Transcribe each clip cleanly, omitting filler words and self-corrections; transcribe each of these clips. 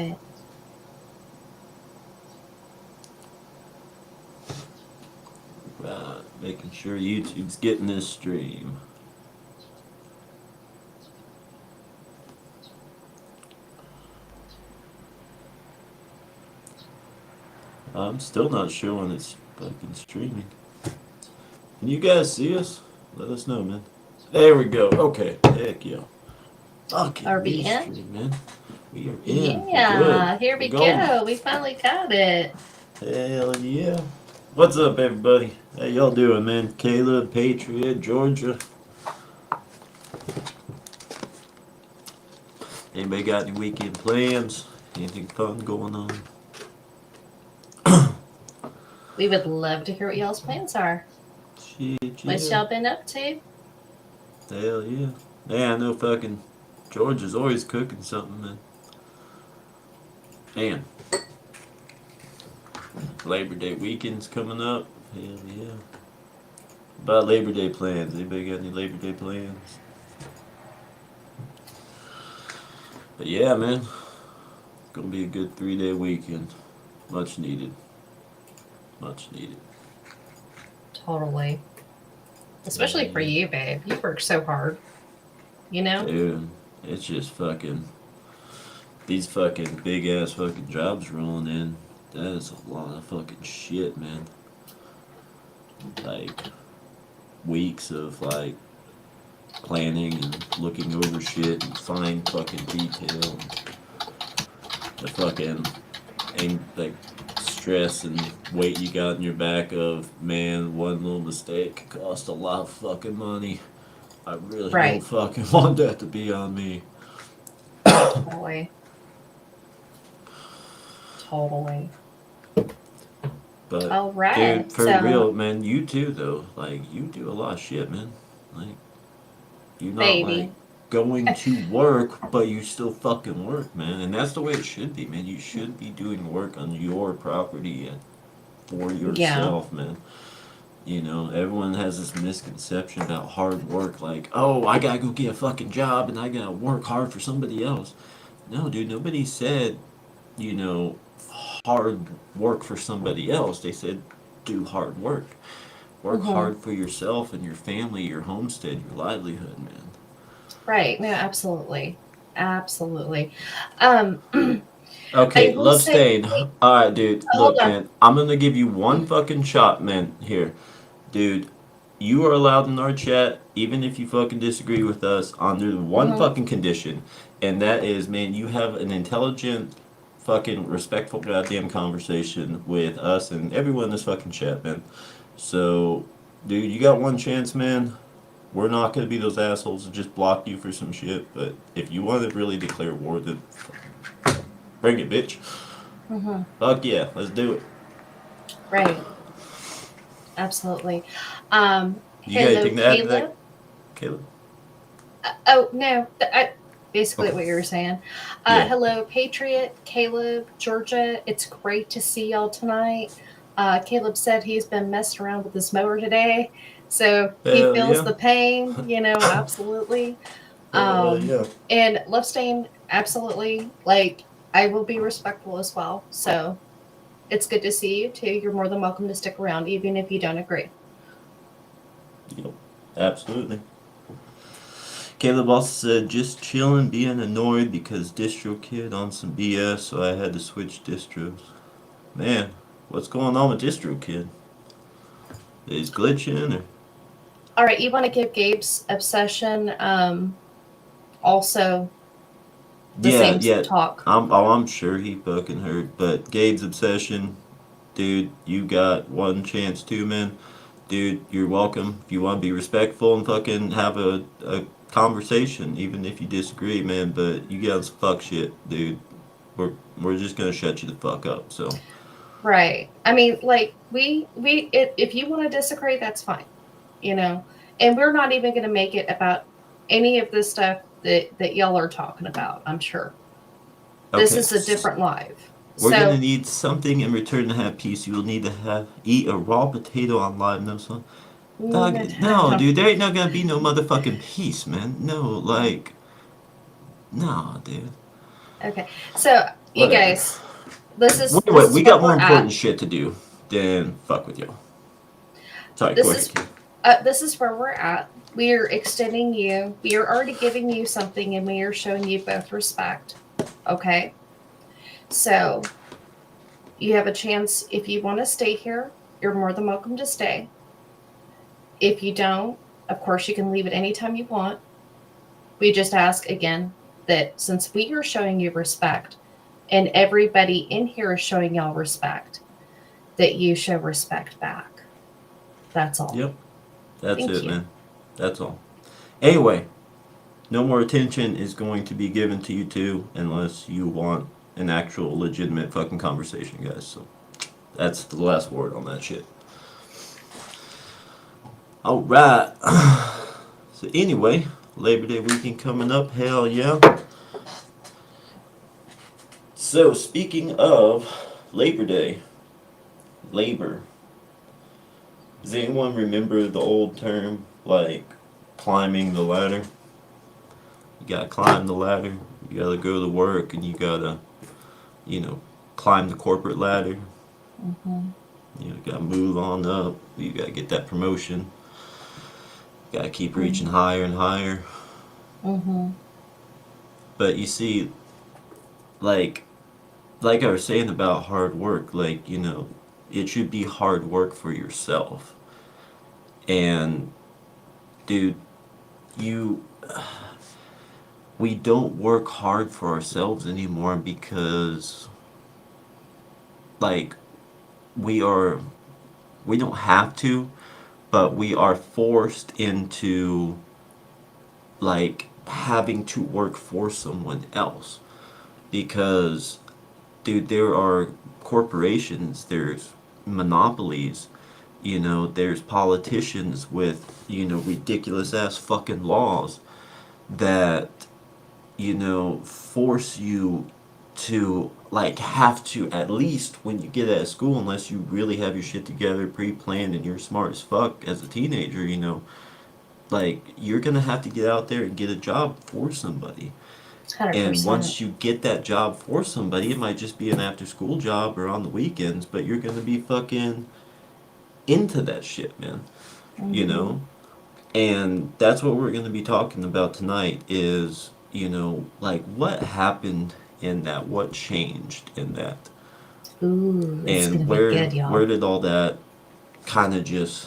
Right, making sure YouTube's getting this stream. I'm still not sure when it's fucking streaming. Can you guys see us? Let us know, man. There we go. Okay. Heck yeah. Fucking Are we in? restream, man. We are in. We're Yeah, good. here We're we golden. go. We finally got it. Hell yeah. What's up, everybody? How y'all doing, man? Caleb, Patriot, Georgia. Anybody got any weekend plans? Anything fun going on? We would love to hear what y'all's plans are. Shit, What yeah. y'all been up to? Hell yeah. Yeah, I know fucking Georgia's always cooking something, man. Man. Labor Day weekend's coming up. Hell yeah. About Labor Day plans. Anybody got any Labor Day plans? But yeah, man. It's gonna be a good 3-day weekend. Much needed. Much needed. Totally. Especially for you, babe. You work so hard. You know? Dude, it's just fucking. These fucking big ass fucking jobs rolling in. That is a lot of fucking shit, man. Like, weeks of like planning and looking over shit and fine fucking detail. The fucking ain't like stress and weight you got in your back of, man, one little mistake could cost a lot of fucking money. I really don't fucking want that to be on me. Totally. Totally. But All right. dude, for real, man, you too though. Like, you do a lot of shit, man. Like, you're not like going to work, but you still fucking work, man. And that's the way it should be, man. You should be doing work on your property and for yourself, man. You know, everyone has this misconception about hard work, like, oh, I gotta go get a fucking job and I gotta work hard for somebody else. No, dude, nobody said, you know, hard work for somebody else. They said do hard work. Work hard for yourself and your family, your homestead, your livelihood, man. Right. No, absolutely. Absolutely. Okay, Love Stain. Alright, dude. Look, man. I'm gonna give you one fucking shot, man. Here. Dude, you are allowed in our chat, even if you fucking disagree with us, under one fucking condition. And that is, man, you have an intelligent, fucking respectful goddamn conversation with us and everyone in this fucking chat, man. So, dude, you got one chance, man. We're not gonna be those assholes that just block you for some shit, but if you want to really declare war, then bring it, bitch. Fuck yeah, let's do it. Right. Absolutely. You got anything to add to that, Caleb? Oh, no. Basically what you were saying. Hello, Patriot, Caleb, Georgia. It's great to see y'all tonight. Caleb said he's been messing around with his mower today, so he feels the pain, you know, absolutely. And Love Stain, absolutely. Like, I will be respectful as well. So it's good to see you too. You're more than welcome to stick around, even if you don't agree. Yep, absolutely. Caleb also said, just chilling, being annoyed because DistroKid on some BS, so I had to switch distros. Man, what's going on with DistroKid? Is glitching or? All right, you want to give Gabe's obsession also the same talk? I'm sure he fucking heard, but Gabe's obsession, dude, you got one chance too, man. Dude, you're welcome. If you want to be respectful and fucking have a conversation, even if you disagree, man, but you got some fuck shit, dude. We're just gonna shut you the fuck up, so. Right. I mean, like, if you want to disagree, that's fine, you know? And we're not even going to make it about any of this stuff that y'all are talking about, I'm sure. Okay. This is a different live. We're going to need something in return to have peace. You will need to eat a raw potato on live, no, son? No, dude, there ain't not going to be no motherfucking peace, man. No, like, no, dude. Okay, so You Whatever. guys, this is Anyway, this we is where got more we're at. important shit to do than fuck with y'all. Sorry, go This ahead, is kid. this is where we're at. We are extending you. We are already giving you something, and we are showing you both respect. Okay, so you have a chance. If you want to stay here, you're more than welcome to stay. If you don't, of course, you can leave at any time you want. We just ask again that since we are showing you respect, and everybody in here is showing y'all respect, that you show respect back. That's all. Yep, that's Thank it, you. man. That's all. Anyway, no more attention is going to be given to you two unless you want an actual legitimate fucking conversation, guys. So that's the last word on that shit. All right. So anyway, Labor Day weekend coming up. Hell yeah. So speaking of Labor Day, labor. Does anyone remember the old term like climbing the ladder? You gotta climb the ladder. You gotta go to work and you gotta, you know, climb the corporate ladder. Mm-hmm. You gotta move on up. You gotta get that promotion. You gotta keep reaching Mm-hmm. higher and higher. Mm-hmm. But you see, like like I was saying about hard work, like, it should be hard work for yourself. And dude, you we don't work hard for ourselves anymore because like we are we don't have to, but we are forced into like having to work for someone else because dude, there are corporations, there's monopolies, there's politicians with, ridiculous ass fucking laws that, force you to like have to at least when you get out of school, unless you really have your shit together, pre-planned, and you're smart as fuck as a teenager, like you're gonna have to get out there and get a job for somebody. And 100%. once you get that job for somebody, it might just be an after school job or on the weekends, but you're gonna be fucking into that shit, man. You Mm-hmm. know? And that's what we're gonna be talking about tonight is, like what happened in that, what changed in that. Ooh, it's gonna And be where good, where y'all. did all that kind of just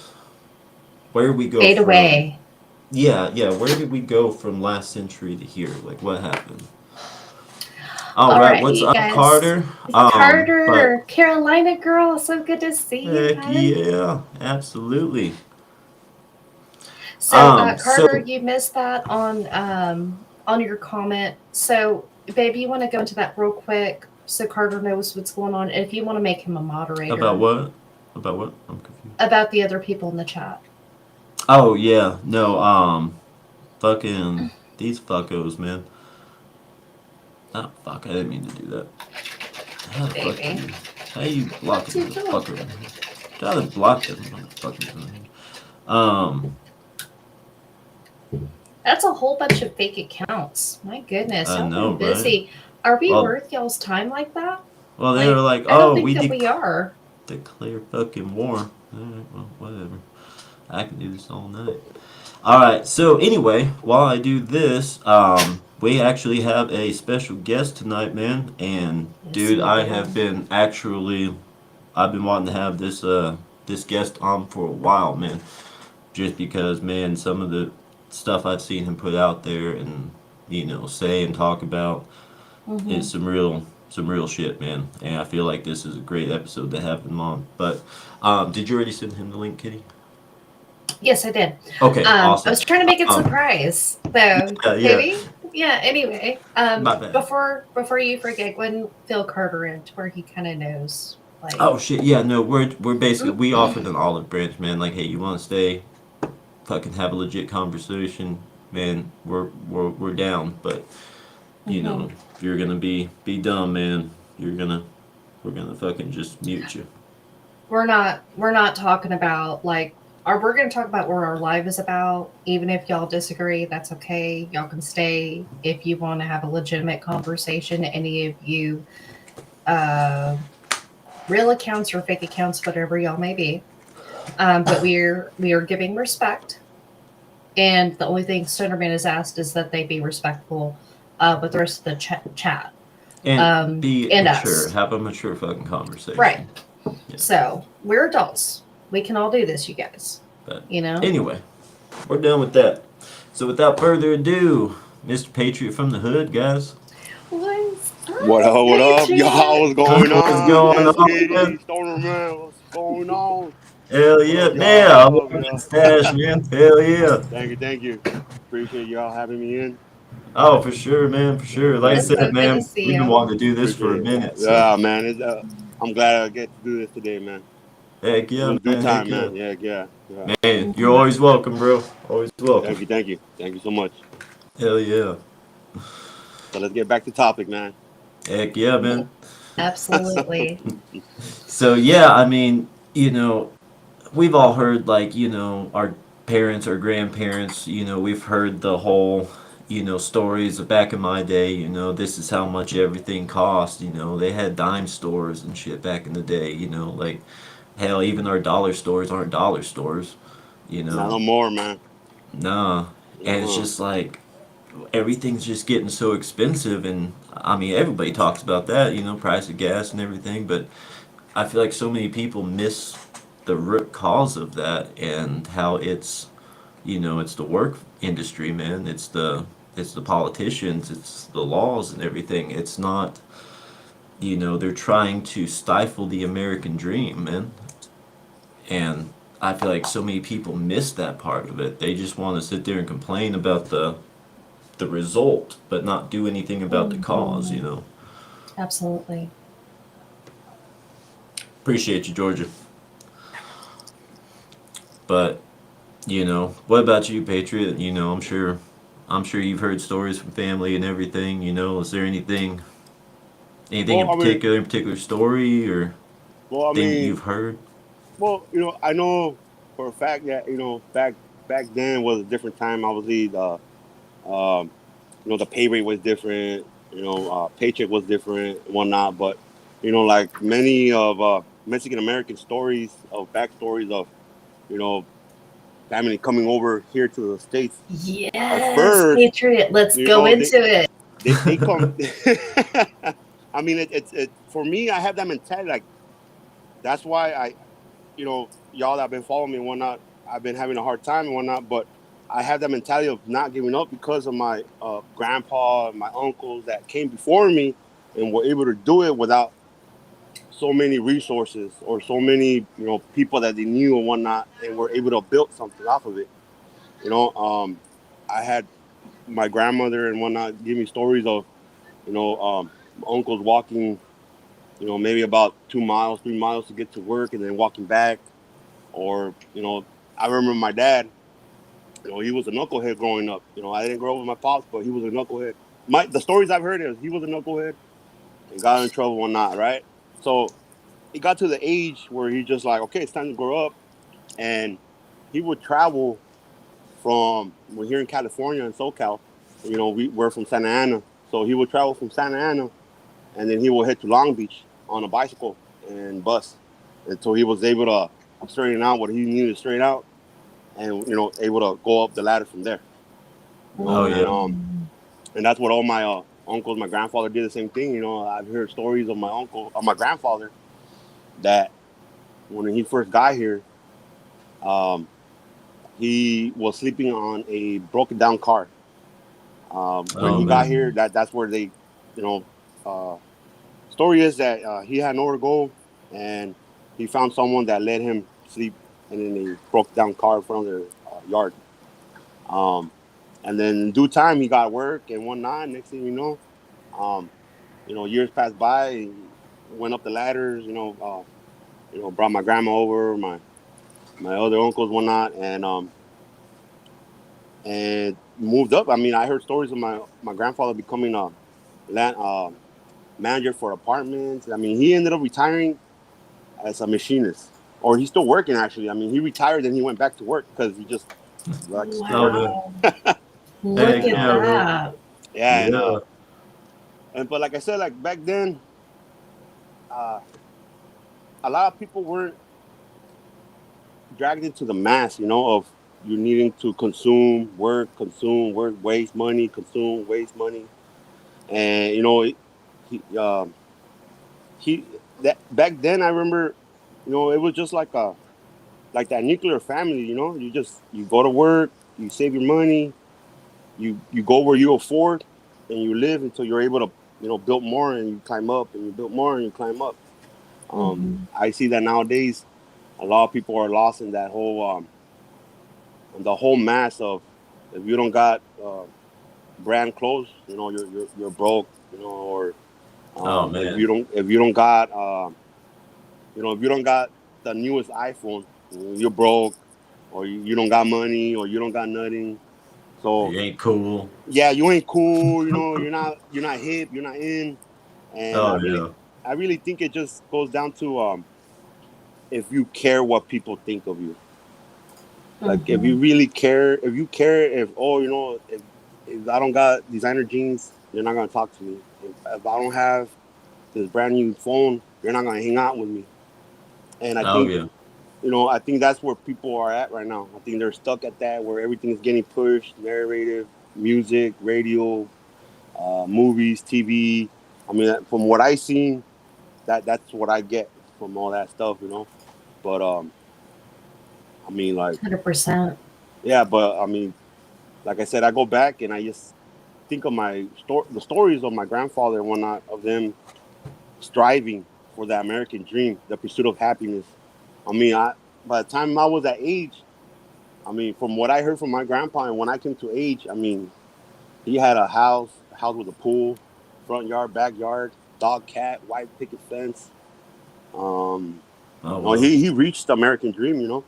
where we go Fade from away. yeah, where did we go from last century to here? Like what happened? All All right, right, what's you up, guys. Carter? But Carter, Carolina girl, so good to see you, heck hun. yeah, absolutely. So, So Carter, you missed that on your comment. So, baby, you want to go into that real quick so Carter knows what's going on. If you want to make him a about moderator what? About what? I'm confused. about the other people in the chat. Oh yeah, no, fucking these fuckos, man. Oh fuck, I didn't mean to do that. How the fuck do Baby, you? How you block a what's he doing? motherfucker? Try to block them motherfuckers on here. That's a whole bunch of fake accounts. My goodness, I y'all been know, right? busy. Are we Well, worth y'all's time like that? well, they were Like, like, I don't oh, think we that we are. declare fucking war. Alright, well, whatever. I can do this all night. Alright, so anyway, while I do this, we actually have a special guest tonight, man. And Yes, dude, we I have do. been actually, I've been wanting to have this guest on for a while, man. Just because, man, some of the stuff I've seen him put out there and, say and talk about Mm-hmm. is some real shit, man. And I feel like this is a great episode to have him on. But, did you already send him the link, Kitty? Yes, I did. Okay, I awesome. was trying to make it Um, surprise though, yeah. Kitty. Yeah. Anyway, My bad. before you forget, go ahead and fill Carter in to where he kind of knows. Like, Oh shit, yeah, no, we're basically we offered an olive branch, man. Like, hey, you want to stay, fucking have a legit conversation, man. We're down, but mm-hmm. if you're gonna be dumb, man, we're gonna fucking just mute you. We're not talking about like. We're going to talk about what our life is about. Even if y'all disagree, that's okay. Y'all can stay if you want to have a legitimate conversation. Any of you uh, real accounts or fake accounts, whatever y'all may be. But we are giving respect, and the only thing Stonerman has asked is that they be respectful with the rest of the chat And be and mature. us. Have a mature fucking Right. conversation. Yeah. So we're adults. We can all do this, you guys. But You know. anyway, we're done with that. So without further ado, Mr. Patriot from the Hood, guys. What's What up, up, what up? Y'all, Patriot? what's going What's on? going on, SK, man? Stoner Man, what's going on? Hell What yeah, up, man! y'all? I What love up, that y'all? stash, man. Hell yeah. Thank you, thank you. Appreciate y'all having me in. Oh, for sure, man, for sure. Like I Yes, It's so said, yes. good to man, see we've been you. wanting to do this for Appreciate a it. minute, so Yeah, man. I'm glad I get to do this today, man. heck Well, yeah, in due man, heck time, yeah. man. Yeah, yeah, yeah. Man, you're always welcome, bro. Always welcome. Thank you, thank you. Thank you so much. Hell yeah. So let's get back to topic, man. Heck yeah, man. Absolutely. So yeah, I mean, we've all heard like, our parents or grandparents, we've heard the whole, stories of back in my day, this is how much everything cost, they had dime stores and shit back in the day, like hell, even our dollar stores aren't dollar stores, you Not know. no more, man. Nah. And it's Uh-uh. just like everything's just getting so expensive, and I mean everybody talks about that, price of gas and everything, but I feel like so many people miss the root cause of that and how it's the work industry, man. It's the politicians, it's the laws and everything. It's not, they're trying to stifle the American dream, man. And I feel like so many people miss that part of it. They just want to sit there and complain about the result, but not do anything about the cause. Mhm. Absolutely. Appreciate you, Georgia. But what about you, Patriot? I'm sure you've heard stories from family and everything. Is there anything Well, in particular story or well, I thing that mean, you've heard? well, I know for a fact that back then was a different time. Obviously, um, the pay rate was different. Paycheck was different, and whatnot. But like many of Mexican American stories of backstories of you know family coming over here to the states. At Yes, first, Patriot. Let's you go know they into it. they come. I mean, it's for me. I have that mentality. Like that's why y'all that have been following me and whatnot. I've been having a hard time and whatnot, but I have that mentality of not giving up because of my grandpa and my uncles that came before me and were able to do it without so many resources or so many people that they knew and whatnot, and were able to build something off of it. You know, I had my grandmother and whatnot give me stories of uncles walking maybe about 2 miles, 3 miles to get to work, and then walking back. Or I remember my dad. He was a knucklehead growing up. I didn't grow up with my pops, but he was a knucklehead. The stories I've heard is he was a knucklehead and got in trouble and whatnot, right? So it got to the age where he just like, okay, it's time to grow up, and he would travel from. We're here in California in SoCal. We're from Santa Ana, so he would travel from Santa Ana, and then he would head to Long Beach on a bicycle and bus until he was able to straighten out what he needed to straighten out, and able to go up the ladder from there. Oh And yeah. and that's what all my uncles, my grandfather did the same thing. I've heard stories of my grandfather, that when he first got here, um, he was sleeping on a broken down car. When Oh he got man. here, that's where they, you know, uh, story is that he had nowhere to go, and he found someone that let him sleep in a broke down car in front of their yard. Um, and then in due time, he got work and whatnot. Next thing um, years passed by. He went up the ladders. Brought my grandma over, my other uncles, whatnot, and moved up. I mean, I heard stories of my grandfather becoming a land manager for apartments. I mean, he ended up retiring as a machinist, or he's still working actually. I mean, he retired and he went back to work because he just likes to Oh work. man. Wow. Look Heck And at yeah, man. that. yeah, Yeah. and but like I said, like back then, a lot of people weren't dragged into the mass, of you needing to consume, work, waste money, consume, waste money, and he he that back then I remember, it was just like that nuclear family, you go to work, you save your money, you go where you afford, and you live until you're able to build more and you climb up and you build more and you climb up. Mm-hmm. I see that nowadays a lot of people are lost in that whole the whole mass of if you don't got brand clothes, you're broke, or Oh if man. you don't got if you don't got the newest iPhone, you're broke, or you don't got money, or you don't got nothing. So You ain't cool. yeah, you ain't cool. You're not hip. You're not in. And Oh yeah. I really think it just goes down to if you care what people think of you. Like if Mm-hmm. you really care, if you care, if if I don't got designer jeans, you're not gonna talk to me. If I don't have this brand new phone, you're not gonna hang out with me. And I Oh think yeah. I think that's where people are at right now. I think they're stuck at that where everything is getting pushed, narrative, music, radio, movies, TV. I mean, from what I seen, that's what I get from all that stuff. But I mean, like, 100%. yeah, but I mean, like I said, I go back and I just think of the stories of my grandfather and whatnot, of them striving for the American dream, the pursuit of happiness. I mean, by the time I was that age, I mean, from what I heard from my grandpa and when I came to age, I mean, he had a house with a pool, front yard, backyard, dog, cat, white picket fence. Um, Oh well. he reached the American dream, and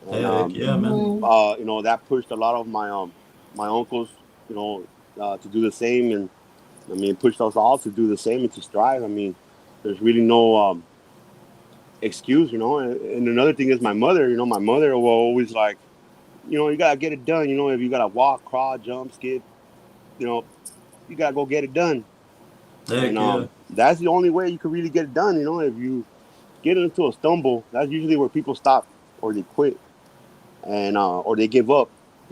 Heck yeah, man. Mm-hmm. that pushed a lot of my uncles, you know, to do the same, and I mean, pushed us all to do the same and to strive. I mean, there's really no excuse, And another thing is my mother. My mother will always like, you gotta get it done. If you gotta walk, crawl, jump, skip, you know, you gotta go get it done. And Heck yeah. that's the only way you can really get it done. If you get into a stumble, that's usually where people stop or they quit and or they give up.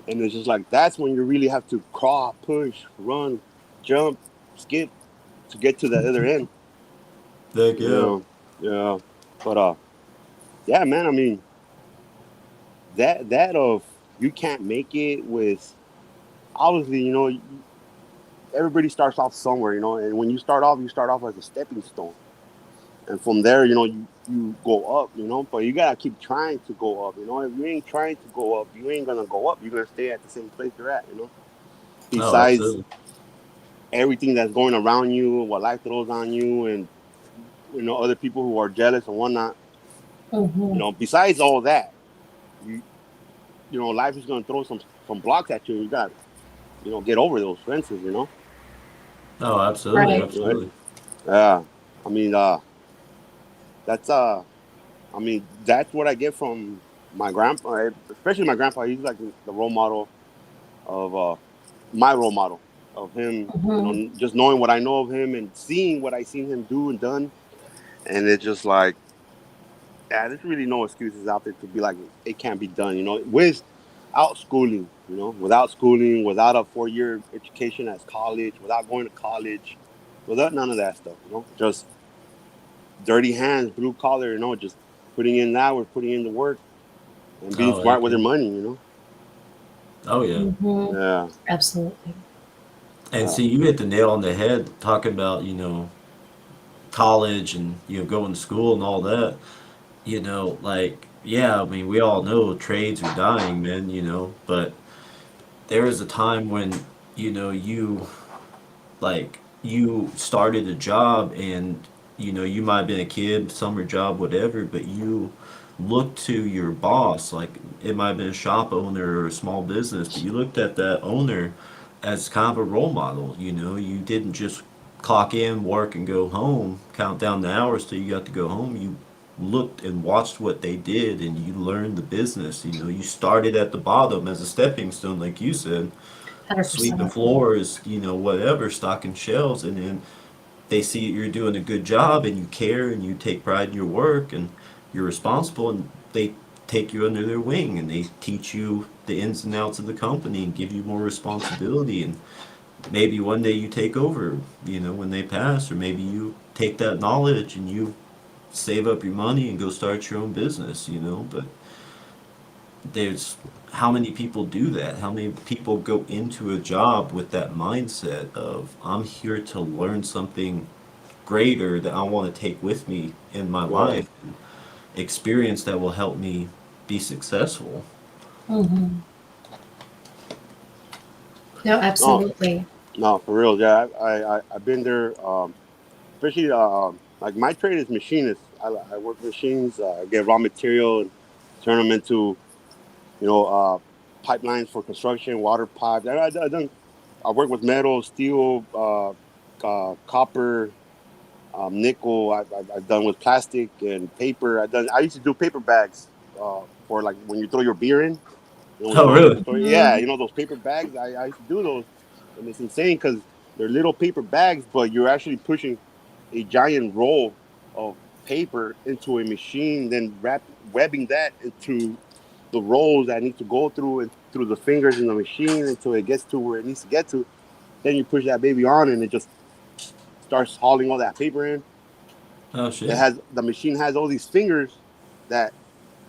And it's just like that's when you really have to crawl, push, run, jump, skip to get to the other end. Heck You yeah. know, yeah. But yeah, man. I mean, that of you can't make it with obviously, everybody starts off somewhere, and when you start off as a stepping stone, and from there, you go up, but you gotta keep trying to go up. If you ain't trying to go up, you ain't gonna go up. You're gonna stay at the same place you're at. Oh, Besides absolutely. everything that's going around you, what life throws on you, and other people who are jealous and whatnot. Mm-hmm. Besides all that, you life is gonna throw some blocks at you. And you got to get over those fences. Oh, absolutely, Right. Right? absolutely. Yeah. I mean, that's I mean, that's what I get from my grandpa, especially my grandpa. He's like the role model of my role model of him. Mm-hmm. Just knowing what I know of him and seeing what I seen him do and done, and it's just like, yeah, there's really no excuses out there to be like it can't be done. Without schooling, without schooling, without a 4 year education as college, without going to college, without none of that stuff. Just dirty hands, blue collar. Just putting in hours, putting in the work, and being Oh, smart heck with yeah. their money. Oh yeah. Mm-hmm. Yeah. Absolutely. And Uh, see, you hit the nail on the head talking about, college and, going to school and all that. Like, yeah, I mean, we all know trades are dying, man, but there is a time when, you like you started a job and you might have been a kid, summer job, whatever, but you looked to your boss, like it might have been a shop owner or a small business, but you looked at that owner as kind of a role model. You didn't just clock in, work, and go home, count down the hours till you got to go home. You looked and watched what they did and you learned the business. You started at the bottom as a stepping stone, like you said, sweeping 100%. floors, whatever, stocking shelves, and then they see you're doing a good job and you care and you take pride in your work and you're responsible, and they take you under their wing and they teach you the ins and outs of the company and give you more responsibility, and maybe one day you take over, when they pass, or maybe you take that knowledge and you save up your money and go start your own business, but there's how many people do that? How many people go into a job with that mindset of I'm here to learn something greater that I want to take with me in my Right. life, experience that will help me be successful. Hmm. No, No, absolutely. no, for real. Yeah, I've been there. Especially like my trade is machinist. I work machines. Get raw material and turn them into you know pipelines for construction, water pipes. I work with metal, steel, copper, nickel. I've done with plastic and paper. I used to do paper bags for like when you throw your beer in. When you Oh, go to the really? store, yeah, Hmm. those paper bags. I used to do those, and it's insane because they're little paper bags, but you're actually pushing a giant roll of paper into a machine, then webbing that into the rolls that need to go through and through the fingers in the machine until it gets to where it needs to get to. Then you push that baby on, and it just starts hauling all that paper in. Oh, It shit. has the machine has all these fingers that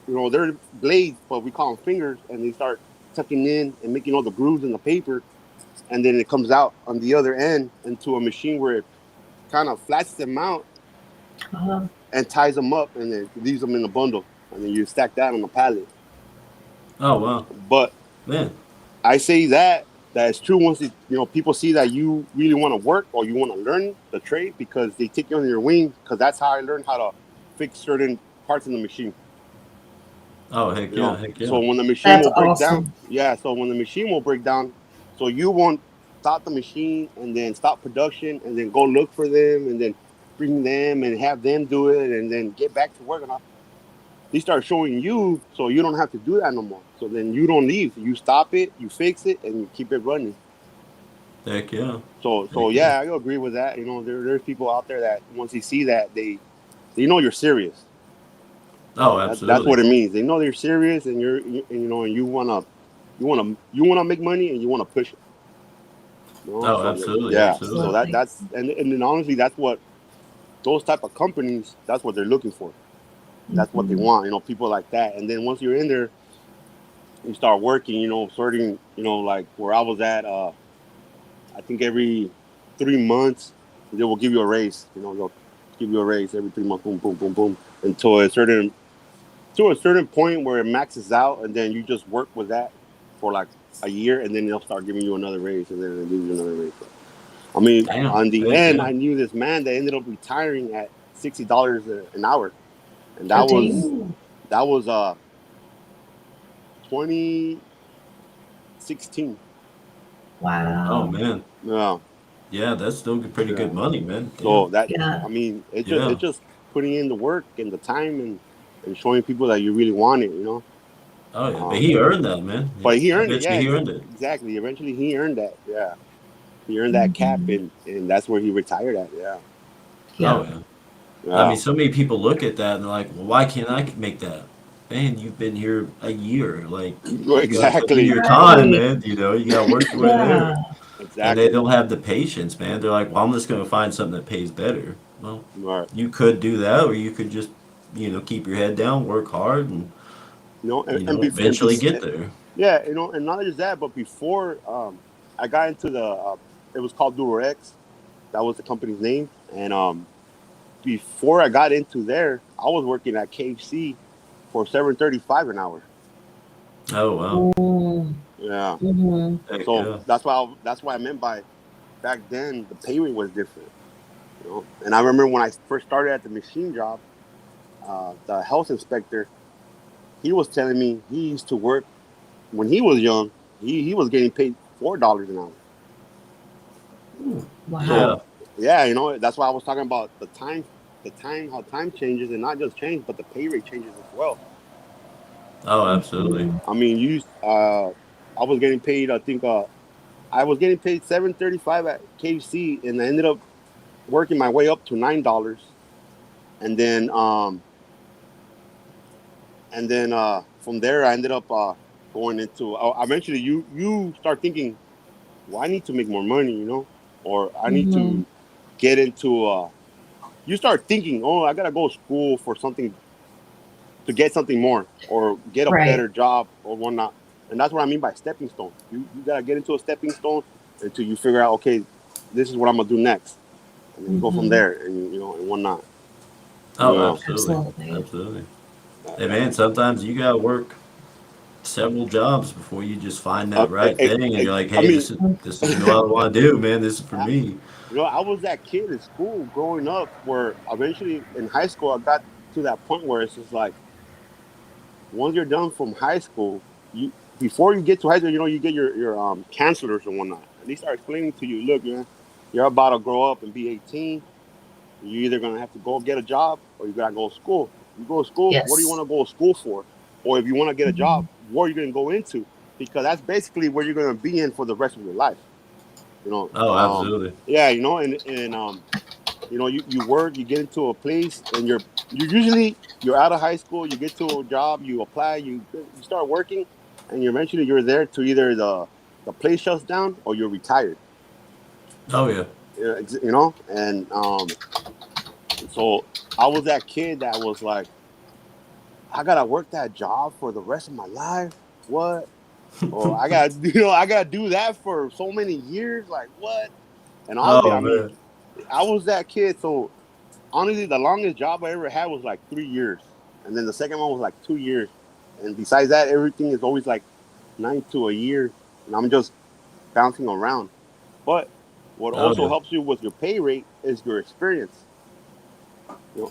they're blades, but we call them fingers, and they start tucking in and making all the grooves in the paper, and then it comes out on the other end into a machine where it kind of flats them out Uh, and ties them up, and then leaves them in a bundle, and then you stack that on the pallet. Oh, wow. But Man. I say that is true once people see that you really want to work or you want to learn the trade because they take you under your wing. Because that's how I learned how to fix certain parts in the machine. Oh, heck yeah, heck So yeah. when the machine that's will break down, awesome. yeah. So when the machine will break down, so you won't stop the machine and then stop production and then go look for them and then bring them and have them do it and then get back to work. And all. They start showing you, so you don't have to do that no more. So then you don't leave. You stop it, you fix it, and you keep it running. Heck yeah. So Heck yeah. yeah, I agree with that. There's people out there that once they see that they know you're serious. Oh, That's absolutely. what it means. They know they're serious, and and you wanna make money, and you wanna push it. Oh, So absolutely, yeah. So absolutely. Absolutely. that's and then honestly, that's what those type of companies. That's what they're looking for. That's what they Hmm. want. People like that. And then once you're in there, you start working. Sorting. Like where I was at. I think every 3 months they will give you a raise. They'll give you a raise every 3 months. Boom, boom, boom, boom, until a certain point where it maxes out, and then you just work with that for like a year, and then they'll start giving you another raise, and then they'll give you another raise. I mean, Damn. on the Heck end, yeah. I knew this man that ended up retiring at $60 an hour, and Oh, that was dang. that was 2016. Oh, Wow. man. Yeah, Yeah, that's still pretty yeah. good money, man. So Damn. that Yeah. I mean, Yeah. it's just putting in the work and the time and showing people that you really want it. Oh, yeah. But Um, he earned that, man. but he I earned it. bet you Yeah, he earned it. exactly. Eventually, he earned that. Yeah. He earned that cap, Hmm. and that's where he retired at. Yeah, Oh, Yeah. yeah. I yeah, mean, so many people look at that and they're like, well, why can't I make that? Man, you've been here a year. Like, you got to put in exactly, your time, Exactly. man. You got to work your way there. Yeah. And they exactly. don't have the patience, man. They're like, well, I'm just going to find something that pays better. Well, Right. you could do that, or you could just, keep your head down, work hard, and, eventually get there. Yeah, and not just that, but before I got into it was called Durex. That was the company's name, and before I got into there, I was working at KFC for 7.35 an hour. Oh, wow. Yeah, Mm-hmm. Heck so yeah. that's why I meant by back then the pay rate was different. And I remember when I first started at the machine job, the health inspector he was telling me he used to work when he was young. He was getting paid $4 an hour. Wow. Yeah. So yeah, that's why I was talking about the time, how time changes, and not just change, but the pay rate changes as well. Oh, absolutely. Hmm. I mean, I was getting paid. I think I was getting paid 7.35 at KFC, and I ended up working my way up to $9, and then from there I ended up going into. Eventually, you start thinking, well, I need to make more money, or I need Mm-hmm. to get into. You start thinking, oh, I gotta go to school for something to get something more or get a Right. better job or whatnot. And that's what I mean by stepping stone. You gotta get into a stepping stone until you figure out, okay, this is what I'm gonna do next, and then you go from Mm-hmm. there, and and whatnot. Oh, Yeah, absolutely, Absolutely. absolutely. Hey yeah. man, sometimes you gotta work several jobs before you just find that right thing, and you're like, I hey, mean, this is what I want to do, man. This is for me. I was that kid in school growing up where eventually in high school I got to that point where it's just like once you're done from high school, you before you get to high school, you get your counselors and whatnot, and they start explaining to you, look, man, you're about to grow up and be 18. You're either gonna have to go get a job or you gotta go to school. You go to school, what do you want Yes. to go to school for? Or if you want to get a Mm-hmm. job, what are you gonna go into? Because that's basically where you're gonna be in for the rest of your life. You know, Oh, absolutely. yeah, you work, you get into a place, and you're out of high school, you get to a job, you apply, you start working, and eventually you're there to either the place shuts down or you're retired. Oh yeah. And so I was that kid that was like, I gotta work that job for the rest of my life. What? Or I gotta I gotta do that for so many years. Like what? And honestly, Oh I mean, man. I was that kid. So honestly, the longest job I ever had was like 3 years, and then the second one was like 2 years, and besides that, everything is always like 9 to a year, and I'm just bouncing around. But what Oh also yeah. helps you with your pay rate is your experience.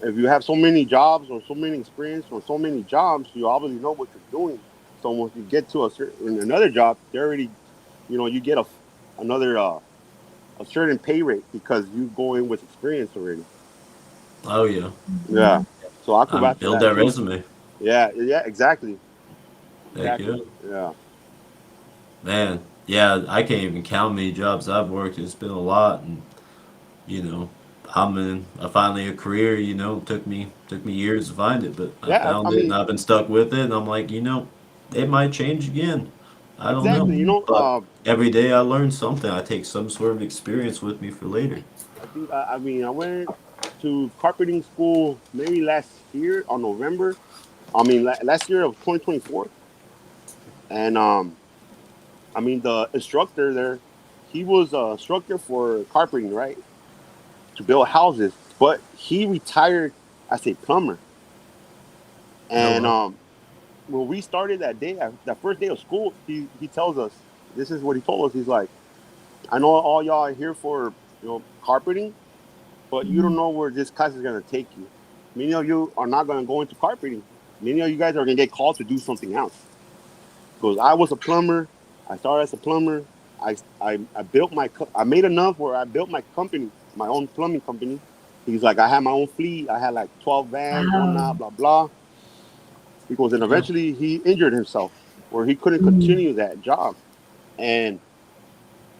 If you have so many jobs or so many experience or so many jobs, you obviously know what you're doing. So once you get to in another job, they already, you get another a certain pay rate because you go in with experience already. Oh yeah. Yeah. Mm-hmm. So I could vouch for Build that that too. resume. Yeah. Yeah. Exactly. Heck yeah. Exactly. Yeah. Man, yeah, I can't even count how many jobs I've worked. It's been a lot, and you know, I finally a career. Took me years to find it, but I Yeah. I found it, and mean, I've been stuck with it. And I'm like, it might change again. I don't know, exactly. Mm-hmm. but every day I learn something. I take some sort of experience with me for later. I think I mean I went to carpeting school maybe last year on November. I mean last year of 2024, and I mean, the instructor there, he was a instructor for carpeting, right? To build houses, but he retired as a plumber. Oh And well. when we started that day, that first day of school, he tells us this is what he told us. He's like, I know all y'all are here for carpeting, but you don't know where this class is gonna take you. Many of you are not gonna go into carpeting. Many of you guys are gonna get called to do something else. Because I was a plumber. I started as a plumber. I built I made enough where I built my company, my own plumbing company. He's like, I had my own fleet. I had like 12 vans, whatnot, Wow. blah, blah. Because then Yeah. eventually he injured himself where he couldn't Mm. continue that job. And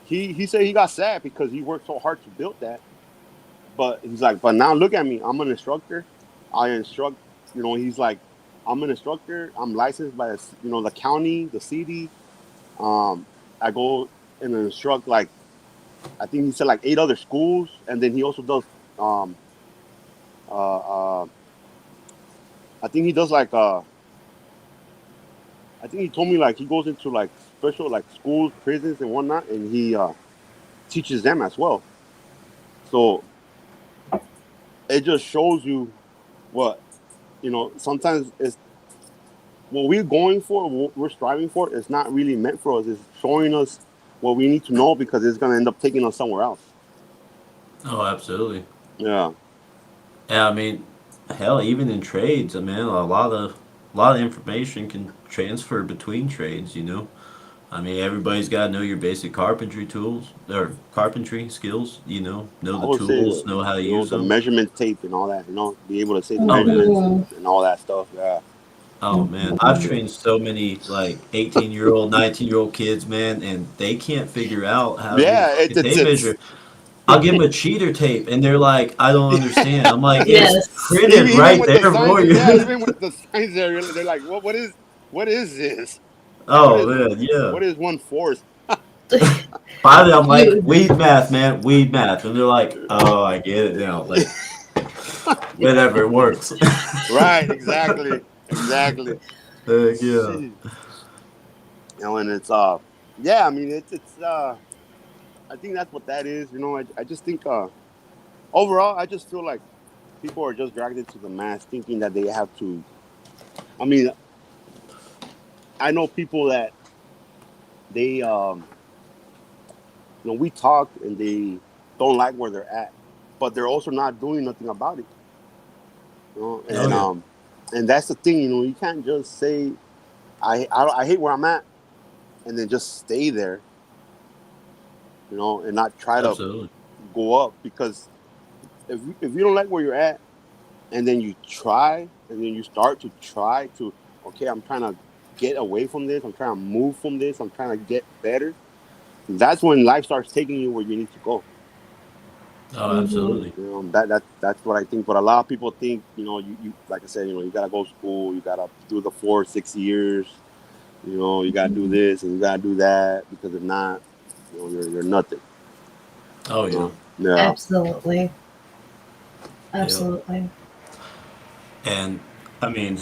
he said he got sad because he worked so hard to build that. But he's like, but now look at me. I'm an instructor. I instruct, he's like, I'm an instructor. I'm licensed by, the county, the city. Um, I go and instruct like I think he said like 8 other schools, and then he also does. Um, uh, I think he does like. I think he told me like he goes into like special like schools, prisons, and whatnot, and he teaches them as well. So it just shows you what Sometimes it's what we're going for, what we're striving for. It's not really meant for us. It's showing us what we need to know because it's gonna end up taking us somewhere else. Oh, absolutely. Yeah. Yeah, I mean, hell, even in trades, I mean, a lot of information can transfer between trades. I mean, everybody's got to know your basic carpentry tools or carpentry skills. Know I the would say tools, know how to use the them. measurement tape and all that, be able to say the Oh yeah. measurements Mm-hmm. and all that stuff. Yeah, Oh man, I've Mm-hmm. trained so many like 18-year-old, 19-year-old kids, man, and they can't figure out how to read a yeah. fucking tape It's measure. I'll give them a cheater tape, and they're like, "I don't understand." I'm like, "It's Yes. printed Even right with the there signs, for yeah, you." even with the signs there, they're like, what is this? What Oh is man, yeah. what is 1/4? Finally, I'm like, You. "Weed math, man, weed math," and they're like, "Oh, I get it now." Like, whatever, it works. Right, exactly. Yeah. Shit. And it's yeah, I mean it's I think that's what that is. I just think overall I just feel like people are just dragged into the mass thinking that they have to. I mean, I know people that they we talk and they don't like where they're at, but they're also not doing nothing about it. Oh yeah. And that's the thing. You can't just say I hate where I'm at and then just stay there. And not try to Absolutely. go up, because if you don't like where you're at and then you try and then you start to try to, okay, I'm trying to get away from this, I'm trying to move from this, I'm trying to get better. That's when life starts taking you where you need to go. Oh, Mhm. absolutely. That's what I think. But a lot of people think, you like I said, you gotta go to school, you gotta do the 4 6 years, you gotta do Mhm. this and you gotta do that, because if not, you're nothing. Oh yeah. Yeah. Absolutely. Yep. Absolutely. And I mean,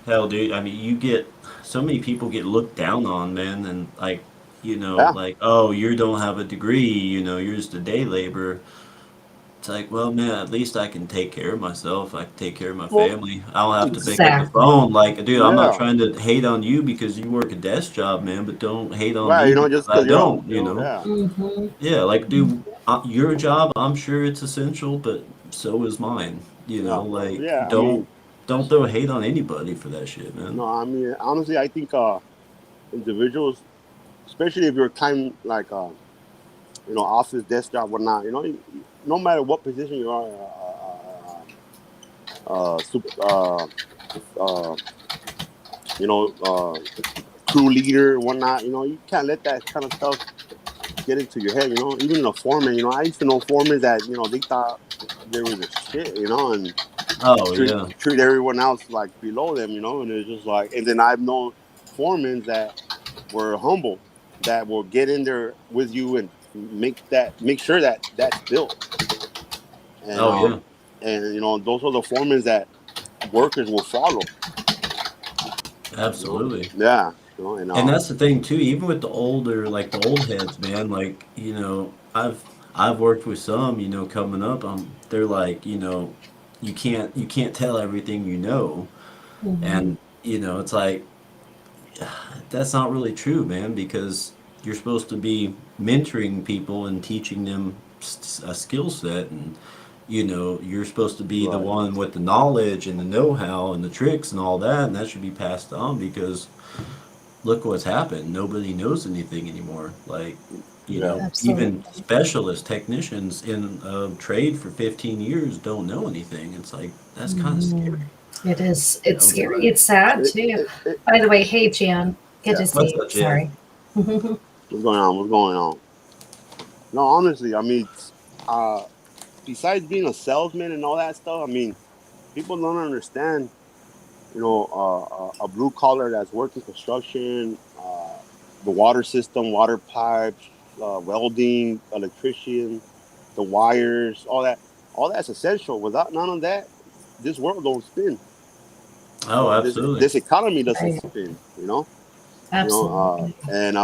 hell, dude. I mean, you get so many people get looked down on, man, and like, Yeah. like, oh, you don't have a degree, you're just a day laborer. It's like, well, man, at least I can take care of myself. I can take care of my Well, family. I don't have to pick up the Exactly. phone. Like, dude, I'm not yeah. trying to hate on you because you work a desk job, man, but don't hate on Right. me because Just I because don't, yeah. Mhm. Yeah, like, dude, your job, I'm sure it's essential, but so is mine. Yeah. Like, Yeah. I mean, don't throw hate on anybody for that shit, man. no, I mean, honestly, I think individuals, especially if you're kind like office desk job, whatnot, no matter what position you are, uh, you know, uh, crew leader, whatnot, you can't let that kind of stuff get into your head. Even the foreman, I used to know foremen that they thought they were the shit, and Oh treat yeah. treat everyone else like below them, and it's just like, and then I've known foremen that were humble, that will get in there with you and make sure that that's built, and Oh yeah. those are the foremen that workers will follow. Absolutely. Yeah, and And that's the thing too, even with the older, like the old heads, man, like, I've worked with some, coming up, they're like, you can't tell everything you know. Mhm. And, it's like that's not really true, man, because you're supposed to be mentoring people and teaching them a skill set, and you're supposed to be the right, one with the knowledge and the know-how and the tricks and all that, and that should be passed on because look what's happened. Nobody knows anything anymore. Like, yeah, even Absolutely. specialists, technicians in trade for 15 years don't know anything. It's like that's kind of Mhm. scary, It is. you It's know. scary. It's sad it, too. it, it, By the way, hey Jan, good yeah. to see What's you. up, Jen? Sorry. Mhm. What's going on? What's going on? No, honestly, I mean, uh, besides being a salesman and all that stuff, I mean, people don't understand. A blue collar that's working construction, the water system, water pipes, welding, electrician, the wires, all that's essential. Without none of that, this world don't spin. Oh, absolutely. This economy doesn't Right. spin. Absolutely. And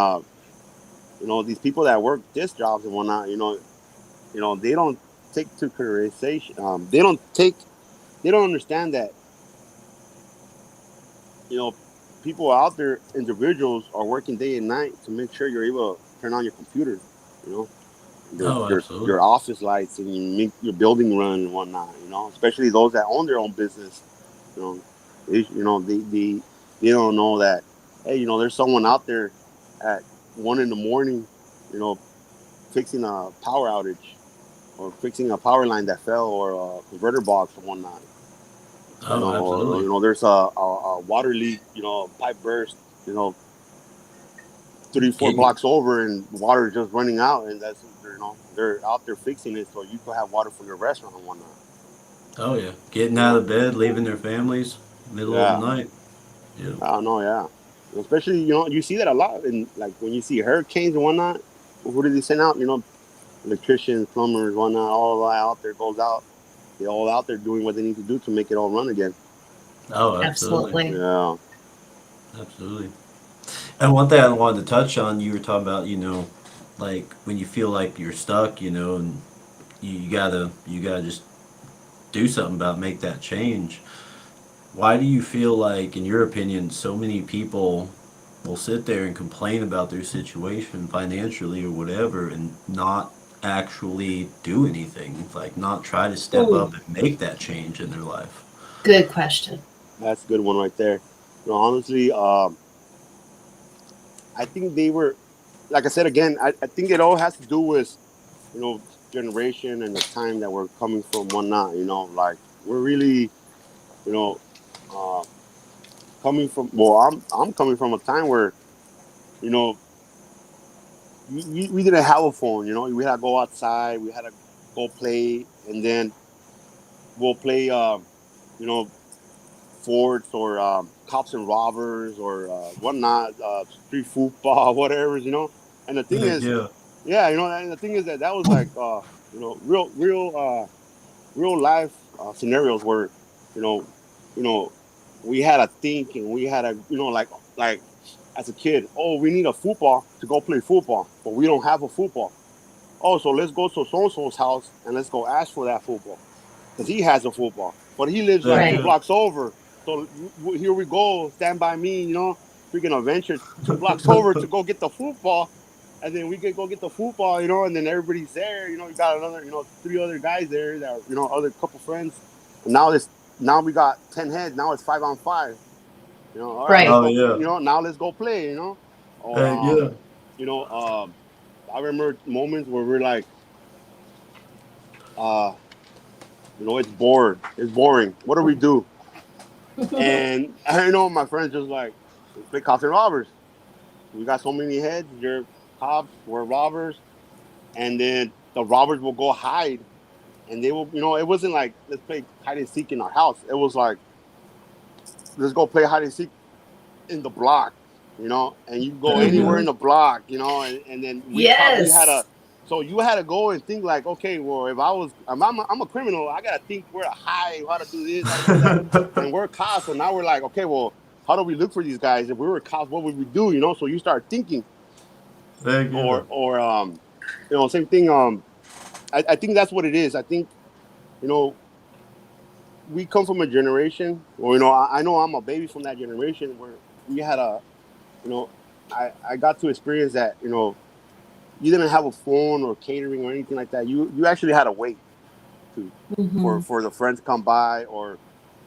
these people that work desk jobs and whatnot, they don't take to consideration. They don't understand that you know, people out there, individuals are working day and night to make sure you're able to turn on your computer, you know, Oh, absolutely. your office lights and you make your building run and whatnot, especially those that own their own business, you know, they don't know that, hey, there's someone out there at 1 in the morning, you know, fixing a power outage or fixing a power line that fell or a converter box or whatnot. Oh, Or absolutely. there's a water leak, pipe burst, you know, three, four Get, blocks over, and water is just running out, and that's they're out there fixing it so you could have water for your restaurant and whatnot. oh yeah, getting You out know, of bed, leaving their families, middle of the yeah, night. Yeah. I don't know, yeah. Especially you see that a lot, and like when you see hurricanes and whatnot. Who do they send out? Electricians, plumbers, whatnot, all out there goes out. They're all out there doing what they need to do to make it all run again. Oh, absolutely, Absolutely. Yeah. absolutely. And one thing I wanted to touch on, you were talking about, like when you feel like you're stuck, and you gotta just do something about make that change. Why do you feel like, in your opinion, so many people will sit there and complain about their situation financially or whatever and not actually do anything, like not try to step Ooh, up and make that change in their life? good question. That's a good one right there. Honestly, I think they were, like I said again, I think it all has to do with, you know, generation and the time that we're coming from, whatnot. Like we're really, you know, uh, coming from. Well, I'm coming from a time where, you know, we didn't have a phone. We had to go outside, we had to go play, and then we'll play, you know, forts or cops and robbers or whatnot, street football, whatever. And the thing Heck is, yeah. yeah, and the thing is that was like, real life scenarios where, you know, you know, we had to think and we had to, like as a kid, oh, we need a football to go play football, but we don't have a football. Oh, so let's go to so and so's house and let's go ask for that football because he has a football, but he lives Heck like two Right. yeah. blocks over. So here we go, stand by me, freaking adventure 2 blocks over to go get the football, and then we could go get the football, and then everybody's there. You got another, three other guys there that are, other couple friends, and now we got 10 heads. Now it's 5-on-5. All right, let's Right. Oh go. yeah. Now let's go play. Or Heck yeah. you know, I remember moments where we're like, uh, it's bored. It's boring. What do we do? And I know my friends just like, let's play cops and robbers. We got so many heads. You're cops. We're robbers. And then the robbers will go hide, and they will. It wasn't like let's play hide and seek in our house. It was like let's go play hide and seek in the block. And you go Heck anywhere yeah. in the block. And then we had Yes. a. So you had to go and think like, okay, well, if I'm a criminal, I gotta think where to hide, how to do this, how to do that, and we're cops. So now we're like, okay, well, how do we look for these guys? If we were cops, what would we do? So you start thinking, Heck yeah. or same thing. I think that's what it is. I think you know we come from a generation, or I know I'm a baby from that generation where we had you know, I got to experience that. You didn't have a phone or catering or anything like that. You actually had to wait to Hmm. for the friends to come by or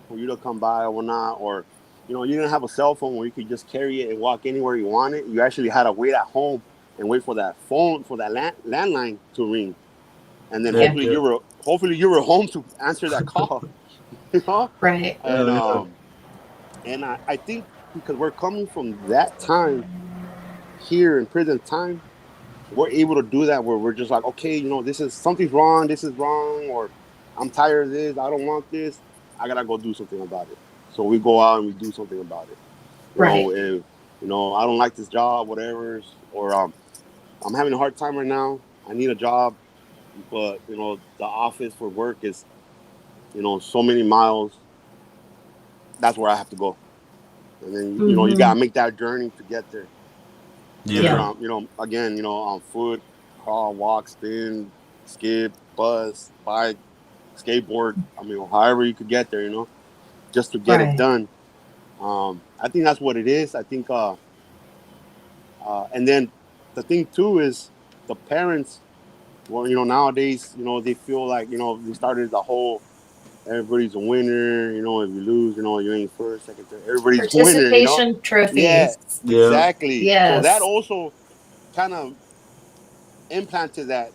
for you to come by or whatnot. Or you didn't have a cell phone where you could just carry it and walk anywhere you wanted. You actually had to wait at home and wait for that phone for that landline to ring, and then Yeah. Heck hopefully yeah. you were home to answer that call. you know Right. and Hell yeah. I think because we're coming from that time here in present time, we're able to do that where we're just like, okay, this is something's wrong, this is wrong, or I'm tired of this, I don't want this, I gotta go do something about it. So we go out and we do something about it. Right. If I don't like this job, whatever, or I'm having a hard time right now, I need a job, but the office for work is so many miles. That's where I have to go, and then you Hmm. gotta make that journey to get there. Either Yeah. Yeah. again, on foot, crawl, walk, spin, skip, bus, bike, skateboard. I mean, however you could get there, just to get it Right. done. I think that's what it is. I think, and then the thing too is the parents. Well, nowadays, they feel like they started the whole everybody's a winner. If you lose, you ain't first, second, third. Everybody's a winner. Participation Yeah, trophies. Yeah. exactly. So that Yes. also kind of implanted that.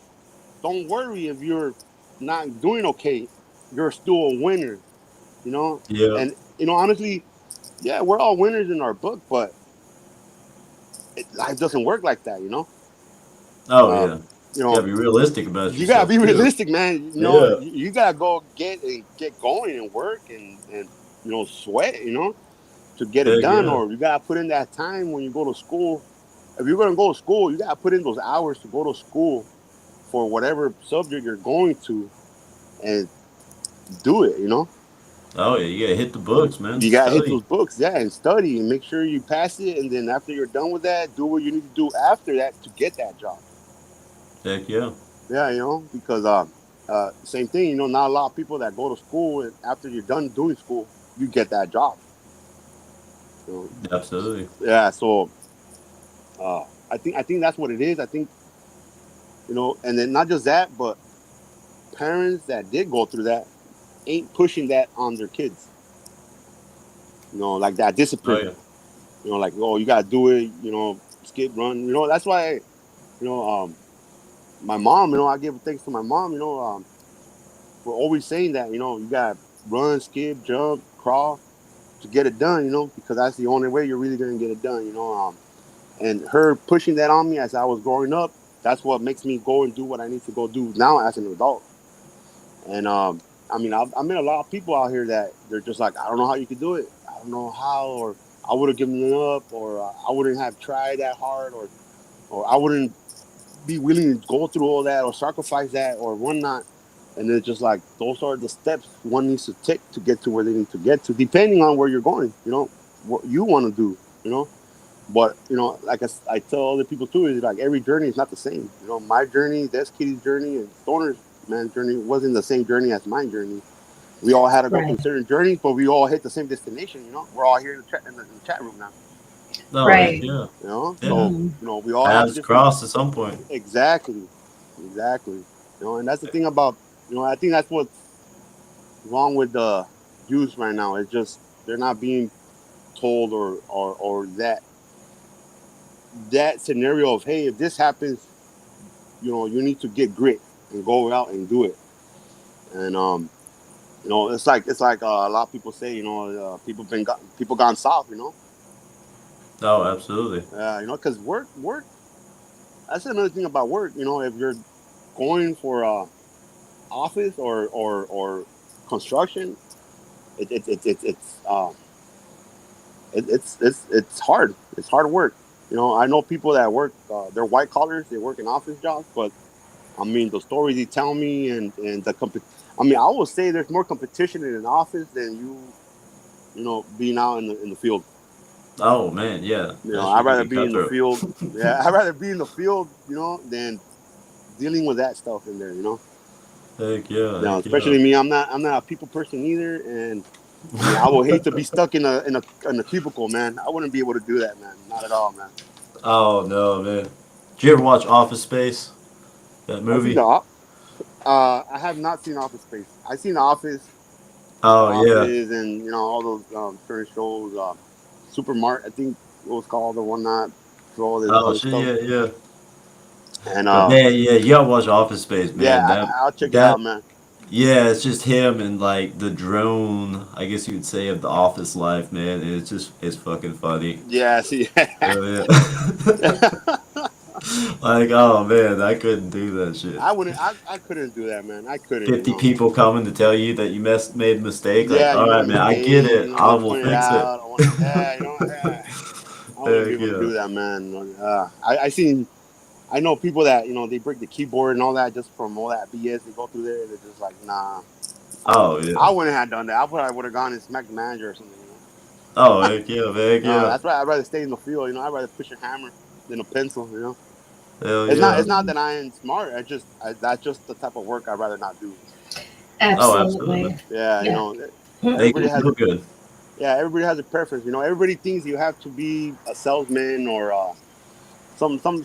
Don't worry if you're not doing okay. You're still a winner, you know. Yeah. And honestly, yeah, we're all winners in our book, but life doesn't work like that, you know. Oh Uh, yeah. you You gotta know, be realistic about you gotta yourself be too. realistic, man. You know, Yeah. you gotta go get going and work and sweat, to get it Heck done, yeah. or you gotta put in that time when you go to school. If you're gonna go to school, you gotta put in those hours to go to school for whatever subject you're going to, and do it. Oh yeah, you gotta hit the books, man. You gotta hit Study. those books, yeah, and study and make sure you pass it. And then after you're done with that, do what you need to do after that to get that job. Heck yeah. Yeah, because same thing. Not a lot of people that go to school and after you're done doing school, you get that job. You know? Absolutely. Yeah, so I think that's what it is. I think and then not just that, but parents that did go through that ain't pushing that on their kids. Like that Oh discipline. yeah. Like, oh, you gotta do it. Skip, run. That's why. You know, my mom. I give thanks to my mom. For always saying that. You gotta run, skip, jump, crawl to get it done. Because that's the only way you're really gonna get it done. And her pushing that on me as I was growing up. That's what makes me go and do what I need to go do now as an adult. And I mean, I've met a lot of people out here that they're just like, I don't know how you could do it. I don't know how, or I would have given it up, or I wouldn't have tried that hard, or I wouldn't be willing to go through all that or sacrifice that or whatnot. And it's just like those are the steps one needs to take to get to where they need to get to, depending on where you're going. What you want to do. But like I tell other people too, is like every journey is not the same. My journey, Des Kitty's journey, and Stoner's man's journey wasn't the same journey as my journey. We all had to go Right. through certain journeys, but we all hit the same destination. We're all here in the chat room now. Oh heck Right. yeah. Yeah. So Hmm. we all have Paths different. crossed at some point. Exactly, exactly. And that's the thing about I think that's what's wrong with the youth right now. It's just they're not being told or that scenario of, hey, if this happens, you need to get grit and go out and do it. And it's like a lot of people say, people gone south. Oh, absolutely. Because work. That's another thing about work. If you're going for office or construction, it's hard. It's hard work. I know people that work. They're white collars. They work in office jobs, but I mean, the stories they tell me and I mean, I would say there's more competition in an office than being out in the field. Oh man, yeah. That I'd shit can rather be be in the cutthroat. field. Yeah, I'd rather be in the field, than dealing with that stuff in there. Heck yeah, heck yeah. Especially me. I'm not a people person either, and I mean, I would hate to be stuck in a cubicle, man. I wouldn't be able to do that, man. Not at all, man. Oh no, man. Did you ever watch Office Space? That I see movie? I have not seen Office Space. I've seen The Oh yeah. Office, and all those certain shows. Supermart, I think it was called, the one not through all this Oh other shit, stuff. yeah, yeah. And But man, yeah, you gotta watch Office Space, yeah, man. That I'll check it out, that man. yeah, it's just him and like the drone, I guess you would say, of the office life, man. And it's fucking funny. Yeah, see, Yeah. Like, oh man, I couldn't do that shit. I wouldn't. I couldn't do that, man. I couldn't. 50 people coming to tell you that you made a mistake. Like, Yeah, you all made a right, man, I get mistake. it. I I want to will point it fix it. out. Yeah, yeah. I wouldn't be Heck able to yeah. do that, man. I know people that they break the keyboard and all that just from all that BS they go through there. They're just like, nah. Oh yeah. I wouldn't have done that. I probably would have gone and smacked the manager or something. Oh heck yeah, heck yeah. That's why I'd rather stay in the field. I'd rather push a hammer than a pencil. Hell It's not. yeah. It's not that I ain't smart. That's just the type of work I'd rather not do. Oh, absolutely. Absolutely. Yeah, Yeah. Make everybody you has feel good. everybody has a preference. Everybody thinks you have to be a salesman or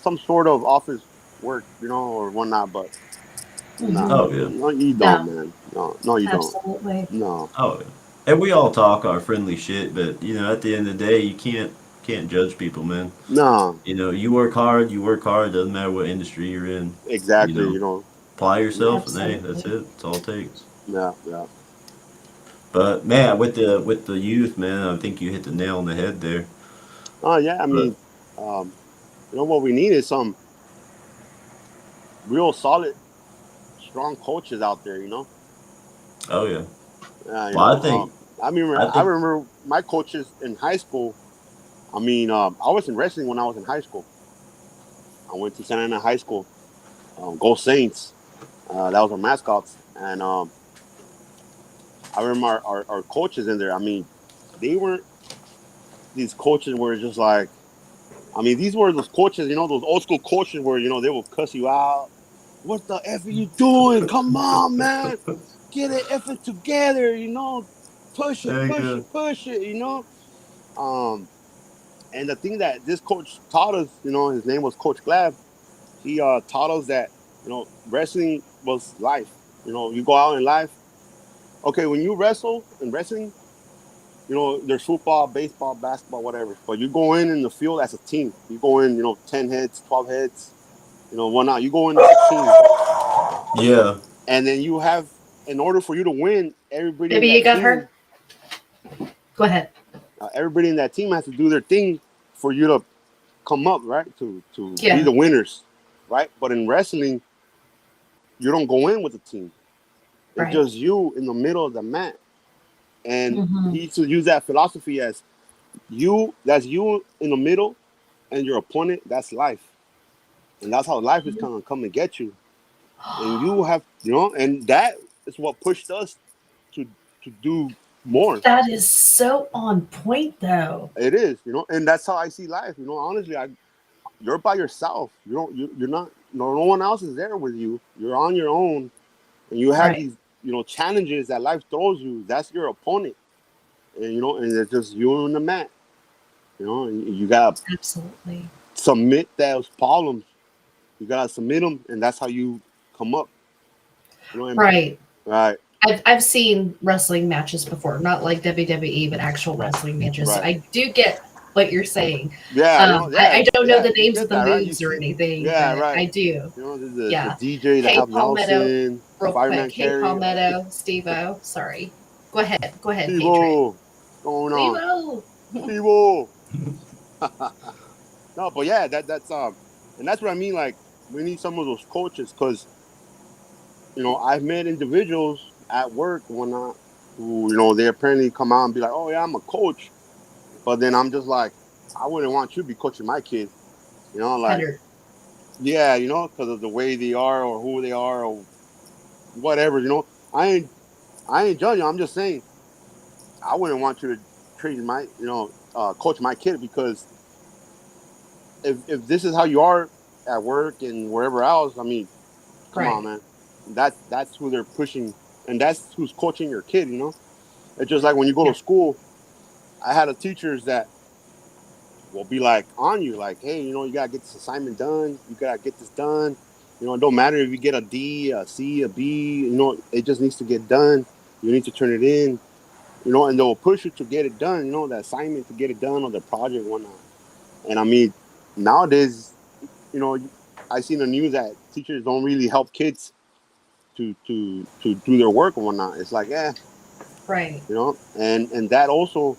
some sort of office work, or whatnot. But Hmm. no, Oh yeah. no, you don't, No, man. No, no, you don't. absolutely. No. Oh yeah. And we all talk our friendly shit, but at the end of the day, you can't judge people, man. No. You work hard, you work hard, doesn't matter what industry you're in. You Exactly. know, apply yourself and hey, that's Absolutely. it. That's all it takes. Yeah. Yeah. But man, with the youth, man, I think you hit the nail on the head there. Oh yeah. I But mean, um, what we need is some real solid, strong coaches out there. Oh yeah. You Well, know. I think I I think remember my coaches in high school. I mean, I was in wrestling when I was in high school. I went to Santa Ana High School. Go Saints. That was our mascots. And I remember our coaches in there. I mean, they weren't these coaches were just like, I mean, these were those coaches, those old school coaches where, they will cuss you out. What the F are you doing? Come on, man. Get it effing together, Push it, Heck push yeah. it, push it, Um, and the thing that this coach taught us, his name was Coach Glab. He taught us that, wrestling was life. You go out in life. Okay, when you wrestle in wrestling, there's football, baseball, basketball, whatever. But you go in the field as a team. You go in, 10 heads, 12 heads, whatnot. You go in as a team. Yeah. And then you have, in order for you to win, Baby, you got her? Go ahead. Everybody in that team has to do their thing for you to come up, right? To be Yeah. the winners, right? But in wrestling, you don't go in with a team. It's Right. just you in the middle of the mat. And Mm-hmm. he used to use that philosophy as that's you in the middle, and your opponent, that's life. And that's how life is gonna come and get you. And you have, and that is what pushed us to do more. That is so on point, though. It is, and that's how I see life. Honestly, you're by yourself. You're not. No one else is there with you. You're on your own, and you have Right. these, challenges that life throws you. That's your opponent, and and it's just you on the mat. And you gotta Absolutely. submit those problems. You gotta submit them, and that's how you come up. And Right. right, I've seen wrestling matches before, not like WWE, but actual wrestling matches. So right, I do get what you're saying. yeah, I don't know yeah. the You names get of the that, right? You moves or see, anything, yeah, but right. I do. The Yeah. DJ that Hey, have Palmetto, Nelson, real quick. Fireman Hey, Carey, Palmetto, Steve-O. Sorry. Go ahead. Go ahead, Patriot. Steve-O, what's going on, Steve-O. Steve-O. No, but yeah, that's and that's what I mean. Like, we need some of those coaches because I've met individuals at work and whatnot who they apparently come out and be like, "Oh yeah, I'm a coach," but then I'm just like, I wouldn't want you to be coaching my kid, like, 100. yeah, because of the way they are or who they are or whatever, I ain't judging. I'm just saying I wouldn't want you to train my, coach my kid because if this is how you are at work and wherever else, I mean, come on, Right. man. That's who they're pushing, and that's who's coaching your kid. It's just like when you go Yeah. to school. I had a teachers that will be like on you, like, hey, you gotta get this assignment done. You gotta get this done. It don't matter if you get a D, a C, a B. It just needs to get done. You need to turn it in. And they'll push you to get it done. The assignment to get it done or the project, whatnot. And I mean, nowadays, you know, I see in the news that teachers don't really help kids to do their work and whatnot. It's like, Right. and that also,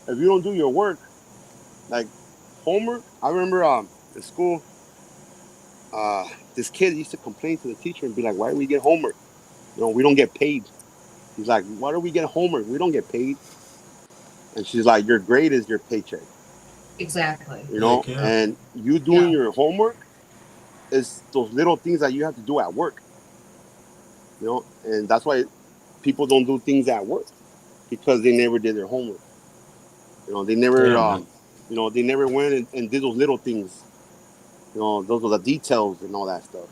if you don't do your work, like homework. I remember in school, this kid used to complain to the teacher and be like, "Why do we get homework? We don't get paid." He's like, "Why do we get homework? We don't get paid." And she's like, "Your grade is your paycheck." Exactly. Heck yeah. And you doing Yeah. your homework is those little things that you have to do at work. And that's why people don't do things at work because they never did their homework. They never, Damn, man. they never went and did those little things. Those are the details and all that stuff.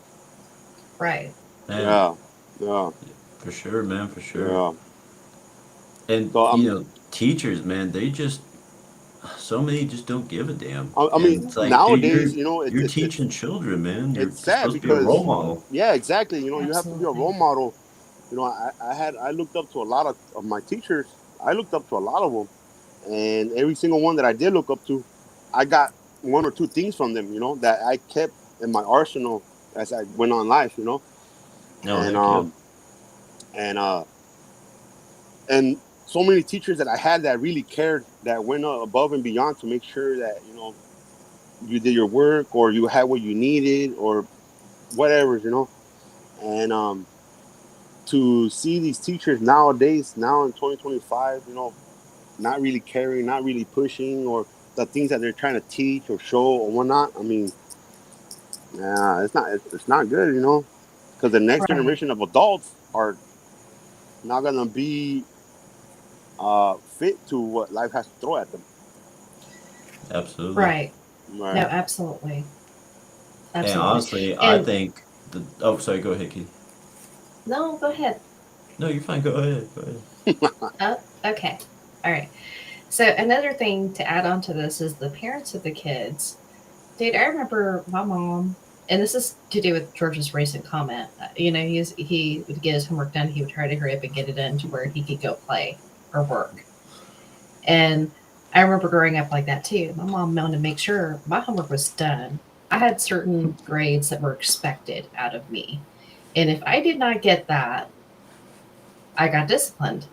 Right. Man, Yeah, yeah, for sure, man, for sure. yeah. And So teachers, man, they just so many just don't give a damn. I And mean, it's like, dude, nowadays, you're teaching children, man. You're it's sad supposed to be a role because, model. yeah, exactly. You have to be a Absolutely. role model. I looked up to a lot of my teachers. I looked up to a lot of them, and every single one that I did look up to, I got one or two things from them. That I kept in my arsenal as I went on life. Oh, And heck yeah. and and so many teachers that I had that really cared, that went above and beyond to make sure that you did your work, or you had what you needed, or whatever, and to see these teachers nowadays, now in 2025, not really caring, not really pushing, or the things that they're trying to teach or show or whatnot. I mean, yeah, it's not good, because the next Right. generation of adults are not gonna be fit to what life has to throw at them. Absolutely. Right. No, Right. absolutely. And Absolutely. honestly, I And think the. Oh, sorry. Go ahead, Keith. no, go ahead. No, you're fine. Go ahead. Go ahead. Oh, okay. All right. So another thing to add on to this is the parents of the kids. Dude, I remember my mom, and this is to do with George's recent comment. He would get his homework done. He would try to hurry up and get it done to where he could go play or work. And I remember growing up like that too. My mom wanted to make sure my homework was done. I had certain grades that were expected out of me. And if I did not get that, I got disciplined,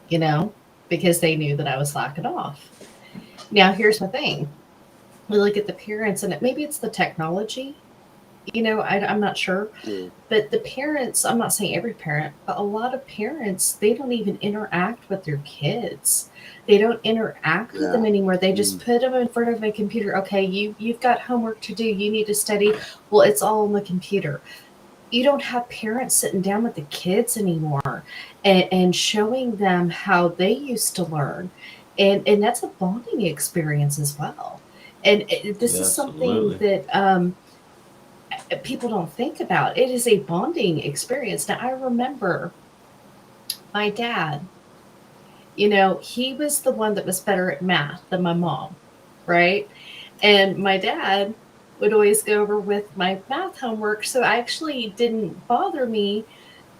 you know, because they knew that I was slacking off. Now, here's the thing, we look at the parents, and maybe it's the technology, I'm not sure. Yeah. But the parents, I'm not saying every parent, but a lot of parents, they don't even interact with their kids. They don't interact with Yeah. them anymore. They Mm. just put them in front of a computer. Okay, you've got homework to do. You need to study. Well, it's all on the computer. You don't have parents sitting down with the kids anymore and showing them how they used to learn. And that's a bonding experience as well. And this Yeah, is something absolutely. that people don't think about. It is a bonding experience. Now, I remember my dad, he was the one that was better at math than my mom, right? And my dad would always go over with my math homework. So I actually didn't bother me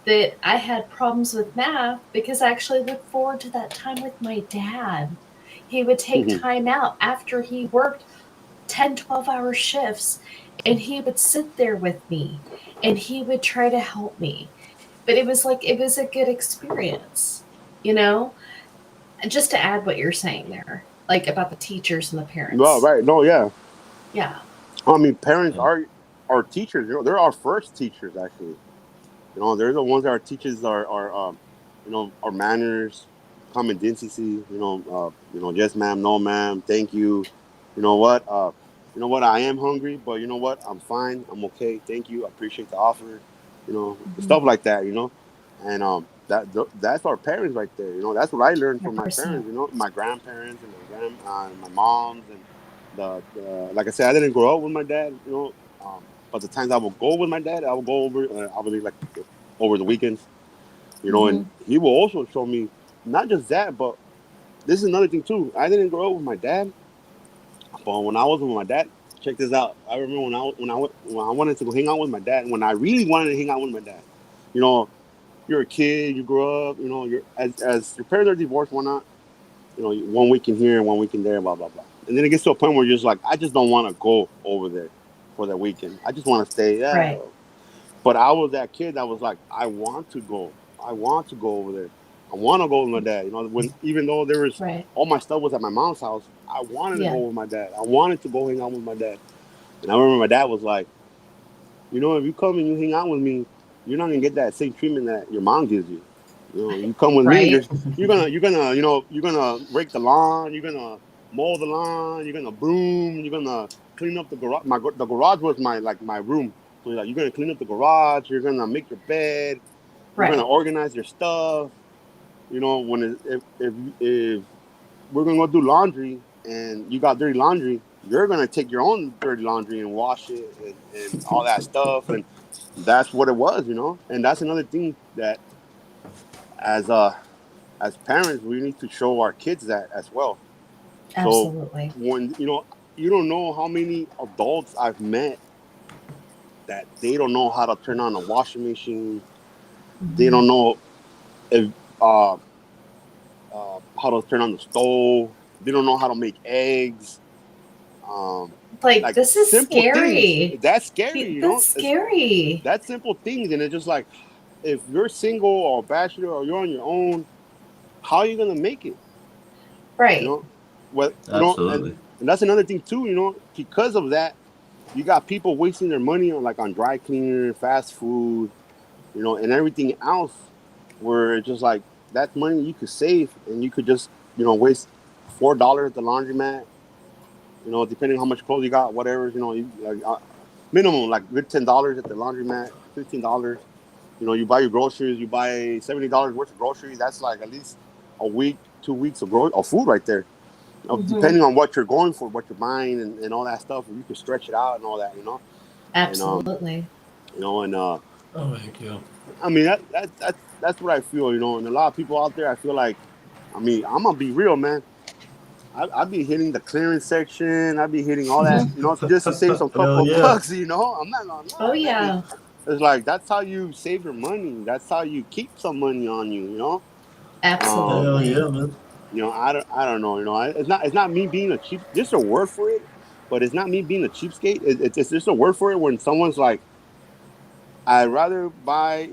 that I had problems with math because I actually looked forward to that time with my dad. He would take time out after he worked 10, 12-hour shifts, and he would sit there with me and he would try to help me. But it was a good experience, you know? Just to add what you're saying there, like about the teachers and the Well, parents. right. No, yeah. Yeah, I mean, parents Yeah. are our teachers. They're our first teachers, actually. They're the ones that are teachers our manners, common decency. Yes, ma'am, no, ma'am, thank you. You know what? I am hungry, but you know what? I'm fine. I'm okay. Thank you. I appreciate the offer. mm-hmm. Stuff like that. And that's our parents right there. That's what I learned from my 100%. parents. My grandparents and my moms and the like I said, I didn't grow up with my dad. But the times I will go with my dad, I will go over. I will be like over the weekends. And Mm-hmm. he will also show me not just that, but this is another thing too. I didn't grow up with my dad, but when I was with my dad, check this out. I remember when I wanted to go hang out with my dad. When I really wanted to hang out with my dad, you know, you're a kid, you grow up, you're as your parents are divorced, whatnot. 1 week in here, 1 week in there, blah blah blah. And then it gets to a point where you're just like, I just don't want to go over there for that weekend. I just want to stay. Yeah. Right. But I was that kid that was like, I want to go. I want to go over there. I want to go with my dad. When even though there was Right. all my stuff was at my mom's house, I wanted to Yeah. go with my dad. I wanted to go hang out with my dad. And I remember my dad was like, if you come and you hang out with me, you're not gonna get that same treatment that your mom gives you. You come with me, Right. you're gonna rake the lawn, you're gonna mow the lawn, you're gonna broom, you're gonna clean up the garage. The garage was my room. So you're gonna clean up the garage, you're gonna make your bed, you're gonna Right. organize your stuff. When if we're gonna go do laundry and you got dirty laundry, you're gonna take your own dirty laundry and wash it and all that stuff. And that's what it was. And that's another thing that as as parents we need to show our kids that as well. So Absolutely. when you don't know how many adults I've met that they don't know how to turn on a washing machine. They Mm-hmm. don't know if how to turn on the stove. They don't know how to make eggs. Um, Like, like this is simple things. scary. That's scary. That's It's scary. that's simple things, and it's just like if you're single or bachelor or you're on your own, how are you gonna make it? You Right. know, well, Absolutely. And that's another thing too, because of that, you got people wasting their money on like on dry cleaner, fast food, and everything else, where it's just like that's money you could save and you could just waste $4 at the laundromat, depending on how much clothes you got, whatever, like minimum like good $10 at the laundromat, $15. You buy your groceries, you buy $70 worth of groceries. That's like at least a week, 2 weeks of food right there. Mm-hmm. Depending on what you're going for, what you're buying, and all that stuff, you can stretch it out and all that, and Absolutely. and Oh heck yeah. I mean that's what I feel, and a lot of people out there, I feel like, I mean, I'm gonna be real, man. I'd be hitting the clearance section. I'd be hitting all that, Mm-hmm. just to save some Hell couple of yeah. bucks. I'm not gonna Oh lie, man. yeah. It's like that's how you save your money. That's how you keep some money on you. Um, Hell Absolutely. yeah, man. I don't know. It's not me being a cheap. There's a word for it, but it's not me being a cheapskate. It's just a word for it when someone's like, I'd rather buy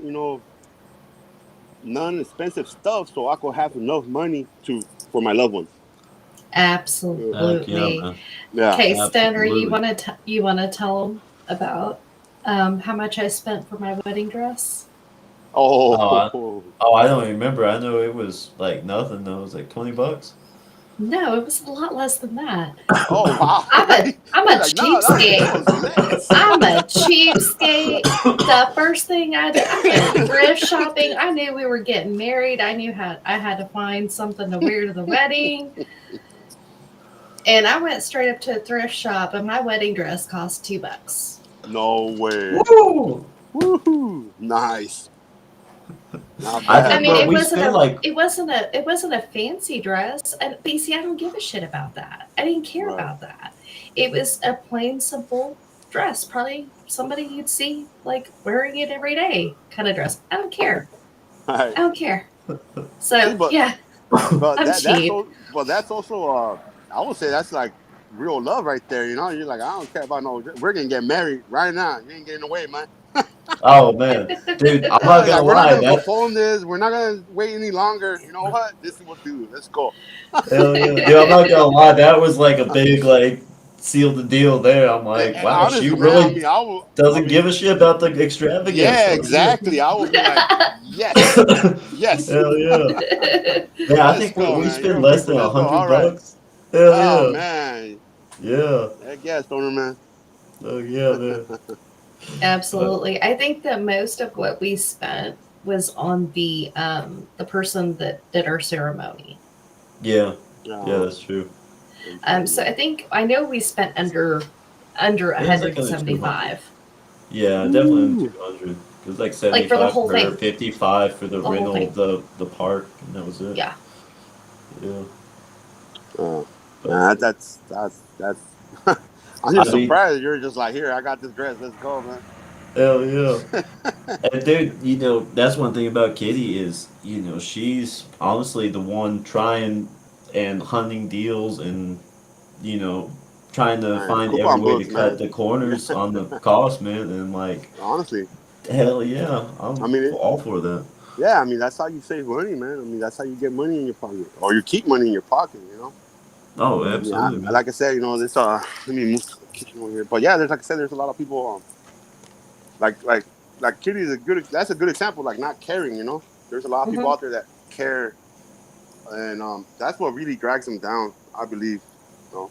non-expensive stuff so I could have enough money to for my loved ones. Heck yeah, Absolutely. man. Yeah. Okay, Stoner, you Absolutely. want to tell them about how much I spent for my wedding dress? Oh, I, Oh. oh, I don't remember. I know it was like nothing though. It was like $20. No, it was a lot less than that. Oh wow! I'm a He's like, no, that cheapskate. was less. I'm a cheapskate. The first thing I did, I went thrift shopping. I knew we were getting married. I knew how I had to find something to wear to the wedding. And I went straight up to a thrift shop, and my wedding dress cost $2. No way. Woo! Woohoo! Nice. Not I I bad, think mean, what man. we spent like it wasn't a fancy dress, and BC, I don't give a shit about that. I didn't care Right. about that. It was a plain, simple dress. Probably somebody you'd see like wearing it every day kind of dress. I don't care. Right. I don't care. See, So yeah, but I'm that that's cheap. so but that's also I would say that's like real love right there. You're like, I don't care about no. We're gonna get married right now. You ain't getting away, man. oh man. Dude, I'm not Yeah, gonna like we're not lie, gonna that postpone this. We're not gonna wait any longer. You know what? This is what do. Let's go. hell yeah. Dude, I'm not gonna lie, that was like a big like seal the deal there. I'm like, wow, she Honestly, man. I really mean, I will. I doesn't give mean, a shit about the extravagance. yeah, Hell yeah. exactly. I will be like, yes, yes. Hell yeah. Yeah, I Let's think we, go, we man. spent You're a less people. than a Let's go. hundred All right. bucks. Hell Oh yeah. man. Yeah. Heck yeah, Stoner man. Oh yeah, man. But Absolutely. I think that most of what we spent was on the person that did our ceremony. yeah. Yeah, Oh, that's true. okay, So I man. think I know we spent under It was like under 200. 175, Yeah, definitely under Ooh. 200. It was like like for the 75 whole for her, thing. 55 for the The whole rental thing. of the park, and that was it. Yeah. Yeah. Oh, But man, that's. I'm I just mean, surprised you're just like, here, I got this dress. Let's go, man. hell yeah. And dude, that's one thing about Kitty is, she's honestly the one trying and hunting deals and, you know, trying to Man, find every coupon way to books, cut man. the Yeah, corners on the cost, man. And like, honestly, hell yeah, I I'm mean, all for that. yeah, I mean, that's how you save money, man. I mean, that's how you get money in your pocket, or you keep money in your pocket. Oh, I mean, I, absolutely, man. like I said, this. Let me move to the kitchen over here. But yeah, there's like I said, there's a lot of people. Like like like Kitty is a good. That's a good example. Like not caring. There's a lot of people Hmm. out there that care, and that's what really drags them down. I believe. You know,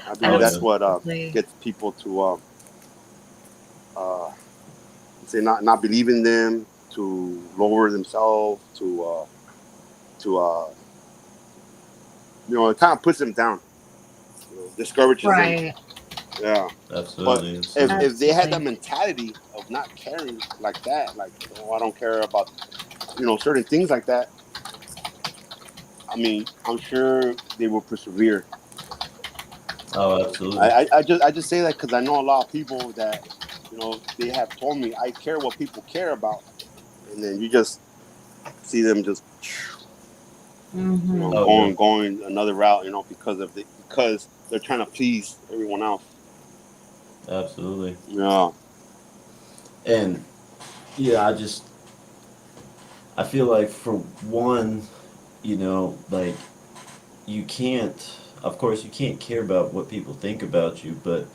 I believe Oh yeah. that's what Absolutely. gets people to uh, say not believe in them, to lower themselves, to it kind of puts them down. Discourages them. Right. Yeah. But Absolutely. It's if they had that Absolutely. mentality of not caring like that, like, I don't care about certain things like that. I mean, I'm sure they will persevere. oh, absolutely. I just say that because I know a lot of people that they have told me I care what people care about, and then you just see them just Hmm. Oh yeah. going another route, because they're trying to please everyone else. Absolutely. Yeah. And yeah, I feel like for one, like you can't. of course, you can't care about what people think about you, but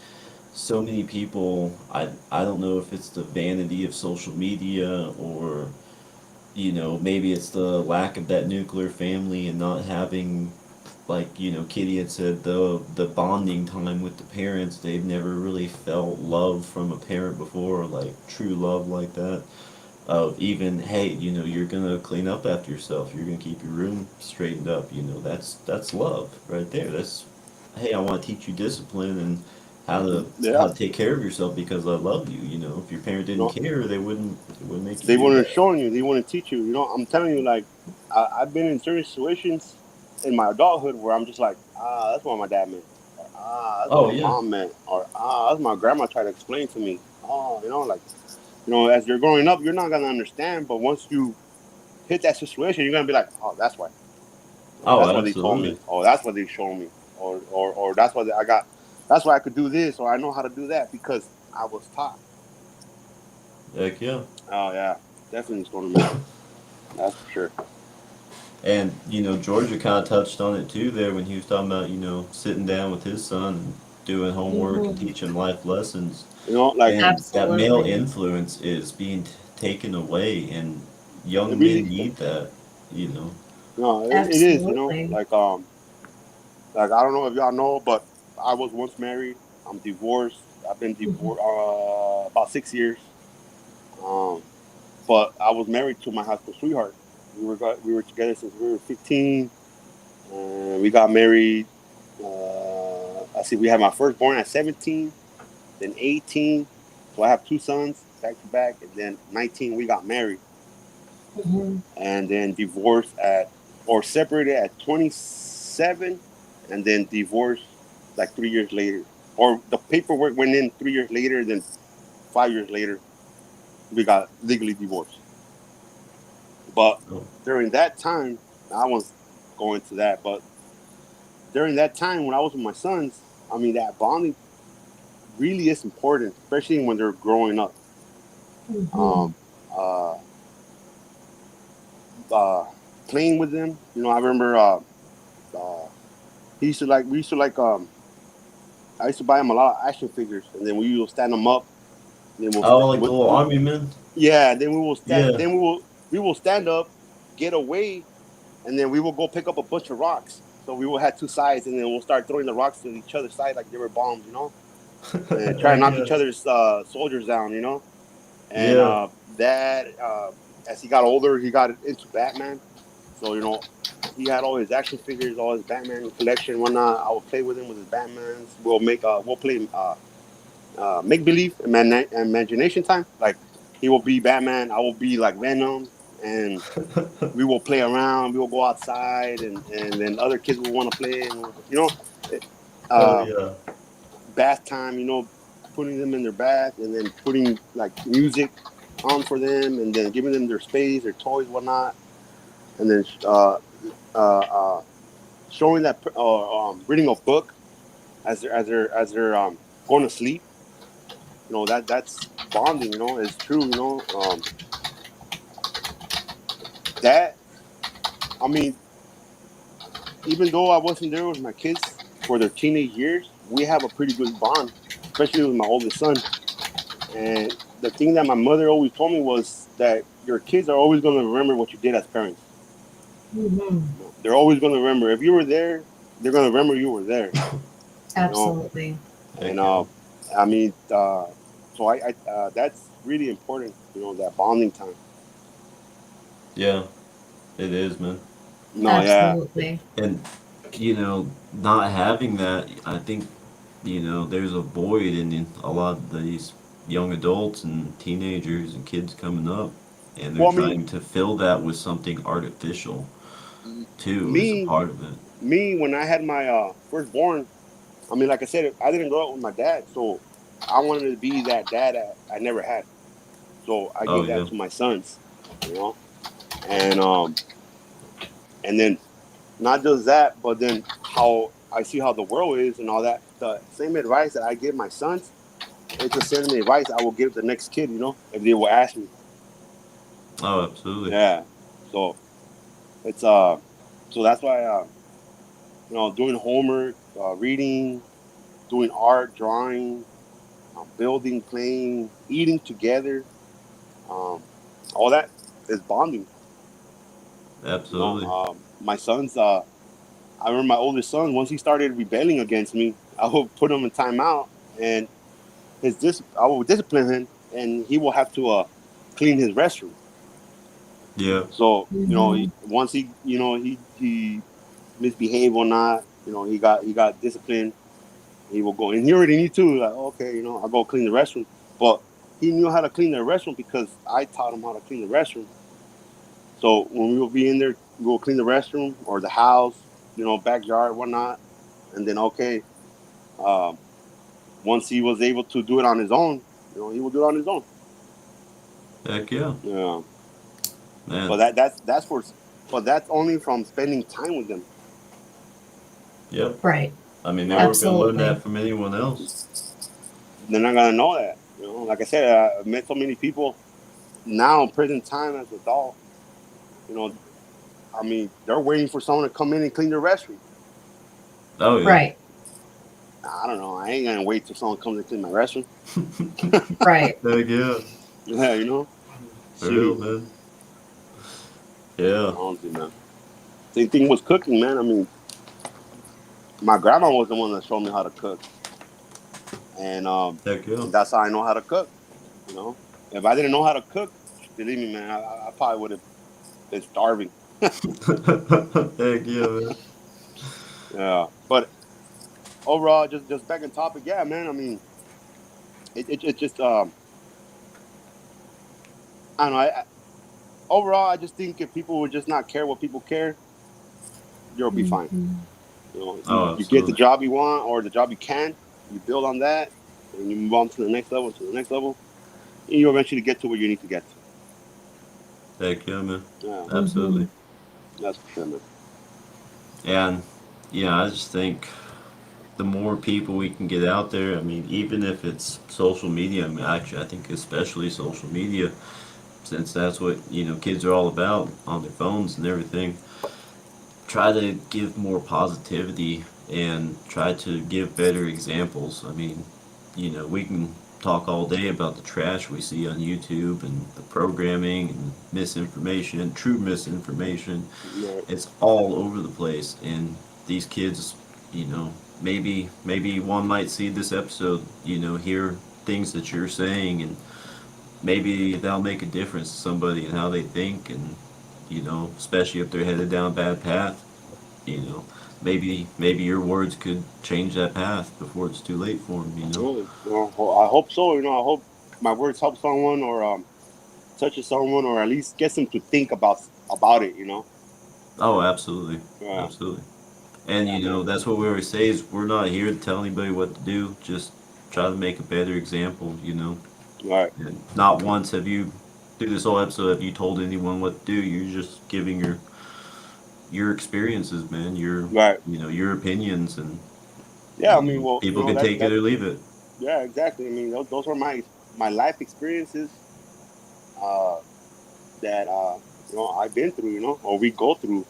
so many people, I don't know if it's the vanity of social media or, maybe it's the lack of that nuclear family and not having, like, Kitty had said, the bonding time with the parents. They've never really felt love from a parent before, like true love like that. Of even, hey, you're gonna clean up after yourself. You're gonna keep your room straightened up. That's love right there. That's, hey, I want to teach you discipline and how Yeah, to take care of yourself because I love you. If your parent you didn't know, care, they wouldn't make you they do weren't that. showing you, they wouldn't teach you. You know, I'm telling you, like, I've been in certain situations in my adulthood where I'm just like, that's what my dad meant, or that's what Oh my yeah. mom meant, or that's what my grandma tried to explain to me. Oh, like, as you're growing up, you're not gonna understand, but once you hit that situation, you're gonna be like, oh, that's why. Oh, Oh, that's what they told absolutely. me. Oh, that's what they showed me. Or that's what I got. That's why I could do this, or I know how to do that because I was taught. Heck yeah. Oh yeah, definitely Stoner man. That's for sure. And Georgia kind of touched on it too there when he was talking about sitting down with his son and doing homework and Hmm. teaching life lessons. Like And that male Absolutely. influence is being taken away, and it young men really, need that. You know. no, it is. Absolutely. Like I don't know if y'all know, but I was once married. I'm divorced. I've been Mhm. divorced about 6 years. Um, but I was married to my high school sweetheart. We were together since we were 15, and we got married. I see. We had my firstborn at 17, then 18. So I have two sons back to back, and then 19 we got married, Mhm. and then divorced at or separated at 27, and then divorced like 3 years later. Or the paperwork went in 3 years later, then 5 years later we got legally divorced. But Oh, during that time, I was going to that, but during that time when I was with my sons, I mean that bonding really is important, especially when they're growing up. Mhm. Um, uh, uh, Playing with them, I remember he used to like we used to like I used to buy him a lot of action figures, and then we will stand them up. Then oh, like the little army men. yeah. Then we will stand. Yeah. Then we will stand up, get away, and then we will go pick up a bunch of rocks. So we will have two sides, and then we'll start throwing the rocks to each other's side like they were bombs, and try to Heck knock yeah. each other's soldiers down, And Yeah. that as he got older, he got into Batman. So he had all his action figures, all his Batman collection, whatnot. I would play with him with his Batmans. We'll play make believe imagination time. Like he will be Batman, I will be like Venom, and we will play around. We will go outside, and then other kids will want to play, and Hell uh, yeah. bath time. Putting them in their bath, and then putting like music on for them, and then giving them their space, their toys, whatnot, and then uh, showing that reading a book as they're going to sleep. That's bonding. It's true. That I mean, even though I wasn't there with my kids for their teenage years, we have a pretty good bond, especially with my oldest son. And the thing that my mother always told me was that your kids are always going to remember what you did as parents. Mhm. They're always going to remember if you were there. They're going to remember you were there. You know, Absolutely. and Heck yeah. I mean, so that's really important. That bonding time. Yeah. It is, man. No, yeah, Absolutely. And not having that, I think there's a void in a lot of these young adults and teenagers and kids coming up, and they're well, I mean, trying to fill that with something artificial too, as a me, part of it. when I had my firstborn, I mean, like I said, I didn't grow up with my dad, so I wanted to be that dad I never had. So I Oh gave yeah. that to my sons, you know, and um, and then not just that, but then how I see how the world is and all that. The same advice that I give my sons, it's the same advice I will give the next kid, if they will ask me. Oh, absolutely. Yeah. So it's so that's why doing homework, reading, doing art, drawing, building, playing, eating together. Um, all that is bonding. Absolutely. My sons. I remember my oldest son. Once he started rebelling against me, I would put him in timeout, and I will discipline him, and he will have to clean his restroom. Yeah. So Mhm. once he misbehaved or not, he got disciplined. He will go, and he already knew too. Like, okay, I'll go clean the restroom. But he knew how to clean the restroom because I taught him how to clean the restroom. So when we will be in there, we will clean the restroom or the house, backyard, whatnot, and then okay, um, once he was able to do it on his own, he will do it on his own. Heck yeah. Yeah, but Man. but that's only from spending time with them. Yep. Right. I mean, they Uh, weren't going to learn Absolutely. that from anyone else. they're not gonna know that. Like I said, I've met so many people now in prison time as adult. You know, I mean, they're waiting for someone to come in and clean their restroom. Oh, yeah. Right. I don't know. I ain't gonna wait till someone comes and clean my restroom. Right. Heck yeah. Yeah, For real, shoot. man. Yeah. Honestly, man. Same thing was cooking, man. I mean, my grandma was the one that showed me how to cook, and Heck yeah. that's how I know how to cook. You know, if I didn't know how to cook, believe me, man, I probably would have been starving. Heck yeah, man. Yeah, but overall, just back on topic, yeah, man. I mean, it just I don't know. Overall, I just think if people would just not care what people care, you'll be fine. Mhm. You, Oh, you get the absolutely. job you want or the job you can, you build on that, and you move on to the next level, and you eventually get to where you need to get to. Heck yeah, man. Yeah, Absolutely. Mhm. that's for sure, man. And, yeah, I just think the more people we can get out there, I mean, even if it's social media, I mean, actually, I think especially social media, since that's what, kids are all about on their phones and everything, try to give more positivity and try to give better examples. I mean, we can talk all day about the trash we see on YouTube and the programming and misinformation, true misinformation. Right. It's all over the place, and these kids, you know, maybe one might see this episode, hear things that you're saying, and maybe that'll make a difference to somebody and how they think, and especially if they're headed down a bad path, you know, maybe your words could change that path before it's too late for them. Yeah. Well, I hope so. I hope my words help someone or touches someone or at least gets them to think about it. Oh, absolutely, Yeah, absolutely. And yeah, man. that's what we always say is we're not here to tell anybody what to do. Just try to make a better example. Right, And not once have you, through this whole episode, have you told anyone what to do. You're just giving your experiences, man. right. Your opinions, and Yeah, I mean, well, people can that take it that or leave it. yeah, exactly. I mean, those are my life experiences uh, that I've been through, or we go through,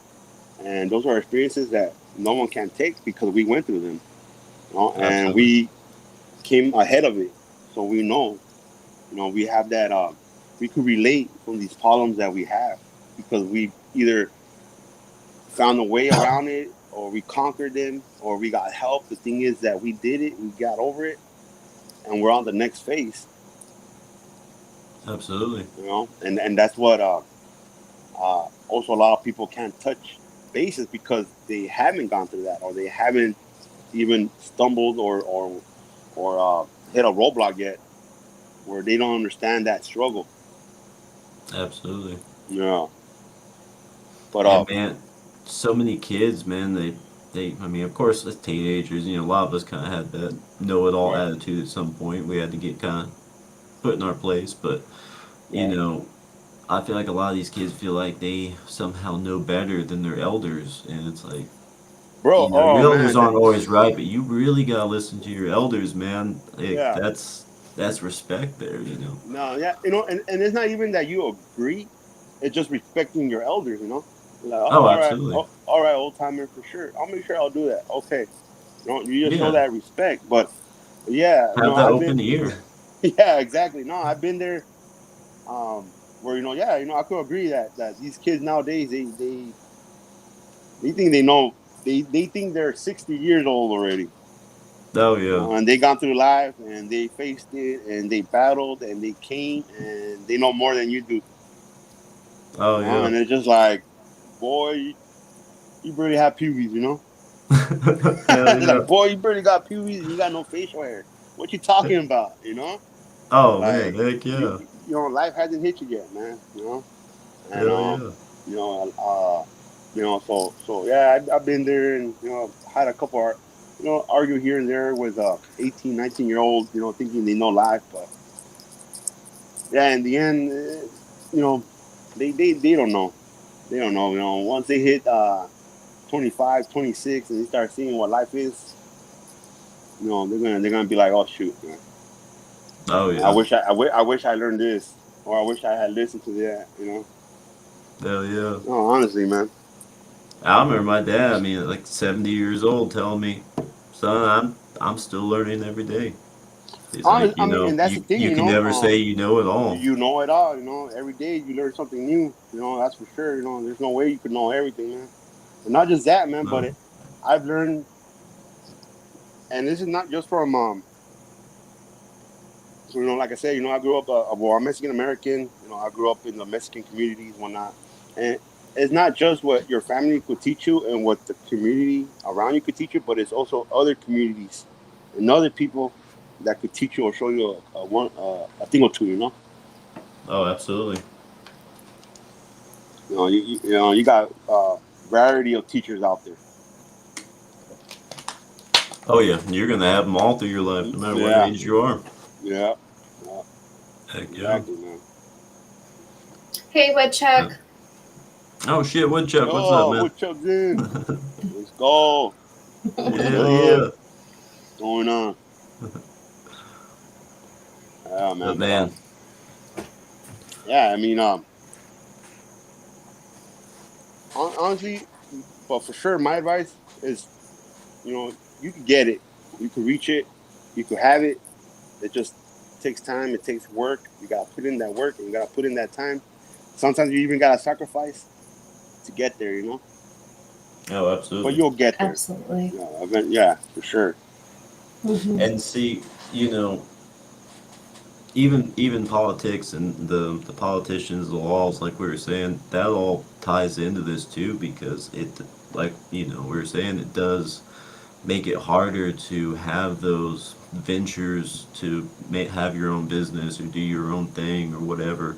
and those are experiences that no one can take because we went through them, and Absolutely. we came ahead of it, so we know, we have that. We could relate from these problems that we have because we either found a way around it, or we conquered them, or we got help. The thing is that we did it, we got over it, and we're on the next phase. Absolutely. And that's what also a lot of people can't touch bases because they haven't gone through that or they haven't even stumbled or hit a roadblock yet where they don't understand that struggle. Absolutely. Yeah, but And man, so many kids, man, I mean, of course, as teenagers, a lot of us kind of had that know-it-all right, attitude at some point. We had to get kind of put in our place, but you right, know, I feel like a lot of these kids feel like they somehow know better than their elders, and it's like, bro. Oh your elders man, aren't always right, but you really gotta listen to your elders, man. Like, yeah, that's respect there. no, yeah, and it's not even that you agree; it's just respecting your elders. Like, oh, Oh, all right, absolutely. oh, all right, old timer for sure. I'll make sure I'll do that. Okay, you just show Yeah. that respect. But yeah, Have that I've been, open ear. yeah, exactly. No, I've been there. Where yeah, I could agree that these kids nowadays they think they know they think they're 60 years old already. Oh yeah. And they gone through life and they faced it and they battled and they came and they know more than you do. Oh yeah. And it's just like, boy, you barely have pubes, Hell It's yeah. like, boy, you barely got pubes and you got no facial hair. What you talking about, Oh man, Like heck yeah. life hasn't hit you yet, man. And Hell yeah. you know, so yeah, I've been there and had a couple of argue here and there with 18, 19 year olds, thinking they know life, but yeah, in the end, they don't know. They don't know. Once they hit 25, 26, and they start seeing what life is, they're gonna be like, oh shoot, man. Oh I yeah. wish I wish I learned this, or I wish I had listened to that. Hell yeah. No, honestly, man. I remember my dad, I mean, like 70 years old, telling me, son, I'm still learning every day. He's like, I mean, and that's the thing, you can never say you know it all. you know it all. Every day you learn something new. That's for sure. There's no way you could know everything, man. And not just that, man, No. but I've learned, and this is not just from so, like I said, I grew up, well, I'm Mexican American. I grew up in the Mexican communities, whatnot. And it's not just what your family could teach you and what the community around you could teach you, but it's also other communities and other people that could teach you or show you a thing or two. Oh, absolutely. You got variety of teachers out there. Oh yeah, you're gonna have them all through your life, no matter what Yeah, age you are. yeah, yeah, Heck yeah. exactly, man. Hey, Uh, Woodchuck. oh shit, Woodchuck, what's up, Yo, man? Woodchuck's in. Let's go. What's Hell up? yeah. What's going on? Yeah, But man. But man, yeah. I mean, honestly, but for sure, my advice is, you can get it, you can reach it, you can have it. It just takes time. It takes work. You gotta put in that work, and you gotta put in that time. Sometimes you even gotta sacrifice to get there. oh, But absolutely. you'll get there. Absolutely. Yeah, for sure. Hmm. And see, you know, even politics and the politicians, the laws, like we were saying, that all ties into this too, because it, like we were saying, it does make it harder to have those ventures to have your own business or do your own thing or whatever.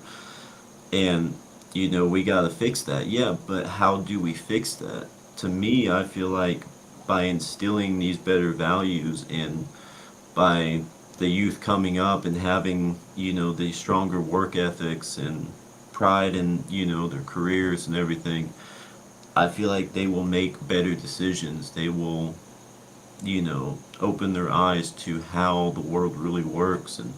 And we got to fix that. Yeah, but how do we fix that? To me, I feel like by instilling these better values and by the youth coming up and having these stronger work ethics and pride in their careers and everything, I feel like they will make better decisions. They will open their eyes to how the world really works and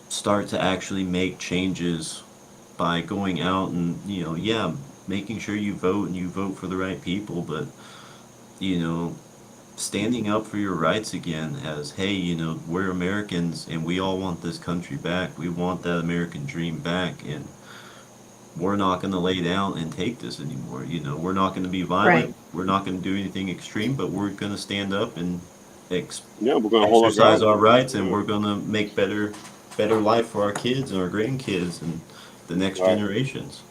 start to actually make changes by going out and yeah, making sure you vote and you vote for the right people, but you know standing up for your rights again as, hey, we're Americans and we all want this country back. We want that American dream back, and we're not going to lay down and take this anymore. We're not going to be violent. Right. We're not going to do anything extreme, but we're going to stand up and ex- Yeah, we're gonna hold our exercise ground. our rights, and Yeah. we're going to make better life for our kids and our grandkids and the next Right. generations.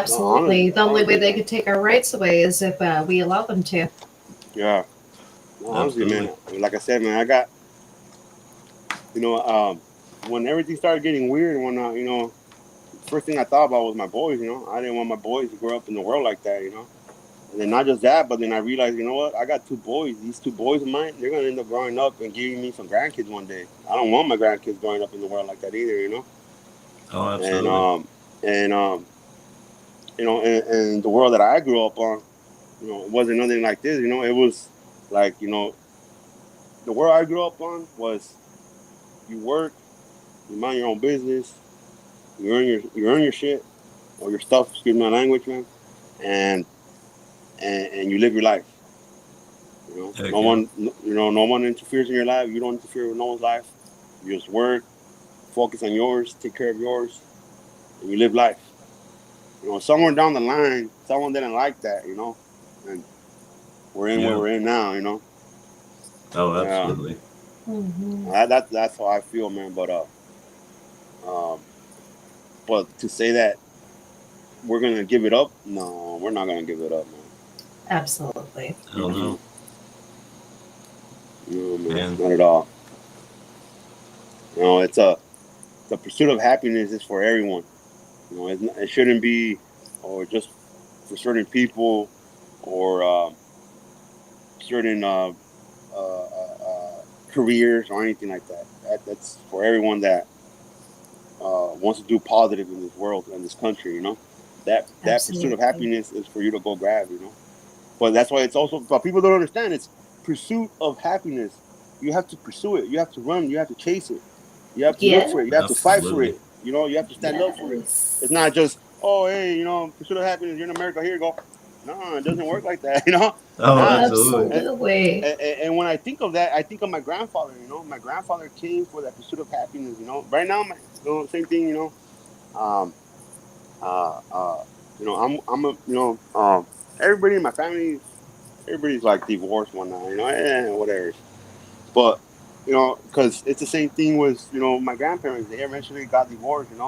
No, Absolutely. honestly, The only way they man. could take our rights away is if we allow them to. Yeah. No, honestly, Absolutely. man. Like I said, man, I got you know when everything started getting weird and whatnot. First thing I thought about was my boys. I didn't want my boys to grow up in the world like that. And then not just that, but then I realized, you know what? I got two boys. These two boys of mine, they're gonna end up growing up and giving me some grandkids one day. I don't want my grandkids growing up in the world like that either. Oh, And absolutely. and and the world that I grew up on, it wasn't nothing like this. It was like, the world I grew up on was you work, you mind your own business, you earn your shit or your stuff. Excuse my language, man. and you live your life. Heck No yeah. one, no one interferes in your life. You don't interfere with no one's life. You just work, focus on yours, take care of yours, and you live life. Somewhere down the line, someone didn't like that, and we're in where Yeah. we're in now, Oh, Yeah, absolutely. Mm-hmm. that's how I feel, man. Um, but to say that we're gonna give it up, no, we're not gonna give it up, man. Absolutely. Hell no. No, man, Man. not at all. It's the pursuit of happiness is for everyone. It shouldn't be, or just for certain people, or certain careers or anything like that. That's for everyone that wants to do positive in this world and this country. That pursuit of Absolutely. happiness is for you to go grab. But that's why it's also, but people don't understand. It's pursuit of happiness. You have to pursue it. You have to run. You have to chase it. You have to look for it. You have to fight for Absolutely. it. You have to stand up for it. It's Yes. not just, oh, hey, pursuit of happiness. You're in America. Here you go. No, it doesn't work like that. Oh, Nah. absolutely. Absolutely. And when I think of that, I think of my grandfather. My grandfather came for that pursuit of happiness. Right now, same thing. Um, uh, uh, I'm a, everybody in my family, everybody's like divorced, whatnot. Whatever. But because it's the same thing with my grandparents. They eventually got divorced. And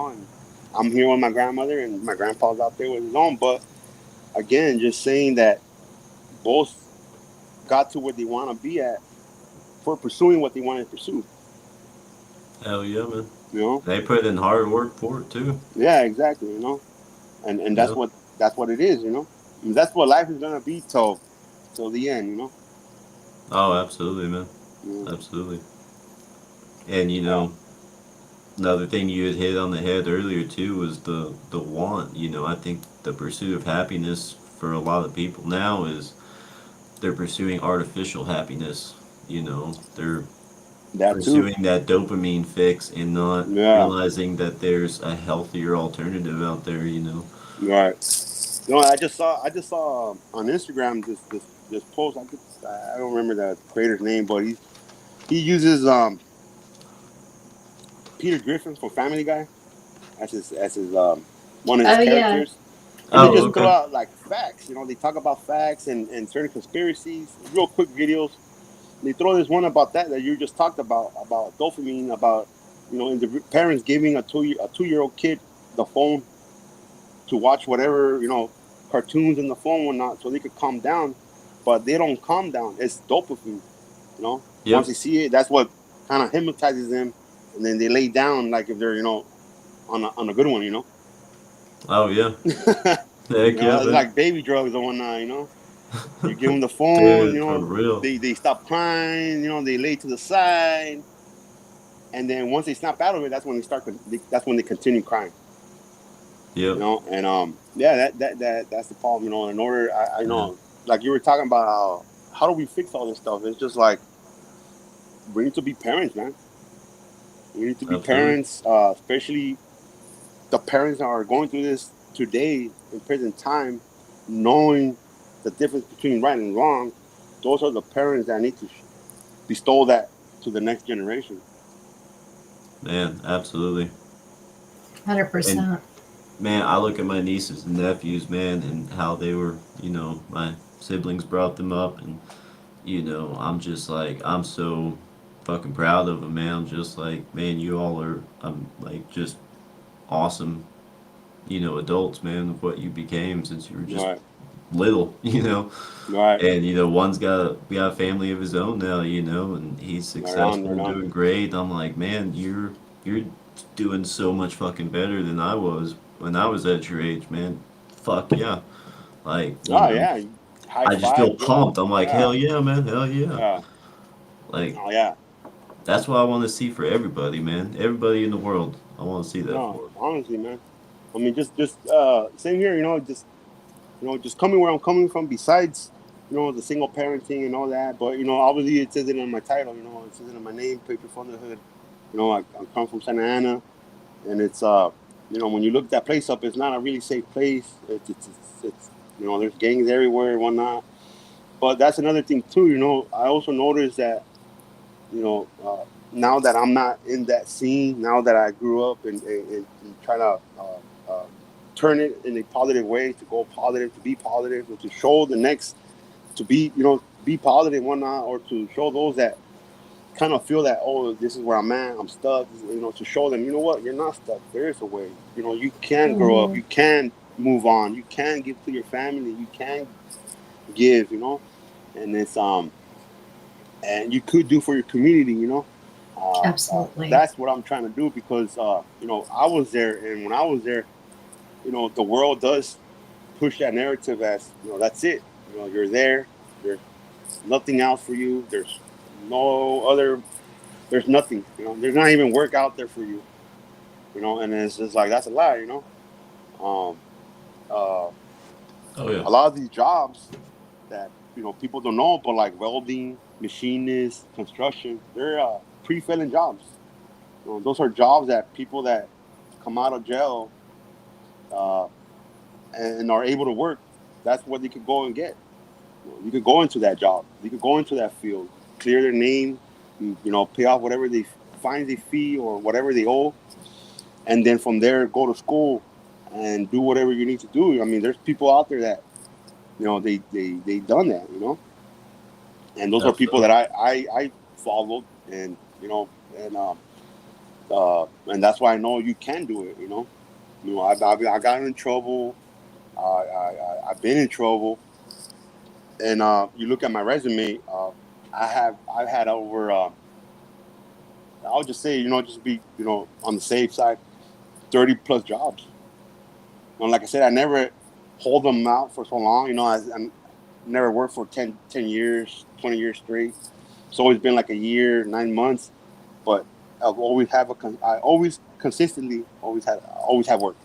I'm here with my grandmother, and my grandpa's out there with his own. But again, just saying that both got to where they want to be at for pursuing what they want to pursue. Hell yeah, man. You know, They put in hard work for it too. yeah, exactly. And Yeah. that's what it is. And that's what life is gonna be till the end. Oh, absolutely, man. You Absolutely. And know? another thing you had hit on the head earlier too was the want. I think the pursuit of happiness for a lot of people now is they're pursuing artificial happiness. They're That too. pursuing that dopamine fix and not Yeah, realizing that there's a healthier alternative out there. right. I just saw on Instagram this post. I don't remember the creator's name, but he uses Peter Griffin from Family Guy as his one of his Oh yeah. characters, and they Oh, just throw okay. out like facts. They talk about facts and certain conspiracies, real quick videos. They throw this one about that you just talked about dopamine, about and the parents giving a 2-year-old kid the phone to watch whatever cartoons in the phone or not, so they could calm down, but they don't calm down. It's dopamine. Yep. Once they see it, that's what kind of hypnotizes them, and then they lay down like if they're on a good one. Oh yeah. Heck yeah, It's man. like baby drugs or whatnot. You give them the phone. Dude, for real. They stop crying. They lay to the side, and then once they snap out of it, that's when they start. That's when they continue crying. Yep. And yeah, that's the problem. In order, I Yeah. know, like you were talking about, how do we fix all this stuff? It's just like we need to be parents, man. We need to be Absolutely. parents, especially the parents that are going through this today in present time, knowing the difference between right and wrong. Those are the parents that need to bestow that to the next generation. Man, absolutely. Hundred And percent. man, I look at my nieces and nephews, man, and how they were, my siblings brought them up, and I'm just like, I'm so fucking proud of them, man. I'm just like, man, you all are, like, just awesome, adults, man, of what you became since you were just Right, little, right, and one's got a family of his own now, and he's right on, successful right and on. doing great. I'm like, man, you're doing so much fucking better than I was when I was at your age, man. Fuck yeah. Like, Oh yeah, high I just feel five, pumped. I'm like, yeah, hell yeah, man, hell yeah. yeah, Like, oh yeah. that's what I want to see for everybody, man. Everybody in the world, I want to see that No, for. honestly, man. I mean, just same here. Just coming where I'm coming from. Besides, the single parenting and all that. But obviously, it says it in my title. It says it in my name, Patriot Fatherhood. I come from Santa Ana, and it's when you look that place up, it's not a really safe place. It's There's gangs everywhere and whatnot. But that's another thing too. I also noticed that you know, now that I'm not in that scene, now that I grew up and try to turn it in a positive way, to go positive, to be positive, and to show the next, to be positive and whatnot, or to show those that kind of feel that, oh, this is where I'm at, I'm stuck, to show them, you know what, you're not stuck. There is a way. You can grow up, you can move on, you can give to your family, you can give, and it's and you could do for your community, Absolutely. that's what I'm trying to do because I was there, and when I was there, the world does push that narrative as that's it. You're there. There's nothing else for you. There's no other. There's nothing. There's not even work out there for you. And it's just like that's a lie. Um, uh, Oh yeah. a lot of these jobs that people don't know, but like welding, machinist, construction, they're pre-filling jobs. Those are jobs that people that come out of jail uh, and are able to work. That's what they could go and get. You could go into that job. You could go into that field, clear their name, pay off whatever they fines they fee or whatever they owe, and then from there go to school and do whatever you need to do. I mean, there's people out there that they done that, and those are people that I followed, and and that's why I know you can do it. I got in trouble. I've been in trouble, and you look at my resume. I've had over. I'll just say, just be on the safe side, 30 plus jobs. Like I said, I never hold them out for so long. I never worked for 10 years, 20 years straight. It's always been like a year, 9 months, but I've always I always consistently always have work.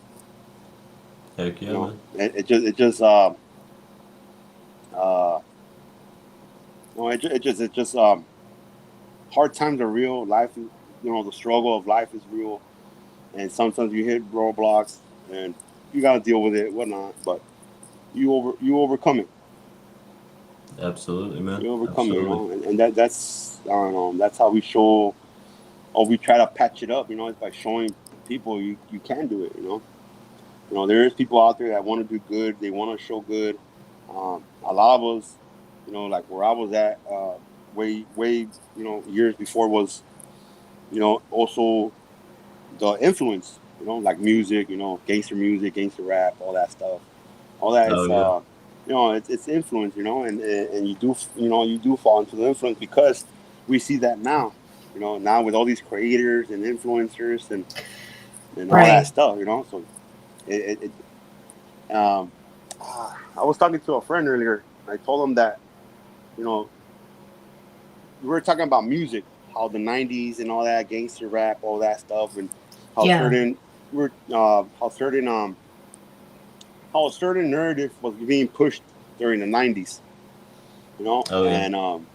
Heck yeah, man. It just no, it just hard times are real. Life is, the struggle of life is real, and sometimes you hit roadblocks, and you gotta deal with it, whatnot. But you overcome it. Absolutely, man. You overcome it, Absolutely. and that's I don't know. That's how we show, or we try to patch it up. It's by showing people you can do it. There is people out there that want to do good. They want to show good. A lot of us, like where I was at, way, years before was, also the influence, like music, gangster rap, all that stuff. All that Oh is, yeah. it's influence, and you do fall into the influence because we see that now, now with all these creators and influencers and all that Right. stuff, So um, I was talking to a friend earlier. I told him that, you know, we were talking about music, how the '90s and all that gangster rap, all that stuff, and how Yeah. certain we're how a certain narrative was being pushed during the '90s, Oh yeah.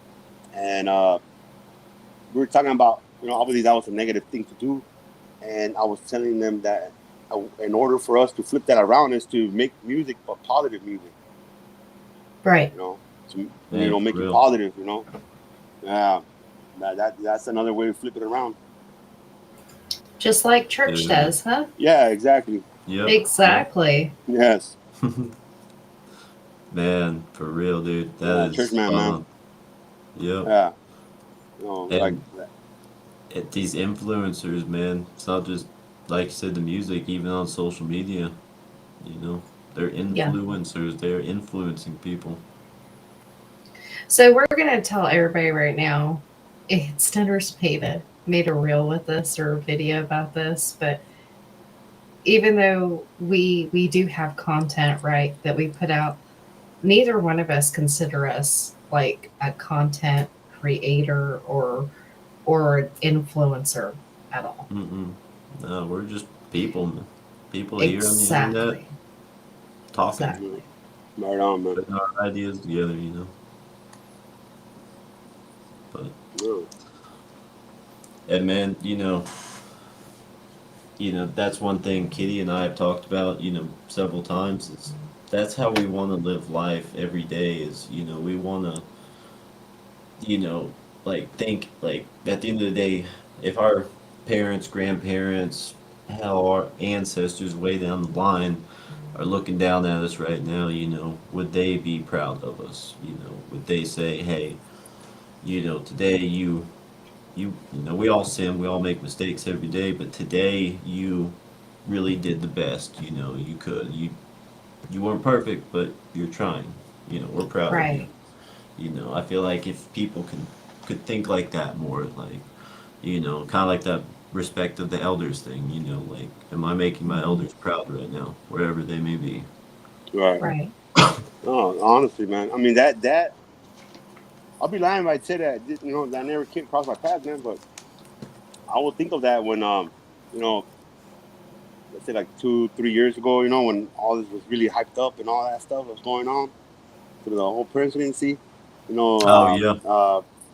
and we were talking about, obviously that was a negative thing to do, and I was telling them that in order for us to flip that around is to make music, but positive music, Right. to Man, for make it real. positive, yeah, that's another way to flip it around. Just like church Dude. does, huh? Yeah, exactly. Yep. Yep. Exactly. Yes. Man, for real, dude. That Yeah, is church spot man. on. Yep. Yeah. Like And these influencers, man, it's not just like you said, the music, even on social media, you know, they're Yeah. influencers. They're influencing people. So we're gonna tell everybody right now, it's not made a reel with this or video about this, but even though we do have content, right, that we put out, neither one of us consider us like a content creator or influencer at all. Mm-mm. No, we're just people, man. People here on the internet Exactly. talking, Exactly. right on, man. putting our ideas together, you know. But Yeah. and man, that's one thing Kitty and I have talked about, several times. Is that's how we want to live life every day. Is we want to like think like at the end of the day, if our parents, grandparents, hell, our ancestors way down the line are looking down at us right now, would they be proud of us? Would they say, hey, today we all sin, we all make mistakes every day, but today you really did the best, you could. You weren't perfect, but you're trying. We're proud of you. Right. I feel like if people could think like that more, like, kind of like that respect of the elders thing, like, am I making my Hmm. elders proud right now, wherever they may be? Right. Right. No, honestly, man. I mean that I'll be lying if I say that that never came across my path, man. But I will think of that when you know let's say like 2 3 years ago, when all this was really hyped up and all that stuff was going on through the whole presidency, you know, Oh yeah.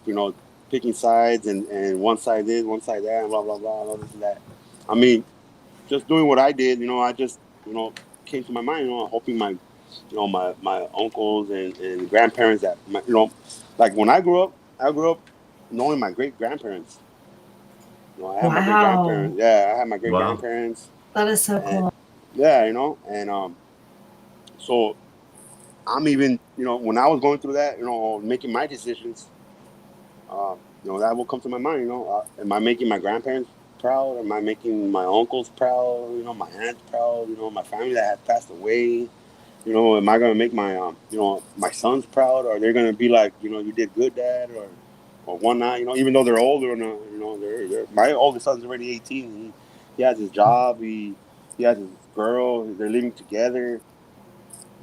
you know, picking sides and one side this, one side that, and blah blah blah, all this and that. I mean, just doing what I did, I just came to my mind, hoping my uncles and grandparents that like when I grew up knowing my great grandparents. I had my great Wow. grandparents. Yeah, I had my great Wow. grandparents, That is so and cool. yeah, and so I'm even when I was going through that, making my decisions, that will come to my mind. Am I making my grandparents proud? Am I making my uncles proud? My aunts proud? My family that had passed away. Am I gonna make my my sons proud? Or they're gonna be like, you did good, dad, or whatnot. Even though they're older, and they're my oldest son's already 18. He has his job. He has his girl. They're living together.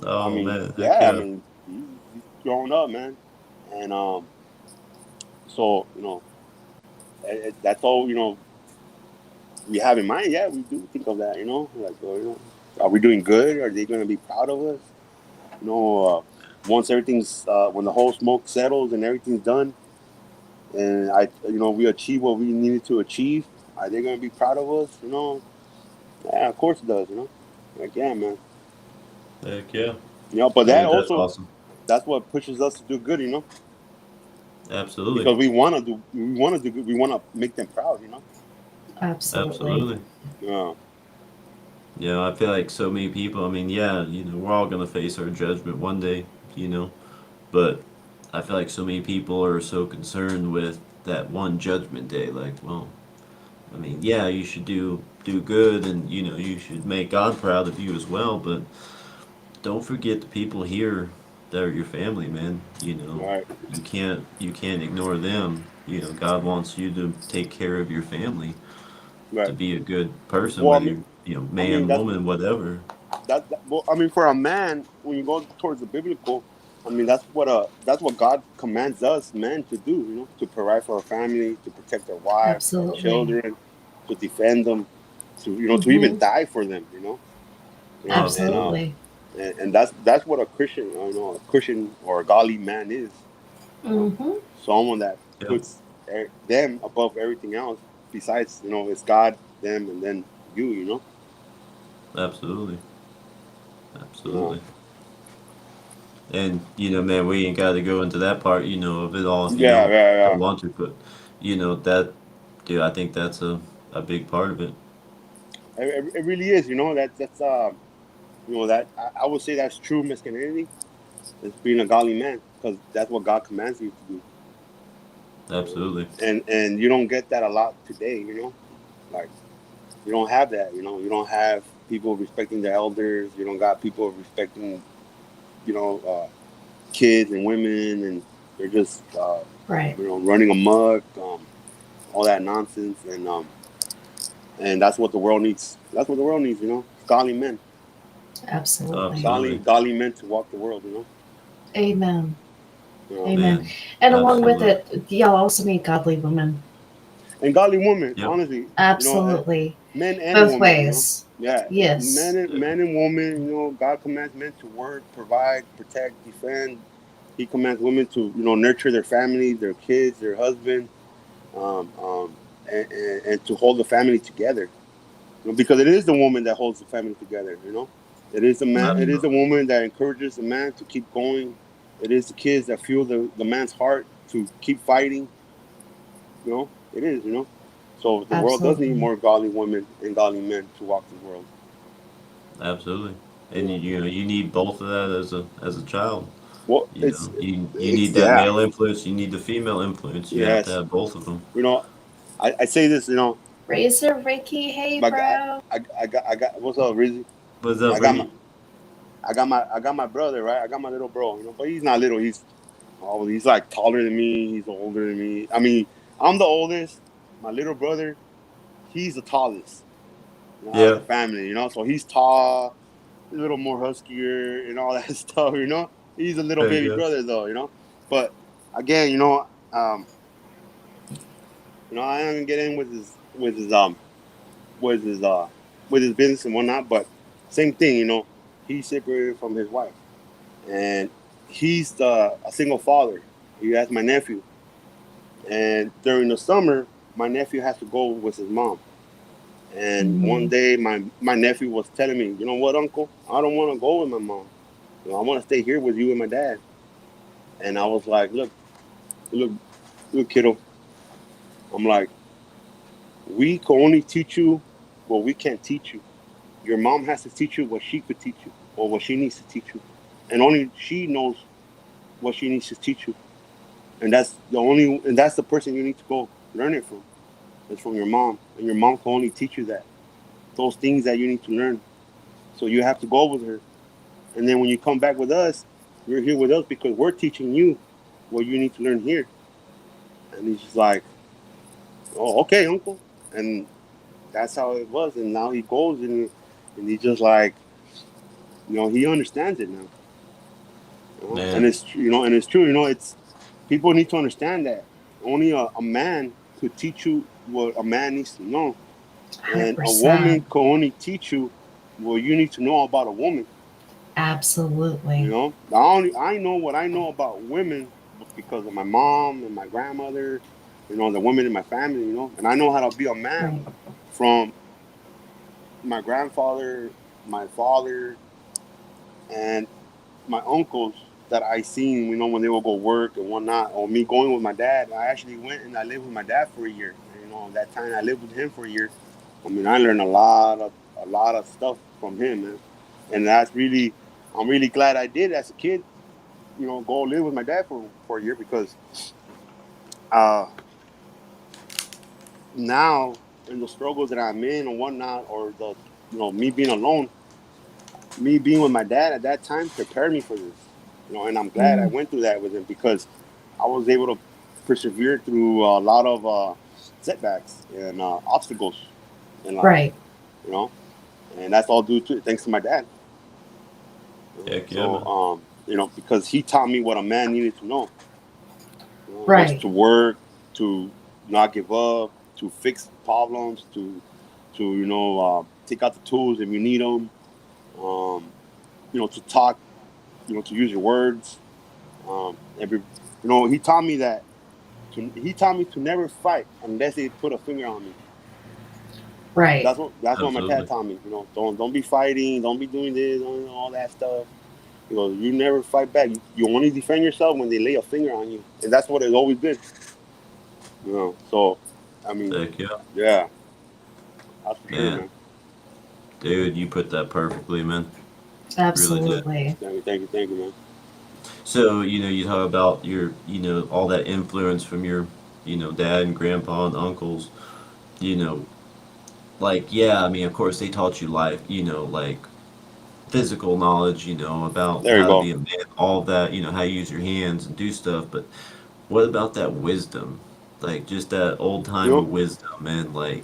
I Oh mean, man, heck yeah. I yeah. mean, he's growing up, man. And so that's all we have in mind. Yeah, we do think of that. Like, are we doing good? Are they gonna be proud of us? Once everything's when the whole smoke settles and everything's done, and we achieve what we needed to achieve, are they gonna be proud of us? Yeah, of course it does. Like yeah, man. Heck yeah. But that Dude, that's also awesome. that's what pushes us to do good. Absolutely. Because we want to do good. We want to make them proud. Absolutely. Absolutely. Yeah, I feel like so many people, I mean, yeah, we're all gonna face our judgment one day, but I feel like so many people are so concerned with that one judgment day, like, well, I mean, yeah, you should do good, and you should make God proud of you as well, but don't forget the people here that are your family, man. right, You can't ignore them. God wants you to take care of your family, to right. be a good person, Well, whether you're I mean man, that's woman, whatever. well, I mean, for a man, when you go towards the biblical, I mean, that's what God commands us men to do. To provide for our family, to protect our wives, our Absolutely. children, to defend them, to even Hmm. die for them. Oh, And absolutely. and that's what a Christian, a Christian or a godly man is. Hmm. Someone that Yeah, puts them above everything else. Besides, it's God, them, and then you. absolutely. Uh, Absolutely. And man, we ain't got to go into that part, of it all if you yeah, don't yeah, yeah. want to. But that, dude, I think that's a big part of it. It really is. That I would say that's true masculinity. Is being a godly man because that's what God commands you to do. Absolutely. And you don't get that a lot today. Like you don't have that. You don't have people respecting the elders. You don't got people respecting you know uh, kids and women, and they're just Right. running amok, all that nonsense, and that's what the world needs. That's what the world needs. Godly men, Absolutely. godly Absolutely. godly men to walk the world. Amen. You know, Amen. Man, And along with absolutely. it, y'all also need godly women. and godly women. Yep. Honestly, Absolutely. men and Both women. ways. Yeah, Yes. man and woman. God commands men to work, provide, protect, defend. He commands women to nurture their family, their kids, their husband, um, um, and to hold the family together. Because it is the woman that holds the family together. It is the man. It is the Absolutely. woman that encourages the man to keep going. It is the kids that fuel the man's heart to keep fighting. It is. So the world does need Absolutely. more godly women and godly men to walk the world. Absolutely. You And know. you need both of that as a child. Well, You it's need that yeah, male influence. You need the female influence. You have to yes. have both of them. You know, I say this. Razor Ricky, hey Like bro. I got what's up, Rizzy? What's You know, up, I got my Ricky? I got my brother, right? I got my little bro, but he's not little. He's like taller than me. He's older than me. I mean, I'm the oldest. My little brother, he's the tallest, out of Yeah. the family. So he's tall, a little more huskier, and all that stuff. He's a little Heck baby yeah. brother though. But again, I am gonna get in with his with his business and whatnot. But same thing, he's separated from his wife, and he's a single father. He has my nephew, and during the summer, my nephew has to go with his mom. And one Mhm. day, my nephew was telling me, you know what, Uncle, I don't want to go with my mom. I want to stay here with you and my dad. And I was like, look, look, kiddo. I'm like, we can only teach you what we can't teach you. Your mom has to teach you what she could teach you or what she needs to teach you. And only she knows what she needs to teach you. And that's the person you need to go learn it from. It's from your mom. And your mom can only teach you that. Those things that you need to learn. So you have to go with her. And then when you come back with us, you're here with us because we're teaching you what you need to learn here. And he's just like, oh, okay, Uncle. And that's how it was. And now he goes and he just like, he understands it now. And Man. it's true. It's people need to understand that only a man could teach you what a man needs to know, and a 100%. woman can only teach you what you need to know about a woman. Absolutely. I know what I know about women because of my mom and my grandmother, the women in my family, and I know how to be a man Right. from my grandfather, my father, and my uncles that I seen, when they would go work and whatnot, or me going with my dad. I actually went and I lived with my dad for a year. And, that time I lived with him for a year. I mean, I learned a lot of stuff from him, man. And I'm really glad I did as a kid. Go live with my dad for a year because uh, now in the struggles that I'm in and whatnot, or me being alone, me being with my dad at that time prepared me for this. And I'm glad I Mm, went through that with him because I was able to persevere through a lot of setbacks and obstacles in life. right. You know, and that's all due to thanks to my dad. Heck yeah, So man. because he taught me what a man needed to know. Was Right. to work, to not give up, to fix problems, to take out the tools if you need them. To talk, to use your words. He taught me that. He taught me to never fight unless they put a finger on me. Right. That's what my dad Absolutely. taught me. Don't be fighting, don't be doing this, all that stuff. You never fight back. You only defend yourself when they lay a finger on you, and that's what it's always been. So I mean, Heck yeah. yeah, that's for sure, Man. man. Dude, you put that perfectly, man. Really did. Absolutely. Thank you, man. So, you talk about all that influence from your, dad and grandpa and uncles, you know, like, yeah, I mean, of course, they taught you life, like physical knowledge, about There you how to go. be a man, all of that, how you use your hands and do stuff. But what about that wisdom? Like, just that old You timer know, wisdom, man. Like,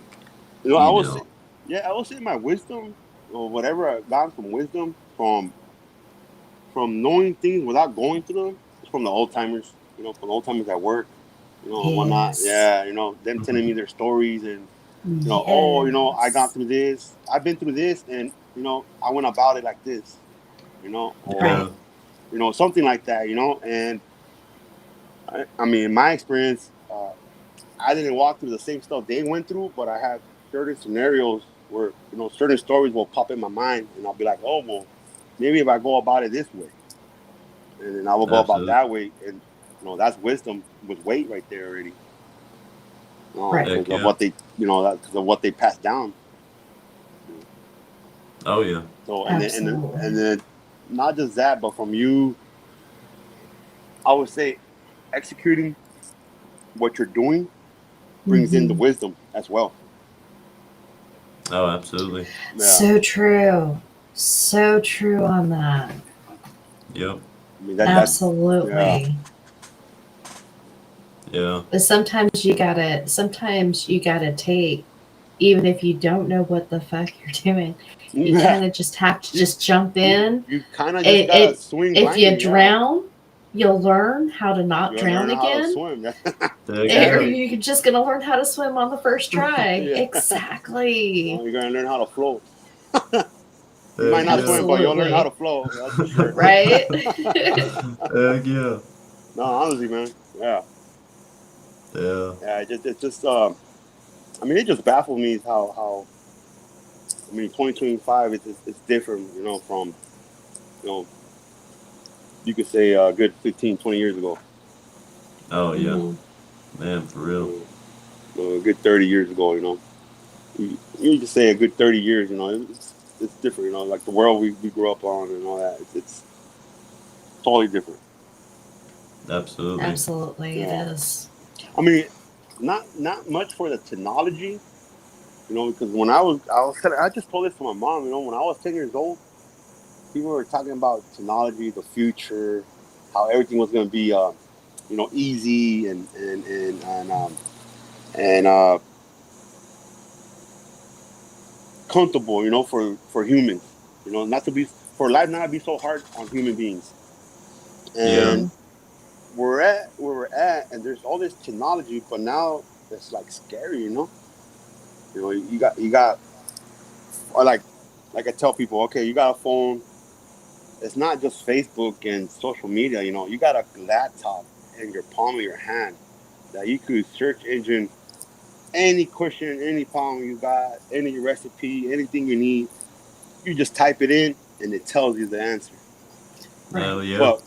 I you will say, know, yeah, I will say my wisdom or whatever I got from wisdom from knowing things without going through them is from the old timers. From old timers at work, and whatnot. Yes. Yeah, them telling me their stories and oh, I got Yes. through this. I've been through this, and I went about it like this. Or yeah, Right. something like that. And I mean, in my experience, I didn't walk through the same stuff they went through, but I have certain scenarios where certain stories will pop in my mind, and I'll be like, oh well. maybe if I go about it this way, and then I will go about Absolutely. that way, and that's wisdom with weight right there already. Right. Because Heck of yeah. what they, because of what they passed down. Oh yeah. So and Absolutely. then not just that, but from you, I would say executing what you're doing brings in the Hmm. wisdom as well. Oh, absolutely. Yeah, So true. So true on that. Yep. I mean that yeah. Absolutely. Yeah. But sometimes you gotta take, even if you don't know what the fuck you're doing, you kind of just have to you just jump in. you kind of just gotta It swing if you blindly. Yeah, drown, you'll learn how to not you'll learn drown how to again. swim. Heck Or yeah. Exactly. you're just gonna learn how to swim on the first try. Yeah. Exactly. You're gonna learn how to float. You might Heck not yeah. swim, but you'll learn how to Absolutely. float. That's for sure. Right? Heck yeah. No, honestly, man. Yeah, Yeah. yeah. It just. I mean, it just baffles me how. I mean, 2025 it's different. From you know you could say a good 15, 20 years ago. Oh yeah. Mhm. Man, for real. A good 30 years ago. You just say a good 30 years. It's different. Like the world we grew up on and all that. It's totally different. Absolutely. Absolutely, it Yeah. is. I mean, not much for the technology. Because when I just told this to my mom. When I was 10 years old, people were talking about technology, the future, how everything was going to be, easy and comfortable. For humans. Not to be for life not to be so hard on human beings. Yeah. And Hmm. we're at where we're at, and there's all this technology, but now it's like scary. You got or like I tell people, okay, you got a phone. It's not just Facebook and social media. You got a laptop in your palm of your hand that you could search engine any question, any problem you got, any recipe, anything you need. You just type it in and it tells you the answer. Hell Right. yeah. But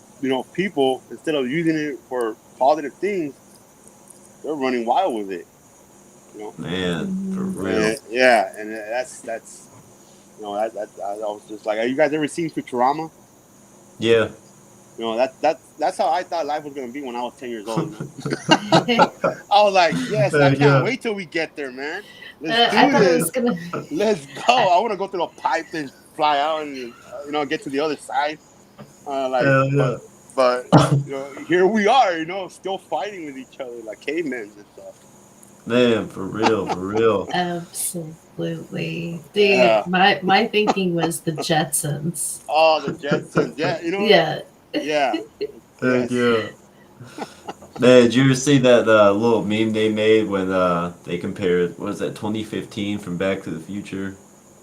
people, instead of using it for positive things, they're running wild with it. You know, Man, for Hmm. real. and yeah, and that's that I was just like, have you guys ever seen Futurama? Yeah. That's how I thought life was gonna be when I was 10 years old. I was like, yes, I Heck can't yeah. wait till we get there, man. Let's I do thought it this. was gonna. Let's go. I want to go through a pipe and fly out and get to the other side. Hell yeah. But here we are. Still fighting with each other like cavemen and stuff. Man, for real, for real. Absolutely. Yeah. Dude, my thinking was the Jetsons. Oh, the Jetsons. Yeah. Yeah. Yeah. Heck Yes. yeah. Man, did you ever see that little meme they made when they compared, what was that, 2015 from Back to the Future?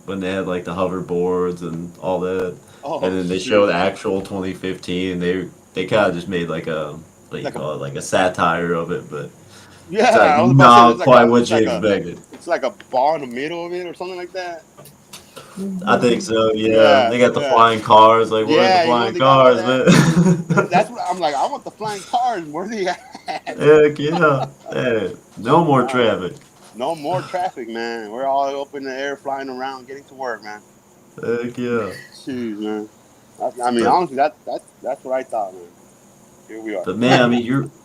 When they had like the hoverboards and all that. Oh And then they showed shoot. actual 2015 and they kind of just made like a, what do you Like a call it, like a satire of it, but Yeah. it's like I was about to say not quite what you expected. it's like a ball in the middle of it or something like that. I think Hmm. so, yeah. Yeah. They got the Yeah. flying cars, like, where's the Yeah. flying They got all cars, that. man? That's what I'm like. I want the flying cars. Where are they at? Heck yeah. Hey, no more Nah, traffic. no more traffic, man. We're all up in the air, flying around, getting to work, man. Heck yeah. Jeez, man. I mean, But honestly, that's what I thought, man. Here we are. but man, I mean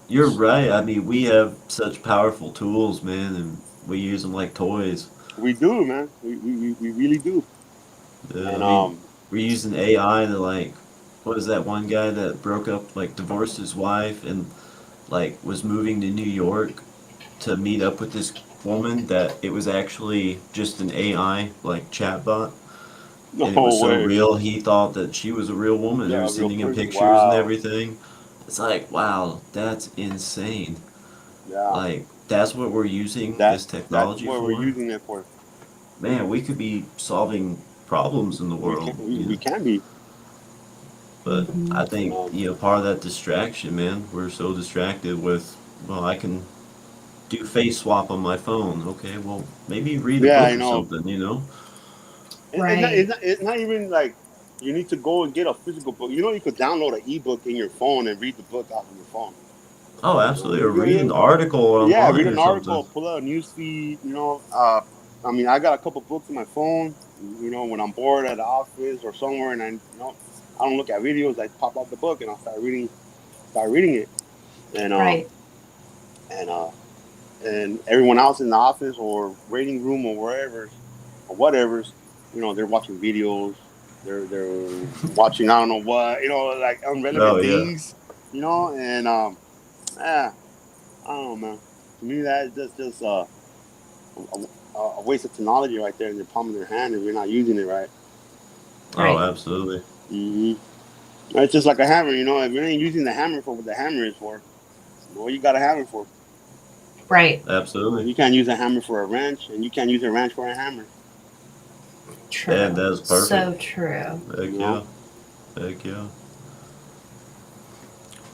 you're right. I mean we have such powerful tools, man, and we use them like toys. We do, man. We really do. I And mean we're using AI to like what is that one guy that broke up like divorced his wife and like was moving to New York to meet up with this woman that it was actually just an AI like chatbot and it was no so way. real he thought that she was a real woman. They Yeah, were a real sending him person. pictures and Wow. everything. It's like, wow, that's insane. Yeah. Like that's what we're using this That's technology what we're for. using it for. Man, we could be solving problems in the We can world, we can be. but I Hmm. think Um, part of that distraction, man, we're so distracted with, well, I can do face swap on my phone. Okay, well, maybe read a yeah, book or something. it's not Right. it's not even like You need to go and get a physical book. You know, you could download an ebook in your phone and read the book off of your phone. Oh, You know, absolutely. Or read yeah, an article yeah, online read or an something. article, pull out a news feed. I mean, I got a couple books in my phone. You know, when I'm bored at the office or somewhere, and I don't look at videos. I pop out the book and I'll start reading it, and Right. and uh, and everyone else in the office or waiting room or wherever or whatever's, they're watching videos. They're watching I don't know what, like Oh irrelevant yeah. things, and yeah, I don't know, man. To me, that's just a waste of technology right there in the palm of their hand if you're not using it right. Oh, Right. absolutely. hmm It's just like a hammer, if you ain't using the hammer for what the hammer is for, what you got a hammer for? Right. Absolutely. You can't use a hammer for a wrench, and you can't use a wrench for a hammer. And True. that's perfect. So true. You Heck know? yeah. Heck yeah.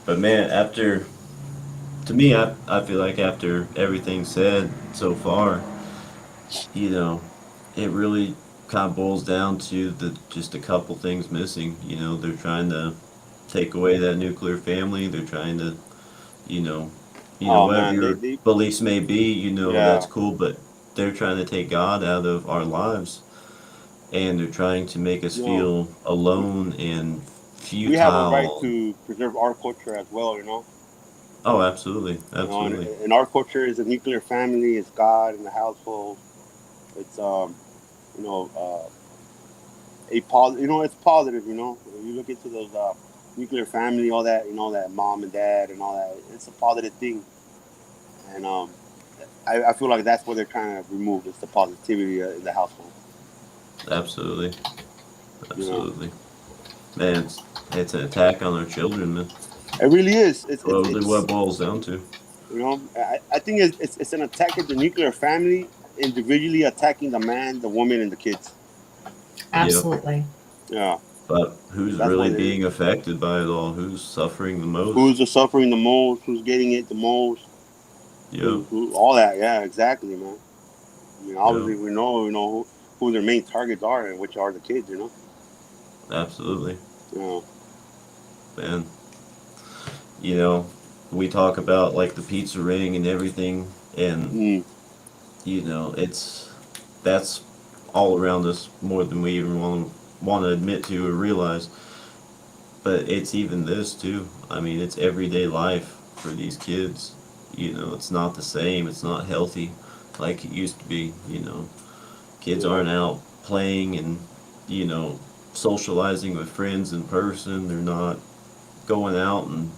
But man, after to me, I feel like after everything said so far, you know, it really kind of boils down to the just a couple things missing. They're trying to take away that nuclear family. They're trying to, you know, Oh whatever man, your they beliefs may be, that's yeah, cool, but they're trying to take God out of our lives, and they're trying to make us you know, feel we, alone and we have a right futile. to preserve our culture as well. Oh, absolutely, And absolutely. in our culture is a nuclear family. It's God in the household. It's you know, a positive. It's positive. When you look into those nuclear family, all that, that mom and dad and all that. It's a positive thing, and I feel like that's what they're trying to remove. It's the positivity in the household. Absolutely, You know, absolutely. Man, it's an attack on our children, man. it really is. Totally what it boils down to. I think it's an attack at the nuclear family, individually attacking the man, the woman, and the kids. Yep. Absolutely. Yeah, But who's that's really what it is. being affected by it all? Who's suffering the most? Who's the suffering the most? Who's getting it the most? Yep. Who all that? Yeah, exactly, man. I mean, Yep. obviously we know who their main targets are, and which are the kids. Absolutely. Yeah. And you know, we talk about like the pizza ring and everything, and Mm. it's that's all around us more than we even want to admit to or realize. But it's even this too. I mean, it's everyday life for these kids. It's not the same. It's not healthy like it used to be. Kids Yeah. aren't out playing and you know socializing with friends in person. They're not going out and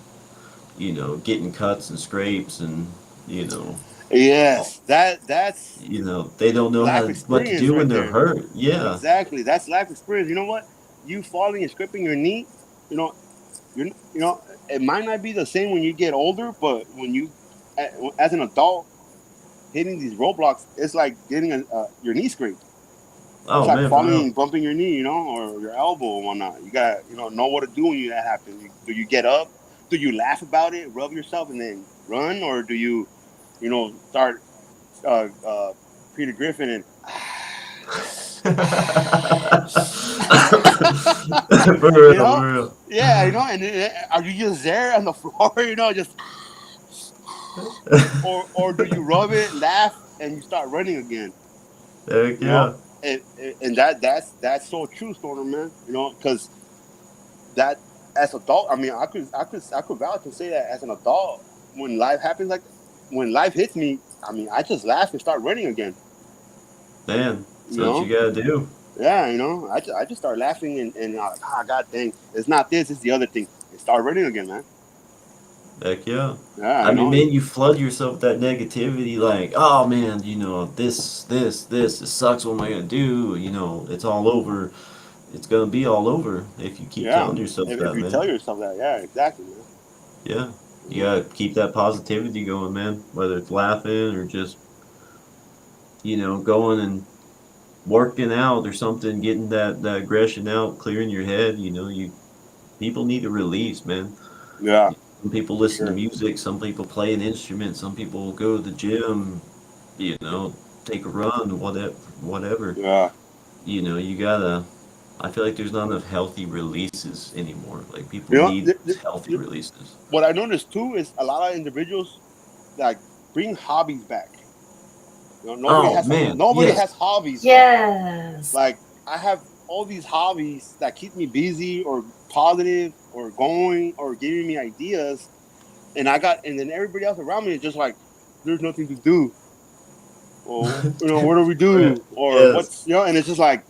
getting cuts and scrapes and you know Yes, that's they don't know life what to experience do when right they're there. hurt. Yeah. Exactly, that's life experience. You know what? You falling and scraping your knee. You know, it might not be the same when you get older, but when you, as an adult, hitting these roadblocks, it's like getting your knee scraped. It's Oh like man, for falling real. and bumping your knee, or your elbow or whatnot. You gotta, know what to do when that happens. Do you get up? Do you laugh about it, rub yourself, and then run, or do you, start Peter Griffin and For real, you know, for real. yeah, and are you just there on the floor, just or do you rub it, laugh, and you start running again? Heck You know, yeah. and that's so true, Stoner man. Because that as adult, I mean, I could vouch and say that as an adult, when life happens like when life hits me, I mean, I just laugh and start running again. Man, that's You what you know, gotta do. yeah, I just start laughing and like, god dang, it's not this, it's the other thing, and start running again, man. Heck yeah. Yeah, I mean, man, you flood yourself with that negativity, like, oh man, this sucks. What am I gonna do? It's all over. It's gonna be all over if you keep yeah. telling yourself If that, you man. tell yourself that, yeah, exactly, man. Yeah. You You know, gotta keep that positivity going, man. Whether it's laughing or just, going and working out or something, getting that aggression out, clearing your head. People need a release, man. yeah, Some people for listen to sure. music, some people play an instrument, some people go to the gym, you know, take a run, whatever. Yeah, You gotta. I feel like there's not enough healthy releases anymore. Like people You know, need healthy releases. what I noticed too is a lot of individuals like bring hobbies back. You know, nobody Oh has man, nobody yes. has hobbies, bro. Yes. Like I have all these hobbies that keep me busy or positive or going or giving me ideas, and then everybody else around me is just like, there's nothing to do. Well, what do we do? Or Yes. what's and it's just like,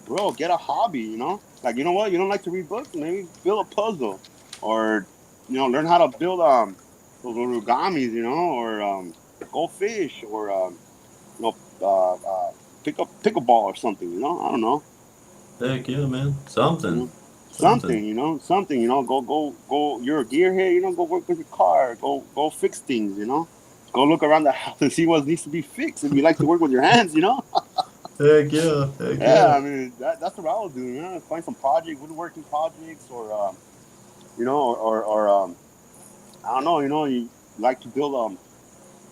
bro, get a hobby. Like you know what? You don't like to read books? Maybe build a puzzle, or learn how to build those origamis. Or go fish, or you know, pick up pickleball or something. I don't know. Heck yeah, man. You Something. know, Something. something. Something. Go. You're a gearhead. Go work with your car. Go fix things. Go look around the house and see what needs to be fixed. If you like to work with your hands. Heck yeah. Heck Yeah, yeah. I mean that's what I would do. Find some project, woodworking projects, or or I don't know. You like to build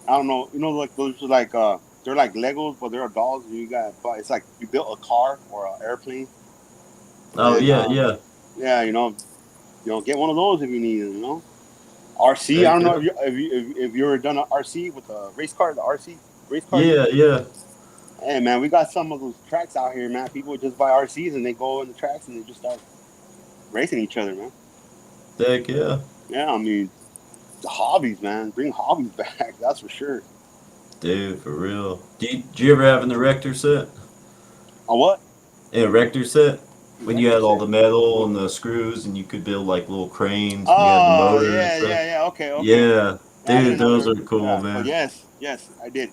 I don't know. Like those are like they're like Legos, but they're dolls. And but it's like you built a car or an airplane, and Oh then yeah, yeah. yeah, get one of those if you need it. RC. I Heck don't know yeah. if you ever done an RC with a race car, the RC race cars. Yeah, yeah. Hey man, we got some of those tracks out here, man. People just buy RCs and they go in the tracks and they just start racing each other, man. Heck yeah. Yeah, I mean, the hobbies, man. Bring hobbies back. That's for sure. Dude, for real. Did you ever have an erector set? A what? An erector set? When you Erector had all set? the metal and the screws and you could build like little cranes and you had the Oh, motor and yeah, stuff? yeah, yeah. Okay, okay. Yeah. I Dude, didn't know those there. are cool, Yeah, but man. yes, I did.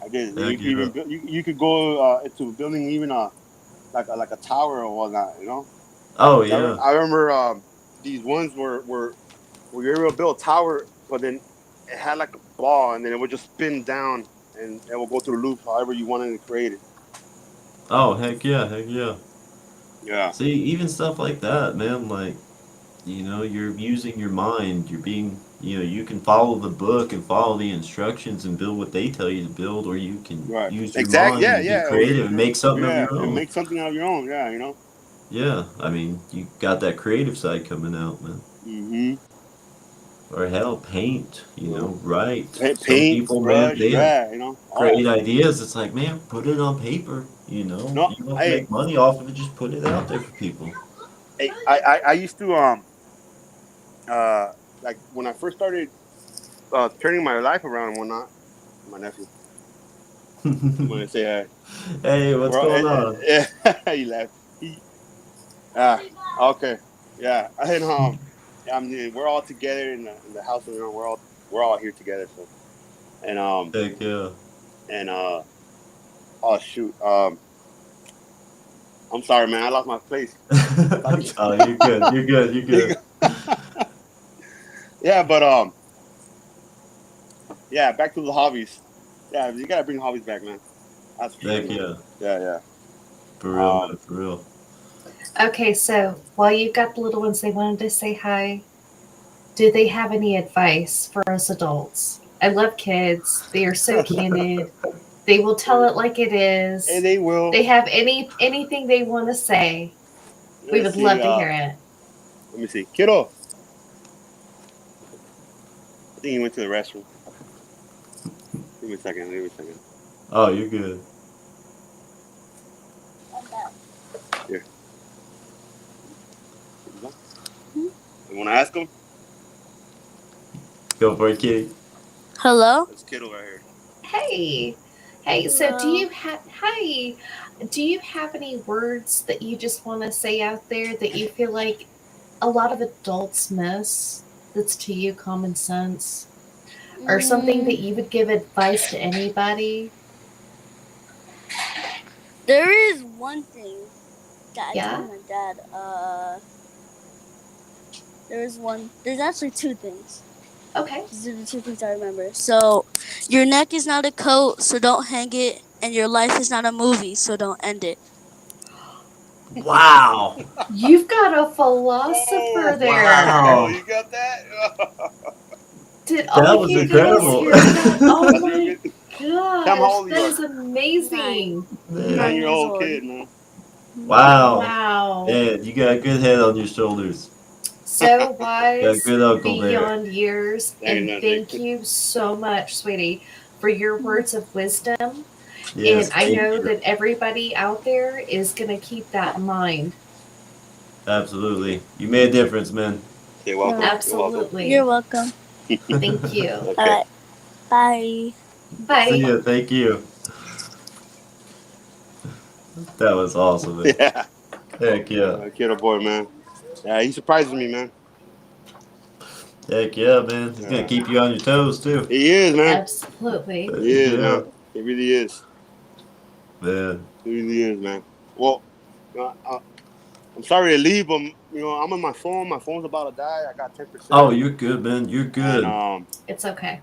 I did. And you Heck could yeah. even you could go into building even like a tower or whatnot. Oh 'Cause yeah. I remember these ones where you were able to build a tower, but then it had like a ball, and then it would just spin down, and it will go through the loop however you wanted to create it. Oh heck yeah, heck yeah. Yeah. See, even stuff like that, man, like, you're using your mind. You're being, you can follow the book and follow the instructions and build what they tell you to build, or you can Right. use your Exactly. mind Yeah. and be Yeah. creative and make something of Yeah. your And own. make something out of your own. Yeah. Yeah, I mean, you got that creative side coming out, man. Mm-hmm. Or hell, paint, You write. Some paint, people, man, brush. they have Yeah. great All. ideas. It's like, man, put it on paper, you know? No. You don't have to Hey. make money off of it, just put it out there for people. Hey. I used to uh like when I first started turning my life around and whatnot. My nephew. I'm gonna say Hey, what's we're all, going on? he left. He okay. Yeah. And I mean, we're all together in the house. We're all here together. So and Heck yeah. and oh shoot. I'm sorry, man. I lost my place. Talking. Oh, you're good. You're good. You're good. Yeah, but yeah. Back to the hobbies. Yeah, you gotta bring hobbies back, man. That's for sure, Heck man. yeah. Yeah, yeah. For real, Um, man. For real. Okay, so while you've got the little ones, they wanted to say hi. Do they have any advice for us adults? I love kids. They are so candid. They will tell it like it and is. they will. They have anything they want to say. We Let's would see. love to hear it. Let me see. Kiddo. I think he went to the restroom. Give me a second. Give me a second. Oh, you're good. Here. You want to ask him? Go for it, kitty. Hello? That's Kiddo right here. Hey, hey. So Hello. do you have any words that you just want to say out there that you feel like a lot of adults miss? That's to you common sense, or something that Mm, you would give advice to anybody? there is one thing that I Yeah. told my dad. There's actually two things. Okay. These are the two things I remember. So, your neck is not a coat, so don't hang it. And your life is not a movie, so don't end it. Wow. You've got a Oh philosopher there. wow! Wow. You got that? Did all That of was you guys incredible. hear that? Oh That's real my good. Tell him how gosh, old you that are. is 9. amazing. Man. 9 years 9-year-old old. kid, man. Wow. Wow. Man, you got a good head on your shoulders. So Got a wise good uncle there. beyond years. Thank And you, thank thank you so much, sweetie, for your words of wisdom. And Yes, I thank know you. that everybody out there is going to keep that in mind. Absolutely. You made a difference, man. You're welcome. Alright. You're welcome. You're Absolutely. welcome. Thank you. Okay. Alright. Bye. See Bye. ya. Thank you. That was awesome, man. Yeah. Heck yeah. Kiddo boy, man. Yeah, he surprises me, man. Heck yeah, man. He's gonna Yeah. keep you on your toes too. He is, man. Absolutely. He is, Yeah, man. He really is. man. He really is, man. Well, I'm sorry to leave, but I'm on my phone. My phone's about to die. I got 10%, Oh, you're good, man. You're and good. It's okay.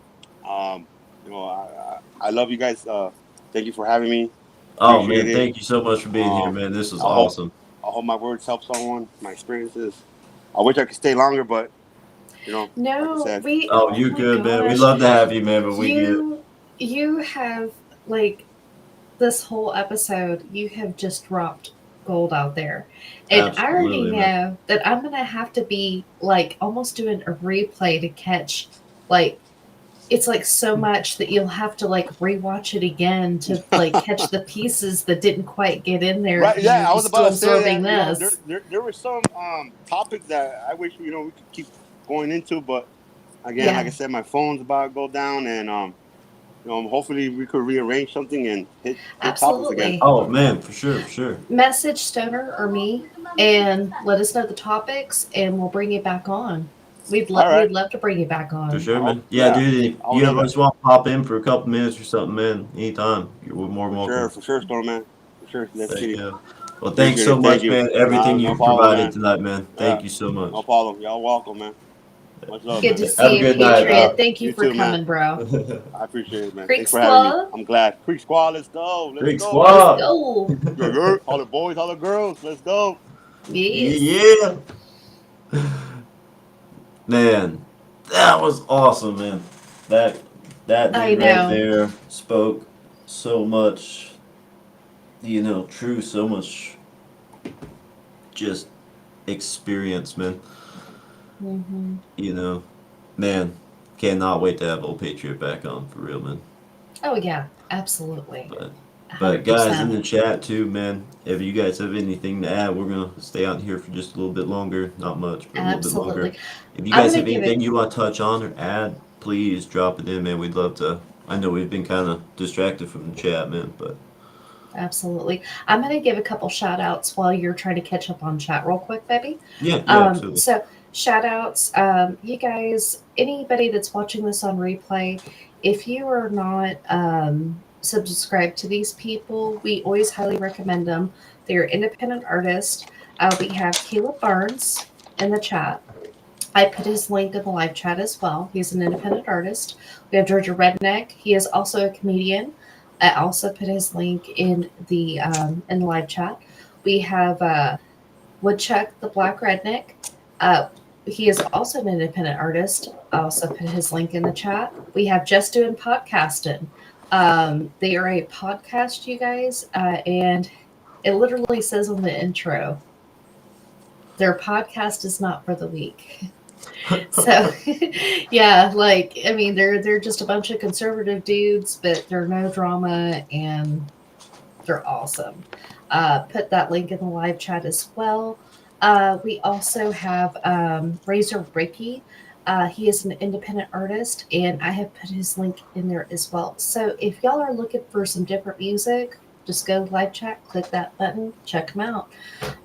um, I love you guys. Thank you for having me. Oh Appreciate man, it. thank you so much for being here, Um, man. This was I hope awesome. I hope my words help someone. My experiences. I wish I could stay longer, but like I No, said, Oh, oh you're my good, man. We'd gosh. love to have you, man, but we get it. You have, like, this whole episode, you have just dropped gold out there. And I already Absolutely, man. know that I'm going to have to be, like, almost doing a replay to catch, like, it's like so much that you'll have to like rewatch it again to like catch the pieces that didn't quite get in there right? because Yeah, you're I was still about to say absorbing that. this. There were some topics that I wish we could keep going into, but again, like I Yeah, said, my phone's about to go down, and hopefully we could rearrange something and hit topics again. absolutely. Oh man, for sure, for sure. Message Stoner or me and let us know the topics and we'll bring you back on. All right, We'd love to bring you back For on. sure, man. Yeah, yeah, dude, if I would you love ever that just want to pop in for a couple minutes or something, man, anytime, you're more than welcome. for sure, Storm man, for sure. Let's Thank get it. you. Well, thanks Appreciate so it. Thank much, you. man. Everything No you've problem, provided man. tonight, man. Yeah, Thank you so no much. problem. Y'all welcome, man. Much love, Good man. to Have a see you, good night, Patriot. man. Thank you You for too, man. coming, bro. I appreciate it, man. Creek Thanks for having me. Squad, I'm glad. Creek Squad, let's go. Let's Big go. let's squad. go. All the boys, all the girls, let's go. Yes. Yeah. Man, that was awesome, man. That that I dude right know. there spoke so much, true, so much just experience, man. Hmm. You know, man, cannot wait to have old Patriot back on for real, man. Oh, yeah, absolutely. But but guys in 100%. the chat too, man. If you guys have anything to add, we're gonna stay out here for just a little bit longer. Not much, but a little bit longer. Absolutely. If you I'm guys going have to give anything it, you want to touch on or add, please drop it in, man. We'd love to. I know we've been kind of distracted from the chat, man, but absolutely. I'm going to give a couple shout outs while you're trying to catch up on chat real quick, baby. yeah, yeah, absolutely. So shout outs, you guys, anybody that's watching this on replay, if you are not subscribed to these people, we always highly recommend them. They're independent artists. We have Caleb Barnes in the chat. I put his link in the live chat as well. He's an independent artist. We have Georgia Redneck. He is also a comedian. I also put his link in the live chat. We have Woodchuck the Black Redneck. Uh, he is also an independent artist. I also put his link in the chat. We have Just Doing Podcasting. They are a podcast, you guys, and it literally says on the intro, their podcast is not for the weak. So, yeah, like I mean, they're just a bunch of conservative dudes, but they're no drama and they're awesome. Put that link in the live chat as well. We also have Razor Ricky. He is an independent artist, and I have put his link in there as well. So if y'all are looking for some different music, just go live chat, click that button, check them out.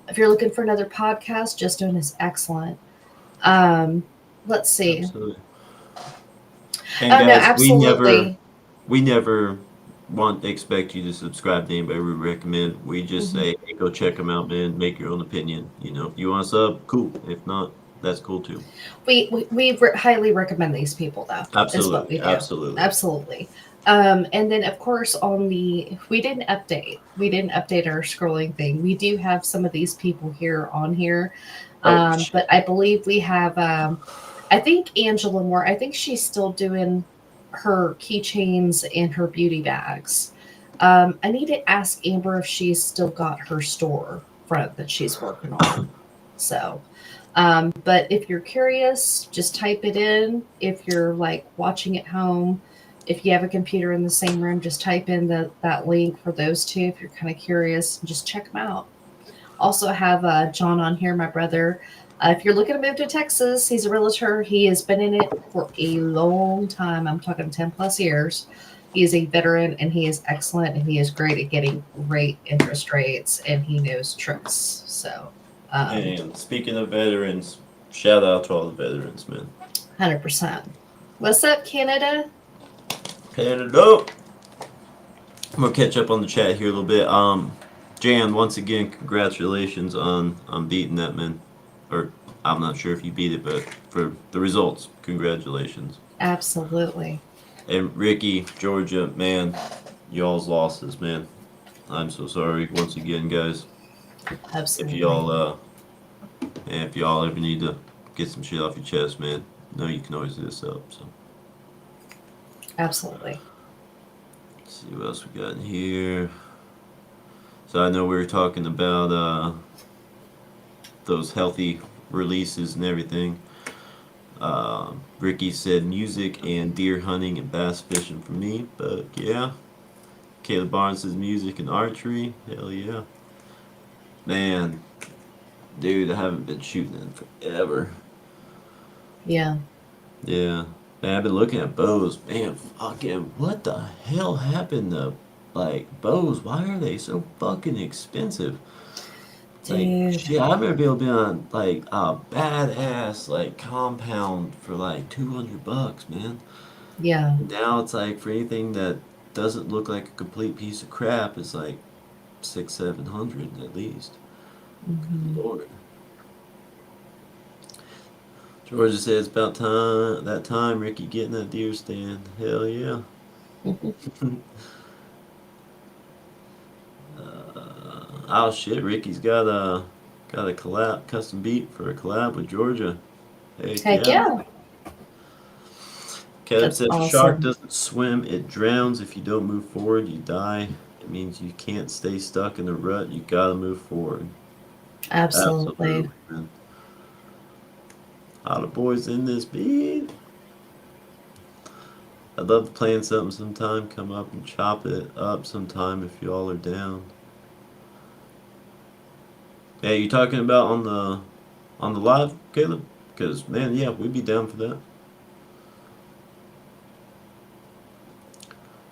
If you're looking for another podcast, Just Doing is excellent. Um, let's see. Absolutely. And Oh no, guys, absolutely. we never want to expect you to subscribe to anybody we recommend. We just Mhm. say, hey, go check them out, man. Make your own opinion. If you want to sub, cool. If not, that's cool too. We highly recommend these people though. Is what we Absolutely, do. absolutely. Absolutely. And then of course we didn't update. We didn't update our scrolling thing. We do have some of these people here on here. Oh shit. But I believe we have I think Angela Moore, I think she's still doing her keychains and her beauty bags. I need to ask Amber if she's still got her store. front that she's working on. So, but if you're curious, just type it in. If you're like watching at home, if you have a computer in the same room, just type in that link for those two. If you're kind of curious, just check them out. Also have John on here, my brother. If you're looking to move to Texas, he's a realtor. He has been in it for a long time. I'm talking 10 plus years. He is a veteran and he is excellent and he is great at getting great interest rates and he knows tricks. So, And speaking of veterans, shout out to all the veterans, man. 100%. What's up, Canada? Canada. I'm gonna catch up on the chat here a little bit. Jan, once again, congratulations on beating that, man. Or I'm not sure if you beat it, but for the results, congratulations. Absolutely. And Ricky, Georgia, man, y'all's losses, man. I'm so sorry once again, guys. Absolutely. If y'all ever need to get some shit off your chest, man, know you can always hit us up. So. Absolutely. Let's see what else we got in here. So I know we were talking about those healthy releases and everything. Ricky said music and deer hunting and bass fishing for me, but yeah. Caleb Barnes says music and archery. Hell yeah. Man, dude, I haven't been shooting in forever. Yeah. Yeah. Man, I've been looking at bows. Man, fucking, what the hell happened to, like, bows? Why are they so fucking expensive? Dude. Like, shit, I remember being able to be on, like, a badass, like, compound for, like, $200, man. Yeah. Now it's like, for anything that doesn't look like a complete piece of crap, it's like 600-700 at least. Mm-hmm. Good Lord. Georgia says about that time Ricky getting that deer stand. Hell yeah. Oh shit, Ricky's got a collab custom beat for a collab with Georgia. Heck yeah. Caleb That's says awesome. a shark doesn't swim, it drowns. If you don't move forward, you die. It means you can't stay stuck in the rut. You gotta move forward. Absolutely. Man. All the boys in this beat. I'd love to plan something sometime. Come up and chop it up sometime if y'all are down. Hey, you talking about on the live, Caleb? Because man, yeah, we'd be down for that.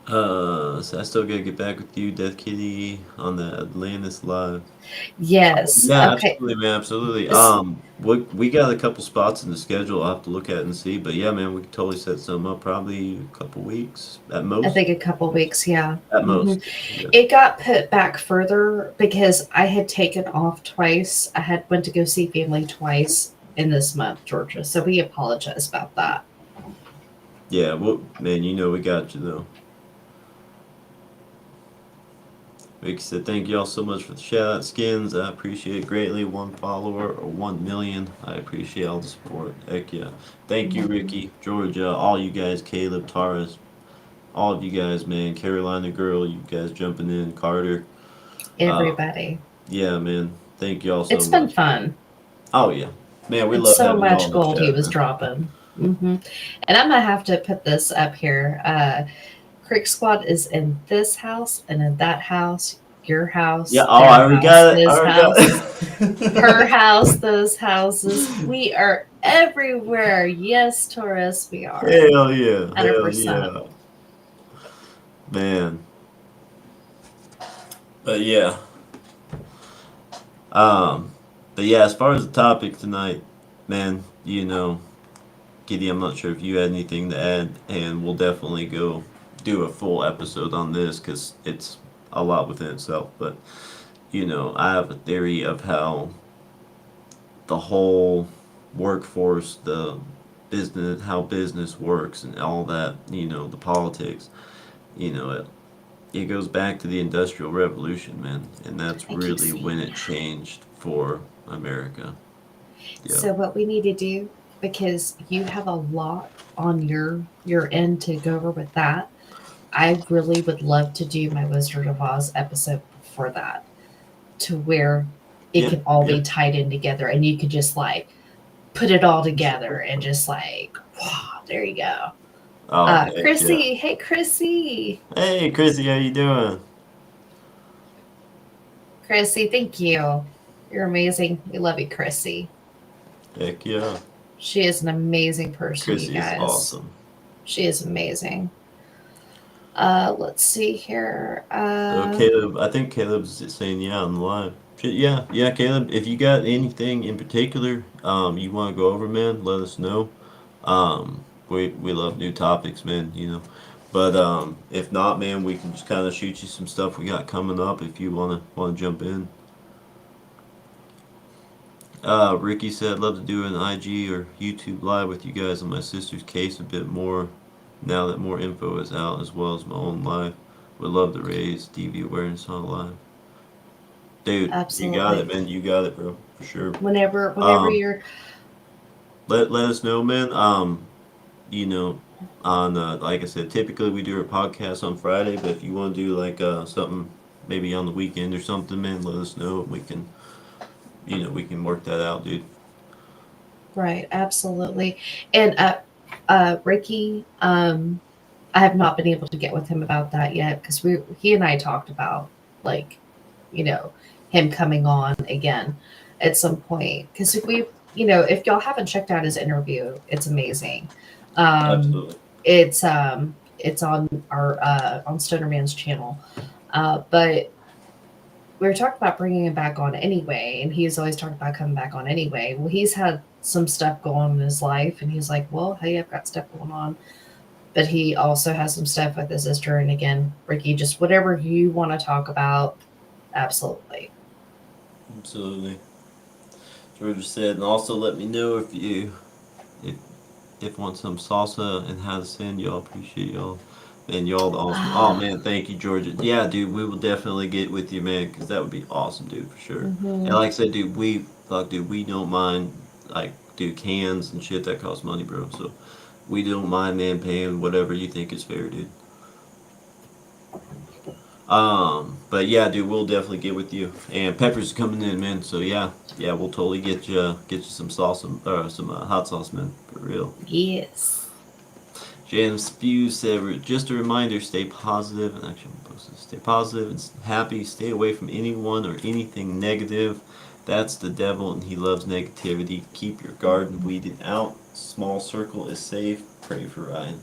So I still gotta get back with you, Death Kitty, on the Atlantis live. Yes. Yeah, Okay. absolutely, man, absolutely. We got a couple spots in the schedule. I'll have to look at it and see. But yeah, man, we can totally set something up. Probably a couple weeks at most. I think a couple weeks, yeah. At most. Yeah. It got put back further because I had taken off twice. I had went to go see family twice in this month, Georgia. So we apologize about that. Yeah, well, man, you know we got you though. Ricky said, thank y'all so much for the shout out skins. I appreciate it greatly. 1 follower or 1 million. I appreciate all the support. Heck yeah. Thank you, Ricky, Georgia, all you guys, Caleb, Taurus, all of you guys, man. Carolina Girl, you guys jumping in, Carter. Everybody. Yeah, man. Thank y'all so much. It's been fun. Oh, yeah. Man, we it's love so having much y'all gold chat, he was man. dropping. And I'm going to have to put this up here. Creek Squad is in this house and in that house, your house. Yeah, oh, I already got it. Her house, those houses. We are everywhere. Yes, Taurus, we are. Hell yeah. 100%. Hell yeah. Man. But yeah. But yeah, as far as the topic tonight, man, you know, Kitty, I'm not sure if you had anything to add, and we'll definitely go do a full episode on this because it's a lot within itself. But, you know, I have a theory of how the whole workforce, the business, how business works, and all that, you know, the politics, you know, it goes back to the Industrial Revolution, man, and that's really when it changed for America. Yeah. So what we need to do, because you have a lot on your end to go over with that, I really would love to do my Wizard of Oz episode for that, to where it can all be tied in together, and you could just like put it all together and just like, wow, there you go. Oh, Chrissy, hey Chrissy. Hey Chrissy, how you doing? Chrissy, thank you. You're amazing. We love you, Chrissy. Heck yeah. She is an amazing person, you Chrissy is guys. awesome. She is amazing. Let's see here. So Caleb, I think Caleb's saying yeah on the live. Yeah, Caleb. If you got anything in particular, you want to go over, man, let us know. We love new topics, man. But if not, man, we can just kind of shoot you some stuff we got coming up if you wanna jump in. Ricky said, I'd love to do an IG or YouTube live with you guys on my sister's case a bit more now that more info is out, as well as my own life. Would love to raise DV awareness on live. Dude, you got it, Absolutely. man. You got it, bro. For sure. Whenever Um, you're let us know, man. You know, on like I said, typically we do our podcast on Friday, but if you want to do like something maybe on the weekend or something, man, let us know. We can work that out, dude. right, absolutely. And Ricky, I have not been able to get with him about that yet because he and I talked about like, you know, him coming on again at some point. Because if y'all haven't checked out his interview, it's amazing. Um, Absolutely. it's on our on Stoner Man's channel, but we were talking about bringing him back on anyway, and he's always talking about coming back on anyway. Well, he's had some stuff going on in his life, and he's like, "Well, hey, I've got stuff going on." But he also has some stuff with his sister. And again, Ricky, just whatever you want to talk about, absolutely. Absolutely. Georgia said, and also let me know if if want some salsa and how to send y'all. Appreciate y'all. Man, y'all the awesome. Oh man, thank you, Georgia. Yeah, dude, we will definitely get with you, man, because that would be awesome, dude, for sure. And Mm-hmm. like I said, dude, we don't mind, like, dude, cans and shit that costs money, bro. So we don't mind, man, paying whatever you think is fair, dude. But yeah, dude, we'll definitely get with you. And Pepper's coming in, man. So yeah, we'll totally get you some sauce, some hot sauce, man, for real. Yes. James Fuse said, just a reminder, stay positive, and actually I'm supposed to stay positive and happy, stay away from anyone or anything negative. That's the devil, and he loves negativity. Keep your garden weeded out. Small circle is safe. Pray for Ryan.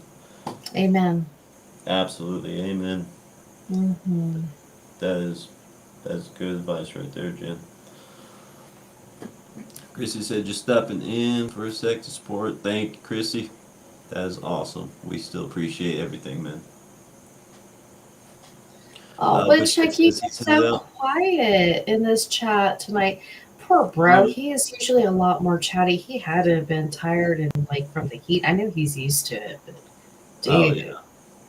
Amen. Absolutely, amen. Mm-hmm. That's good advice right there, Jen. Chrissy said, just stepping in for a sec to support. Thank you, Chrissy. That is awesome. We still appreciate everything, man. Oh, But Woodchuck, you says get he sent it so out. quiet in this chat tonight. Poor bro. Man. He is usually a lot more chatty. He had to have been tired and like from the heat. I know he's used to it, but Oh dude, yeah.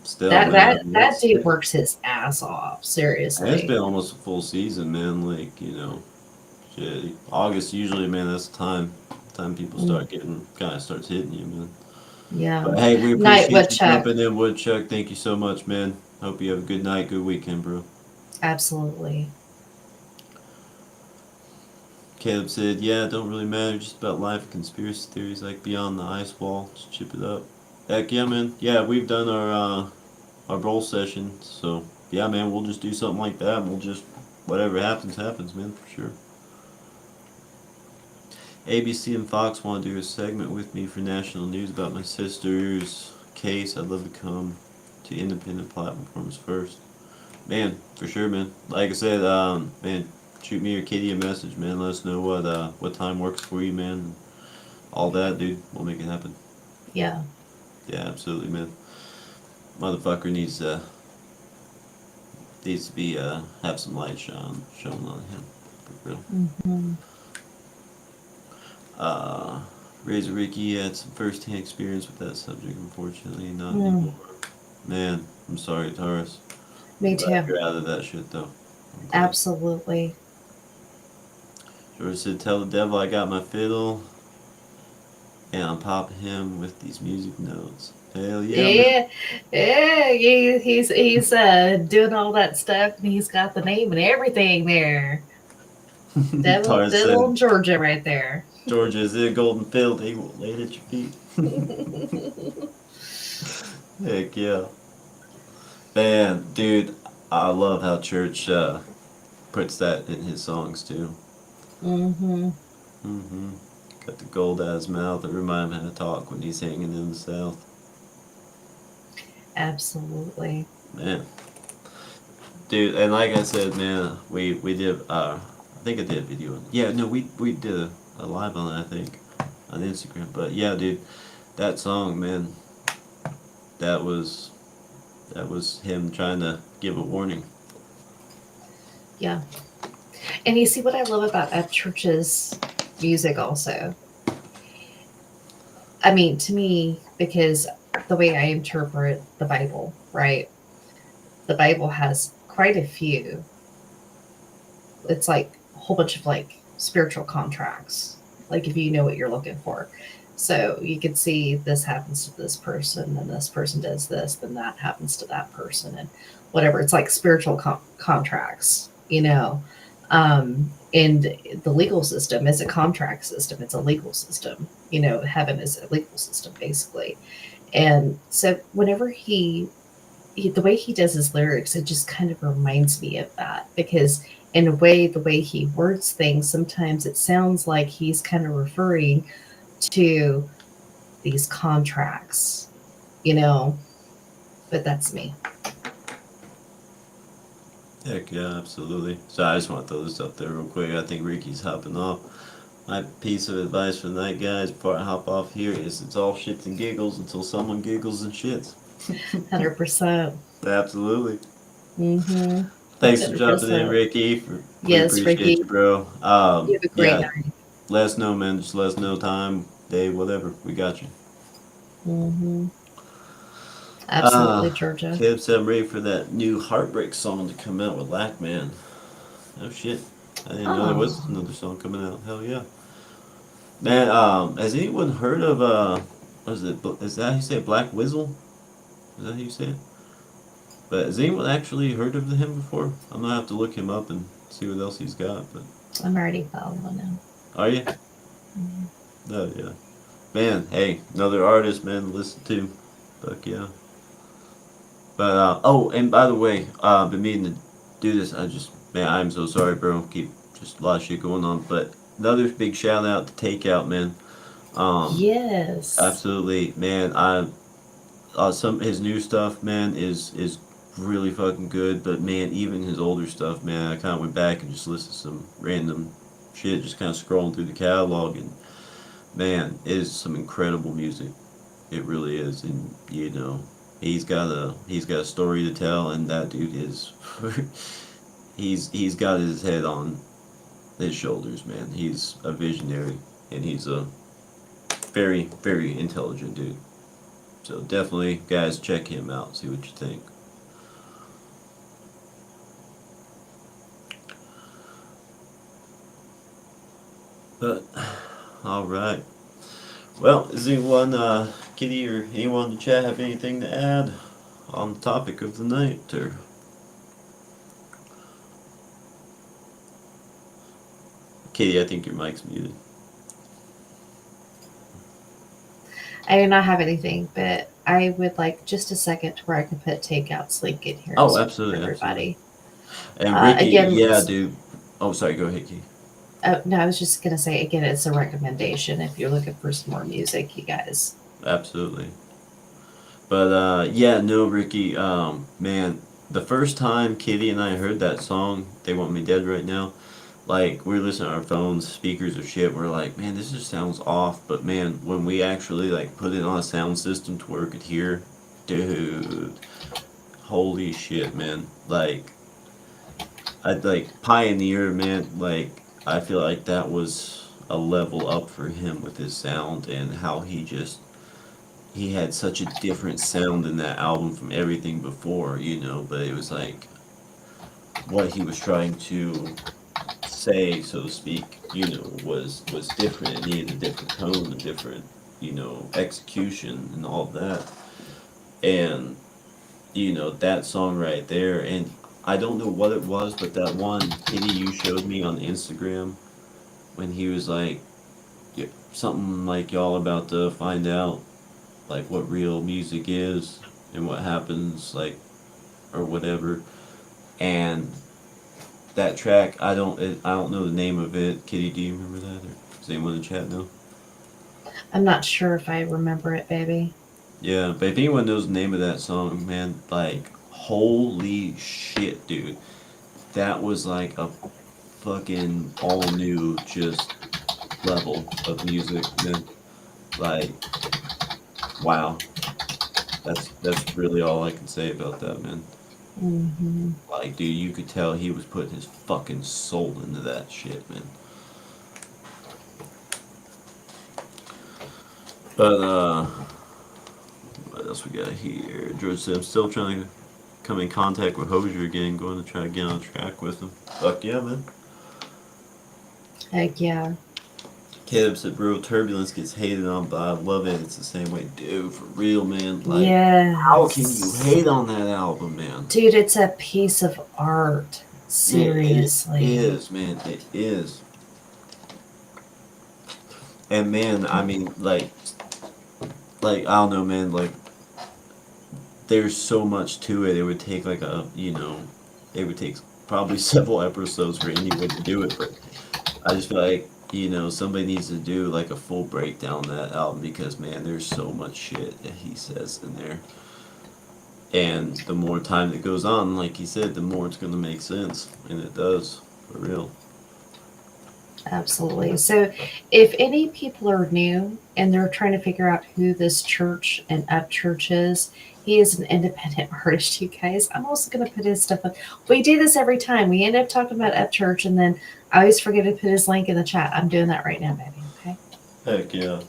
Still, that man. that that dude works his ass off. It's Seriously. been almost a full season, man. Like shit. August usually, man. That's the time people Mm, start getting kind of starts hitting you, man. yeah. But hey, we Night appreciate you Woodchuck. jumping in, Woodchuck. Thank you so much, man. Hope you have a good night, good weekend, bro. Absolutely. Caleb said, "Yeah, it don't really matter. Just about life, conspiracy theories like beyond the ice wall. Just chip it up." Heck yeah, man. Yeah, we've done our bowl session, so yeah, man. We'll just do something like that, and we'll just whatever happens, happens, man, for sure. ABC and Fox want to do a segment with me for national news about my sister's case. I'd love to come to independent platforms first. Man, for sure, man. Like I said, man, shoot me or Katie a message, man. Let us know what time works for you, man. All that, dude. We'll make it happen. Yeah. Yeah, absolutely, man. Motherfucker needs to be have some light shown on him, for real. Mm-hmm. Uh, Razor Ricky had some first-hand experience with that subject, unfortunately, not Mm, anymore. Man, I'm sorry, Taurus. I'm me glad too. you're out of that shit, though. I'm glad. Absolutely. George said, tell the devil I got my fiddle, and I'm popping him with these music notes. Hell yeah, man. Yeah, yeah, he's doing all that stuff, and he's got the name and everything there. Good Tarzan, old Georgia right there. Georgia is in a golden field. He will lay it at your feet. Heck yeah. Man, dude, I love how Church puts that in his songs too. Mm-hmm. Mm-hmm. Got the gold ass mouth that remind him how to talk when he's hanging in the South. Absolutely. Man, dude, and like I said, man, we did. I think I did a video. Yeah, no, we did a live on it. I think on Instagram. But yeah, dude, that song, man, that was that was him trying to give a warning. Yeah. And you see what I love about F Church's music also. I mean, to me, because the way I interpret the Bible, right? The Bible has quite a few. It's like a whole bunch of like spiritual contracts. Like if you know what you're looking for. So you could see this happens to this person, and this person does this, then that happens to that person, and whatever. It's like spiritual contracts, you know. And the legal system is a contract system, it's a legal system. You know, heaven is a legal system, basically. And so whenever the way he does his lyrics, it just kind of reminds me of that because in a way, the way he words things, sometimes it sounds like he's kind of referring to these contracts, you know, but that's me. Heck yeah, absolutely. So I just want to throw this up there real quick. I think Ricky's hopping off. My piece of advice for the night, guys, before I hop off here, is it's all shits and giggles until someone giggles and shits. 100%. Absolutely. Mm-hmm. Thanks for jumping in, 100%. Ricky. We Yes, appreciate Ricky, you, bro. you have a great Yeah, night. let us know, man. Just let us know time, day, whatever. We got you. Mm-hmm. Uh, Absolutely, Georgia. Caleb said I'm ready for that new Heartbreak song to come out with Lack Man. Oh shit. I didn't know there was Oh, another song coming out. Hell yeah. Man, has anyone heard of what is it? Is that how you say it? Black Wizzle? Is that how you say it? But has anyone actually heard of him before? I'm gonna have to look him up and see what else he's got. But I'm already following him. are you? Mhm. Oh yeah. Man, hey, another artist, man, to listen to. Fuck yeah. But oh, and by the way, been meaning to do this. I just, man, I'm so sorry, bro. Keep just a lot of shit going on. But another big shout out to Takeout, man. Um, Yes. absolutely, man. Some his new stuff, man, is really fucking good. But man, even his older stuff, man, I kind of went back and just listened to some random shit, just kind of scrolling through the catalog, and man, it is some incredible music. It really is, and you know, he's got a story to tell, and that dude is he's got his head on his shoulders, man. He's a visionary, and he's a very intelligent dude. So definitely, guys, check him out. See what you think. But all right. Well, is anyone, Kitty or anyone in the chat have anything to add on the topic of the night, or? Katie, I think your mic's muted. I do not have anything, but I would like just a second to where I can put takeouts link in here Oh, as well for absolutely, absolutely. everybody. And Ricky, Again, yeah, dude. Oh, sorry. Go ahead, Katie. no, I was just gonna say again, it's a recommendation if you're looking for some more music, you guys. Absolutely. But yeah, no, Ricky. Man, the first time Kitty and I heard that song, "They Want Me Dead Right Now," like we were listening to our phones, speakers or shit. We're like, man, this just sounds off. But man, when we actually like put it on a sound system to where it could hear, dude, holy shit, man! Like, I'd like Pioneer, man. Like, I feel like that was a level up for him with his sound and how he had such a different sound in that album from everything before, you know, but it was like what he was trying to say, so to speak, you know, was different. It needed a different tone, a different, you know, execution and all that. And, you know, that song right there, and I don't know what it was, but that one kitty you showed me on Instagram when he was like something like y'all about to find out like what real music is and what happens like or whatever. And that track, I don't know the name of it. Kitty, do you remember that? Or does anyone in the chat know? I'm not sure if I remember it, baby. Yeah, but if anyone knows the name of that song, man, like holy shit, dude, that was like a fucking all new just level of music, man. Like, wow, that's really all I can say about that, man. Hmm. Like, dude, you could tell he was putting his fucking soul into that shit, man. But what else we got here? George said I'm still trying to come in contact with Hosier again, going to try to get on track with him. Fuck yeah, man. Heck yeah. Caleb said, bro, Turbulence gets hated on, but I love it. It's the same way, dude. For real, man. Like, how can you Yes. hate on that album, man? Dude, it's a piece of art. Man, it Seriously. is, man. It is. And man, I mean, like I don't know, man. Like, there's so much to it. It would take like it would take probably several episodes for anyone to do it. But I just feel like somebody needs to do like a full breakdown of that album because man, there's so much shit that he says in there. And the more time that goes on, like he said, the more it's gonna make sense, and it does for real. Absolutely. So, if any people are new and they're trying to figure out who this church and Up Church is, he is an independent artist, you guys. I'm also going to put his stuff on. We do this every time. We end up talking about Up Church, and then I always forget to put his link in the chat. I'm doing that right now, baby. Okay. Heck yeah.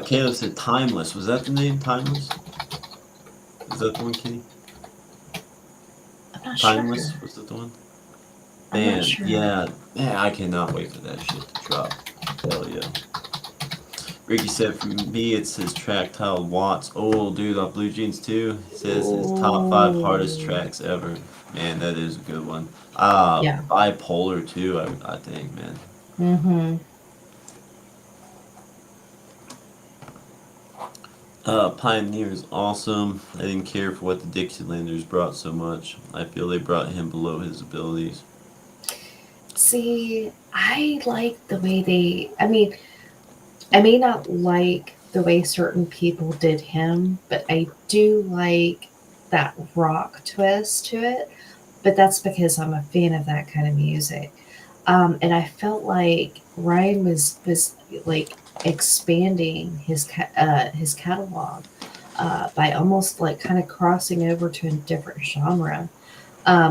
Caleb said Timeless. Was that the name? Timeless? Is that the one, Kitty? I'm not Timeless? sure. Was that the one? I'm not Man, sure. yeah. Man, I cannot wait for that shit to drop. Hell yeah. Ricky said for me it's his track titled Watts. Oh, dude, on Blue Jeans too. He says his top 5 hardest Ooh. tracks ever. Man, that is a good one. Yeah. Bipolar too, I think, man. Mm-hmm. Pioneer is awesome. I didn't care for what the Dixielanders brought so much. I feel they brought him below his abilities. See, I like the way I may not like the way certain people did him, but I do like that rock twist to it. But that's because I'm a fan of that kind of music. And I felt like Ryan was like expanding his catalog by almost like kind of crossing over to a different genre,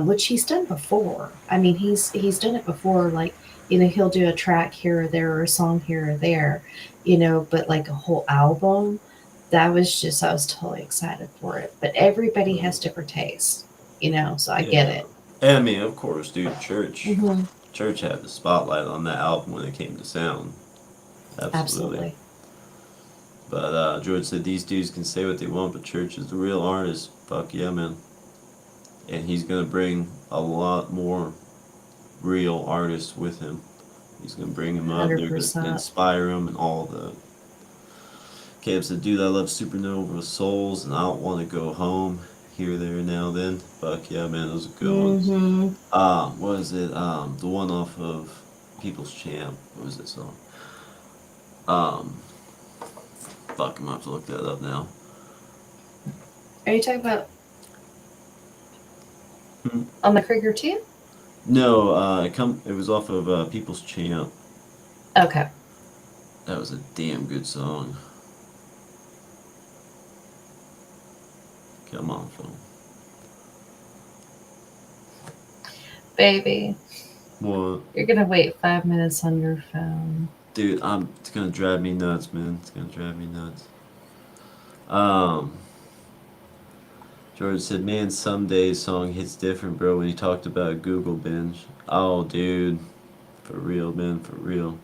which he's done before. I mean, he's done it before. Like he'll do a track here or there or a song here or there, but like a whole album. That was just I was totally excited for it. But everybody has different tastes, so I get Yeah. it. And I mean, of course, dude, Church. Hmm. Church had the spotlight on that album when it came to sound. Absolutely. Absolutely. But George said these dudes can say what they want, but Church is the real artist. Fuck yeah, man. And he's gonna bring a lot more real artists with him. He's gonna bring them up. They're gonna 100%. inspire him and all the. Caleb said, "Dude, I love Supernova Souls, and I don't want to go home. Here, there, now, then. Fuck yeah, man, those are good ones. Hmm. What is it? The one off of People's Champ. What was that song? Um, fuck, I'm gonna have to look that up now. Are you talking about Hmm? on the Krieger too? No, it was off of People's Champ. Okay. That was a damn good song. Come on, phone. Baby, What? you're gonna wait 5 minutes on your phone. Dude, it's gonna drive me nuts, man. It's gonna drive me nuts. Um, George said, "Man, Someday's song hits different, bro." When he talked about Google binge. Oh, dude, for real, man, for real.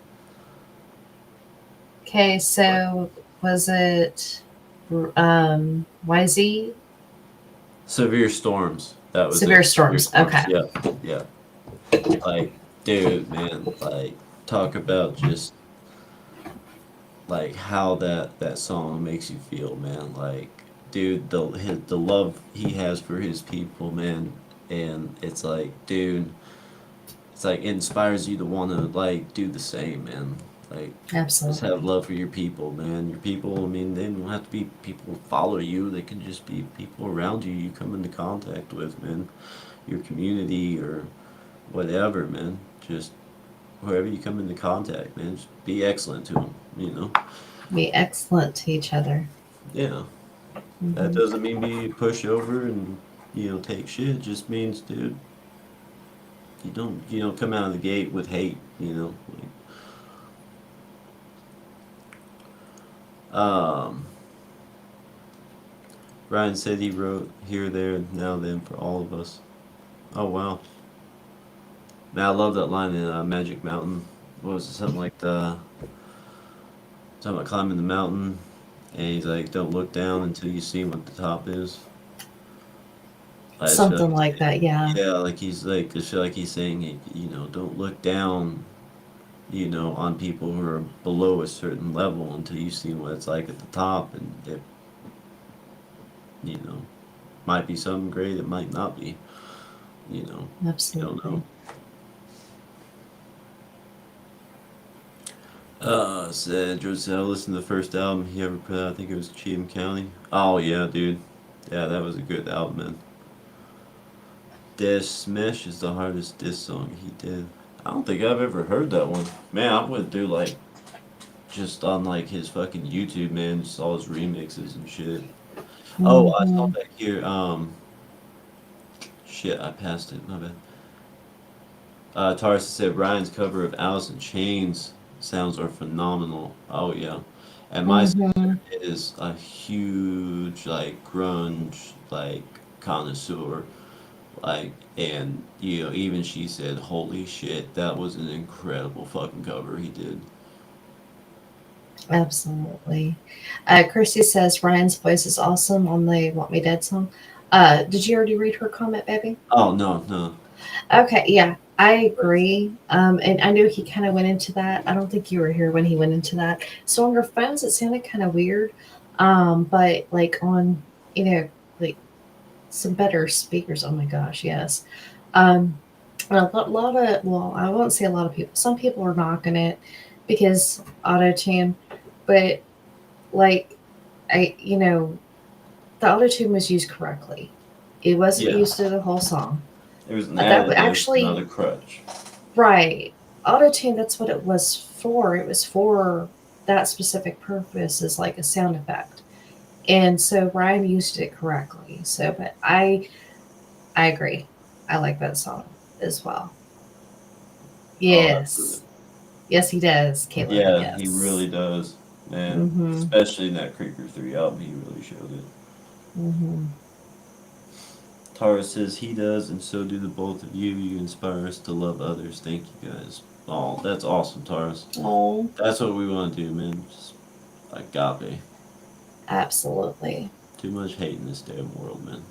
Okay, so was it YZ? Severe storms. That was Severe it. Severe storms. storms. Okay. Yeah, yeah. Like, dude, man, like, talk about just like how that song makes you feel, man. Like, dude, the love he has for his people, man, and it's like, dude, it's like it inspires you to want to like do the same, man. Like, just have Absolutely. love for your people, man. Your people, I mean, they don't have to be people who follow you. They can just be people around you you come into contact with, man. Your community or whatever, man. Just whoever you come into contact, man. Just be excellent to them, you know. Be excellent to each other. Yeah, that Hmm. doesn't mean be pushover and take shit. It just means, dude, you don't come out of the gate with hate. Um, Ryan said he wrote here, there, now, then for all of us. Oh wow, man, I love that line in Magic Mountain. What was it? Something like talking about climbing the mountain, and he's like, "Don't look down until you see what the top is." I just feel like Something like that. Yeah. yeah, like he's like, I feel like he's saying, don't look down, on people who are below a certain level until you see what it's like at the top, and it, you know, might be something great, it might not be, you know, you don't know. Absolutely. Said George said I listened to the first album he ever put out. I think it was Cheatham County. Oh yeah, dude. Yeah, that was a good album, man. Dash Smash is the hardest diss song he did. I don't think I've ever heard that one. Man, I would do like just on like his fucking YouTube, man, just all his remixes and shit. Oh, I saw Hmm. back here. Shit, I passed it. My bad. Tarsa said Ryan's cover of Alice in Chains sounds are phenomenal. Oh yeah, and my sister Hmm. is a huge like grunge like connoisseur. Like, and even she said, "Holy shit, that was an incredible fucking cover he did." Absolutely. Kirsty says Ryan's voice is awesome on the Want Me Dead song. Did you already read her comment, baby? Oh no, no. Okay, yeah, I agree. And I know he kind of went into that. I don't think you were here when he went into that. So on your phones, it sounded kind of weird. But like on, you know, like some better speakers. Oh my gosh, yes. Um, a lot of, well, I won't say a lot of people. Some people are knocking it because auto tune, but like the auto tune was used correctly. It wasn't Yeah, used to the whole song. it was an That would additive, not actually a crutch. right. Auto tune. That's what it was for. It was for that specific purpose, as like a sound effect. And so Ryan used it correctly. So, but I agree. I like that song as well. Oh, absolutely. Yes. Yes, he does, Caleb. Yeah, he Yes. really does, man. Mm-hmm. Especially in that Creeper 3 album, he really showed it. Mm-hmm. Tara says he does, and so do the both of you. You inspire us to love others. Thank you guys. Oh, that's awesome, Taurus. Oh, That's what we want to do, man. Just agape. absolutely. Too much hate in this damn world, man.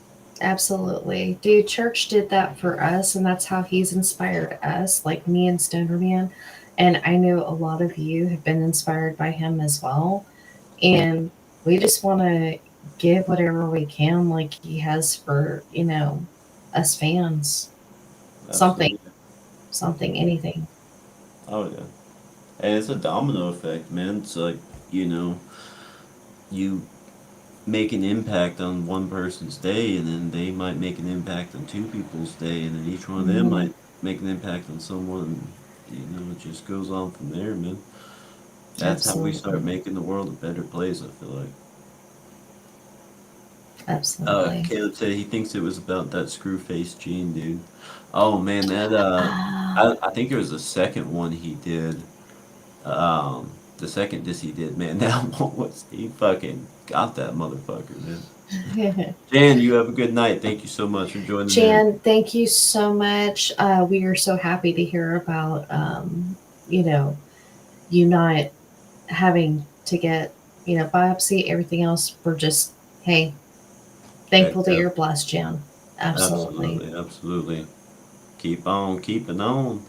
Absolutely. Dude, Church did that for us, and that's how he's inspired us, like me and Stoner Man. And I know a lot of you have been inspired by him as well. And we just want to give whatever we can, like he has for, us fans. Something, Absolutely. something, anything. Oh, yeah. And it's a domino effect, man. It's like, you know, you make an impact on one person's day, and then they might make an impact on two people's day, and then each one of them Hmm. might make an impact on someone. It just goes on from there, man. That's how we start Absolutely. making the world a better place, I feel like. Absolutely. Caleb said he thinks it was about that screw face Gene dude. Oh man, that Ah, I think it was the second one he did. The second disc he did, man, that one was he fucking got that motherfucker, man. Jan, you have a good night. Thank you so much for joining in. Jan, thank you so much. We are so happy to hear about, you know, you not having to get, biopsy, everything else. We're just, hey, Heck thankful that yeah. you're blessed, Jan. Absolutely. Absolutely, absolutely. Keep on keeping on.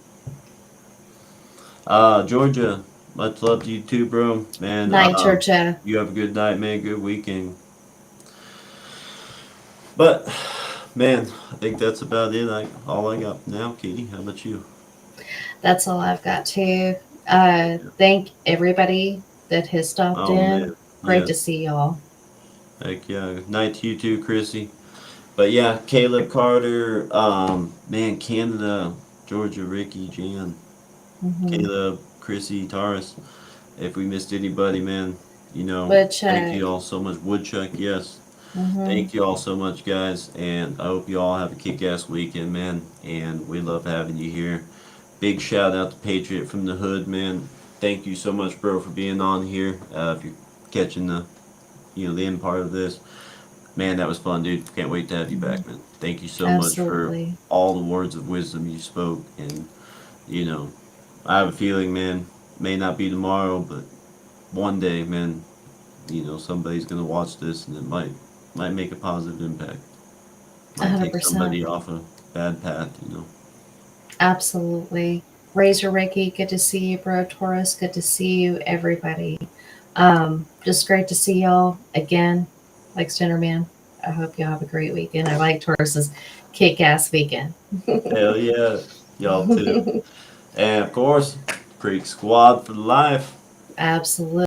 Georgia, much love to you too, bro. Man, Night, Georgia. you have a good night, man. Good weekend. But, man, I think that's about it. All I got now, Katie. How about you? That's all I've got too. Thank everybody that has stopped Oh, in. man. Great to Yes. see y'all. Heck yeah. Night to you too, Chrissy. But yeah, Caleb Carter, man, Canada, Georgia, Ricky, Jan, Hmm. Caleb, Chrissy, Taurus. If we missed anybody, man, thank Woodchuck. you all so much. Woodchuck, yes. Hmm. Thank you all so much, guys. And I hope you all have a kick ass weekend, man. And we love having you here. Big shout out to Patriot from the Hood, man. Thank you so much, bro, for being on here. If you're catching the end part of this, man, that was fun, dude. Can't wait to have you Hmm. back, man. Thank you so much for Absolutely. all the words of wisdom you spoke. And, you know, I have a feeling, man, may not be tomorrow, but one day, man, somebody's gonna watch this and it might make a positive impact. Might take 100%. somebody off a bad path. Absolutely. Razor Ricky, good to see you, bro. Taurus, good to see you, everybody. Just great to see y'all again. Like Stinnerman, I hope y'all have a great weekend. I like Taurus's kick ass weekend. Hell yeah, y'all too. And of course, Creek Squad for life. Absolutely.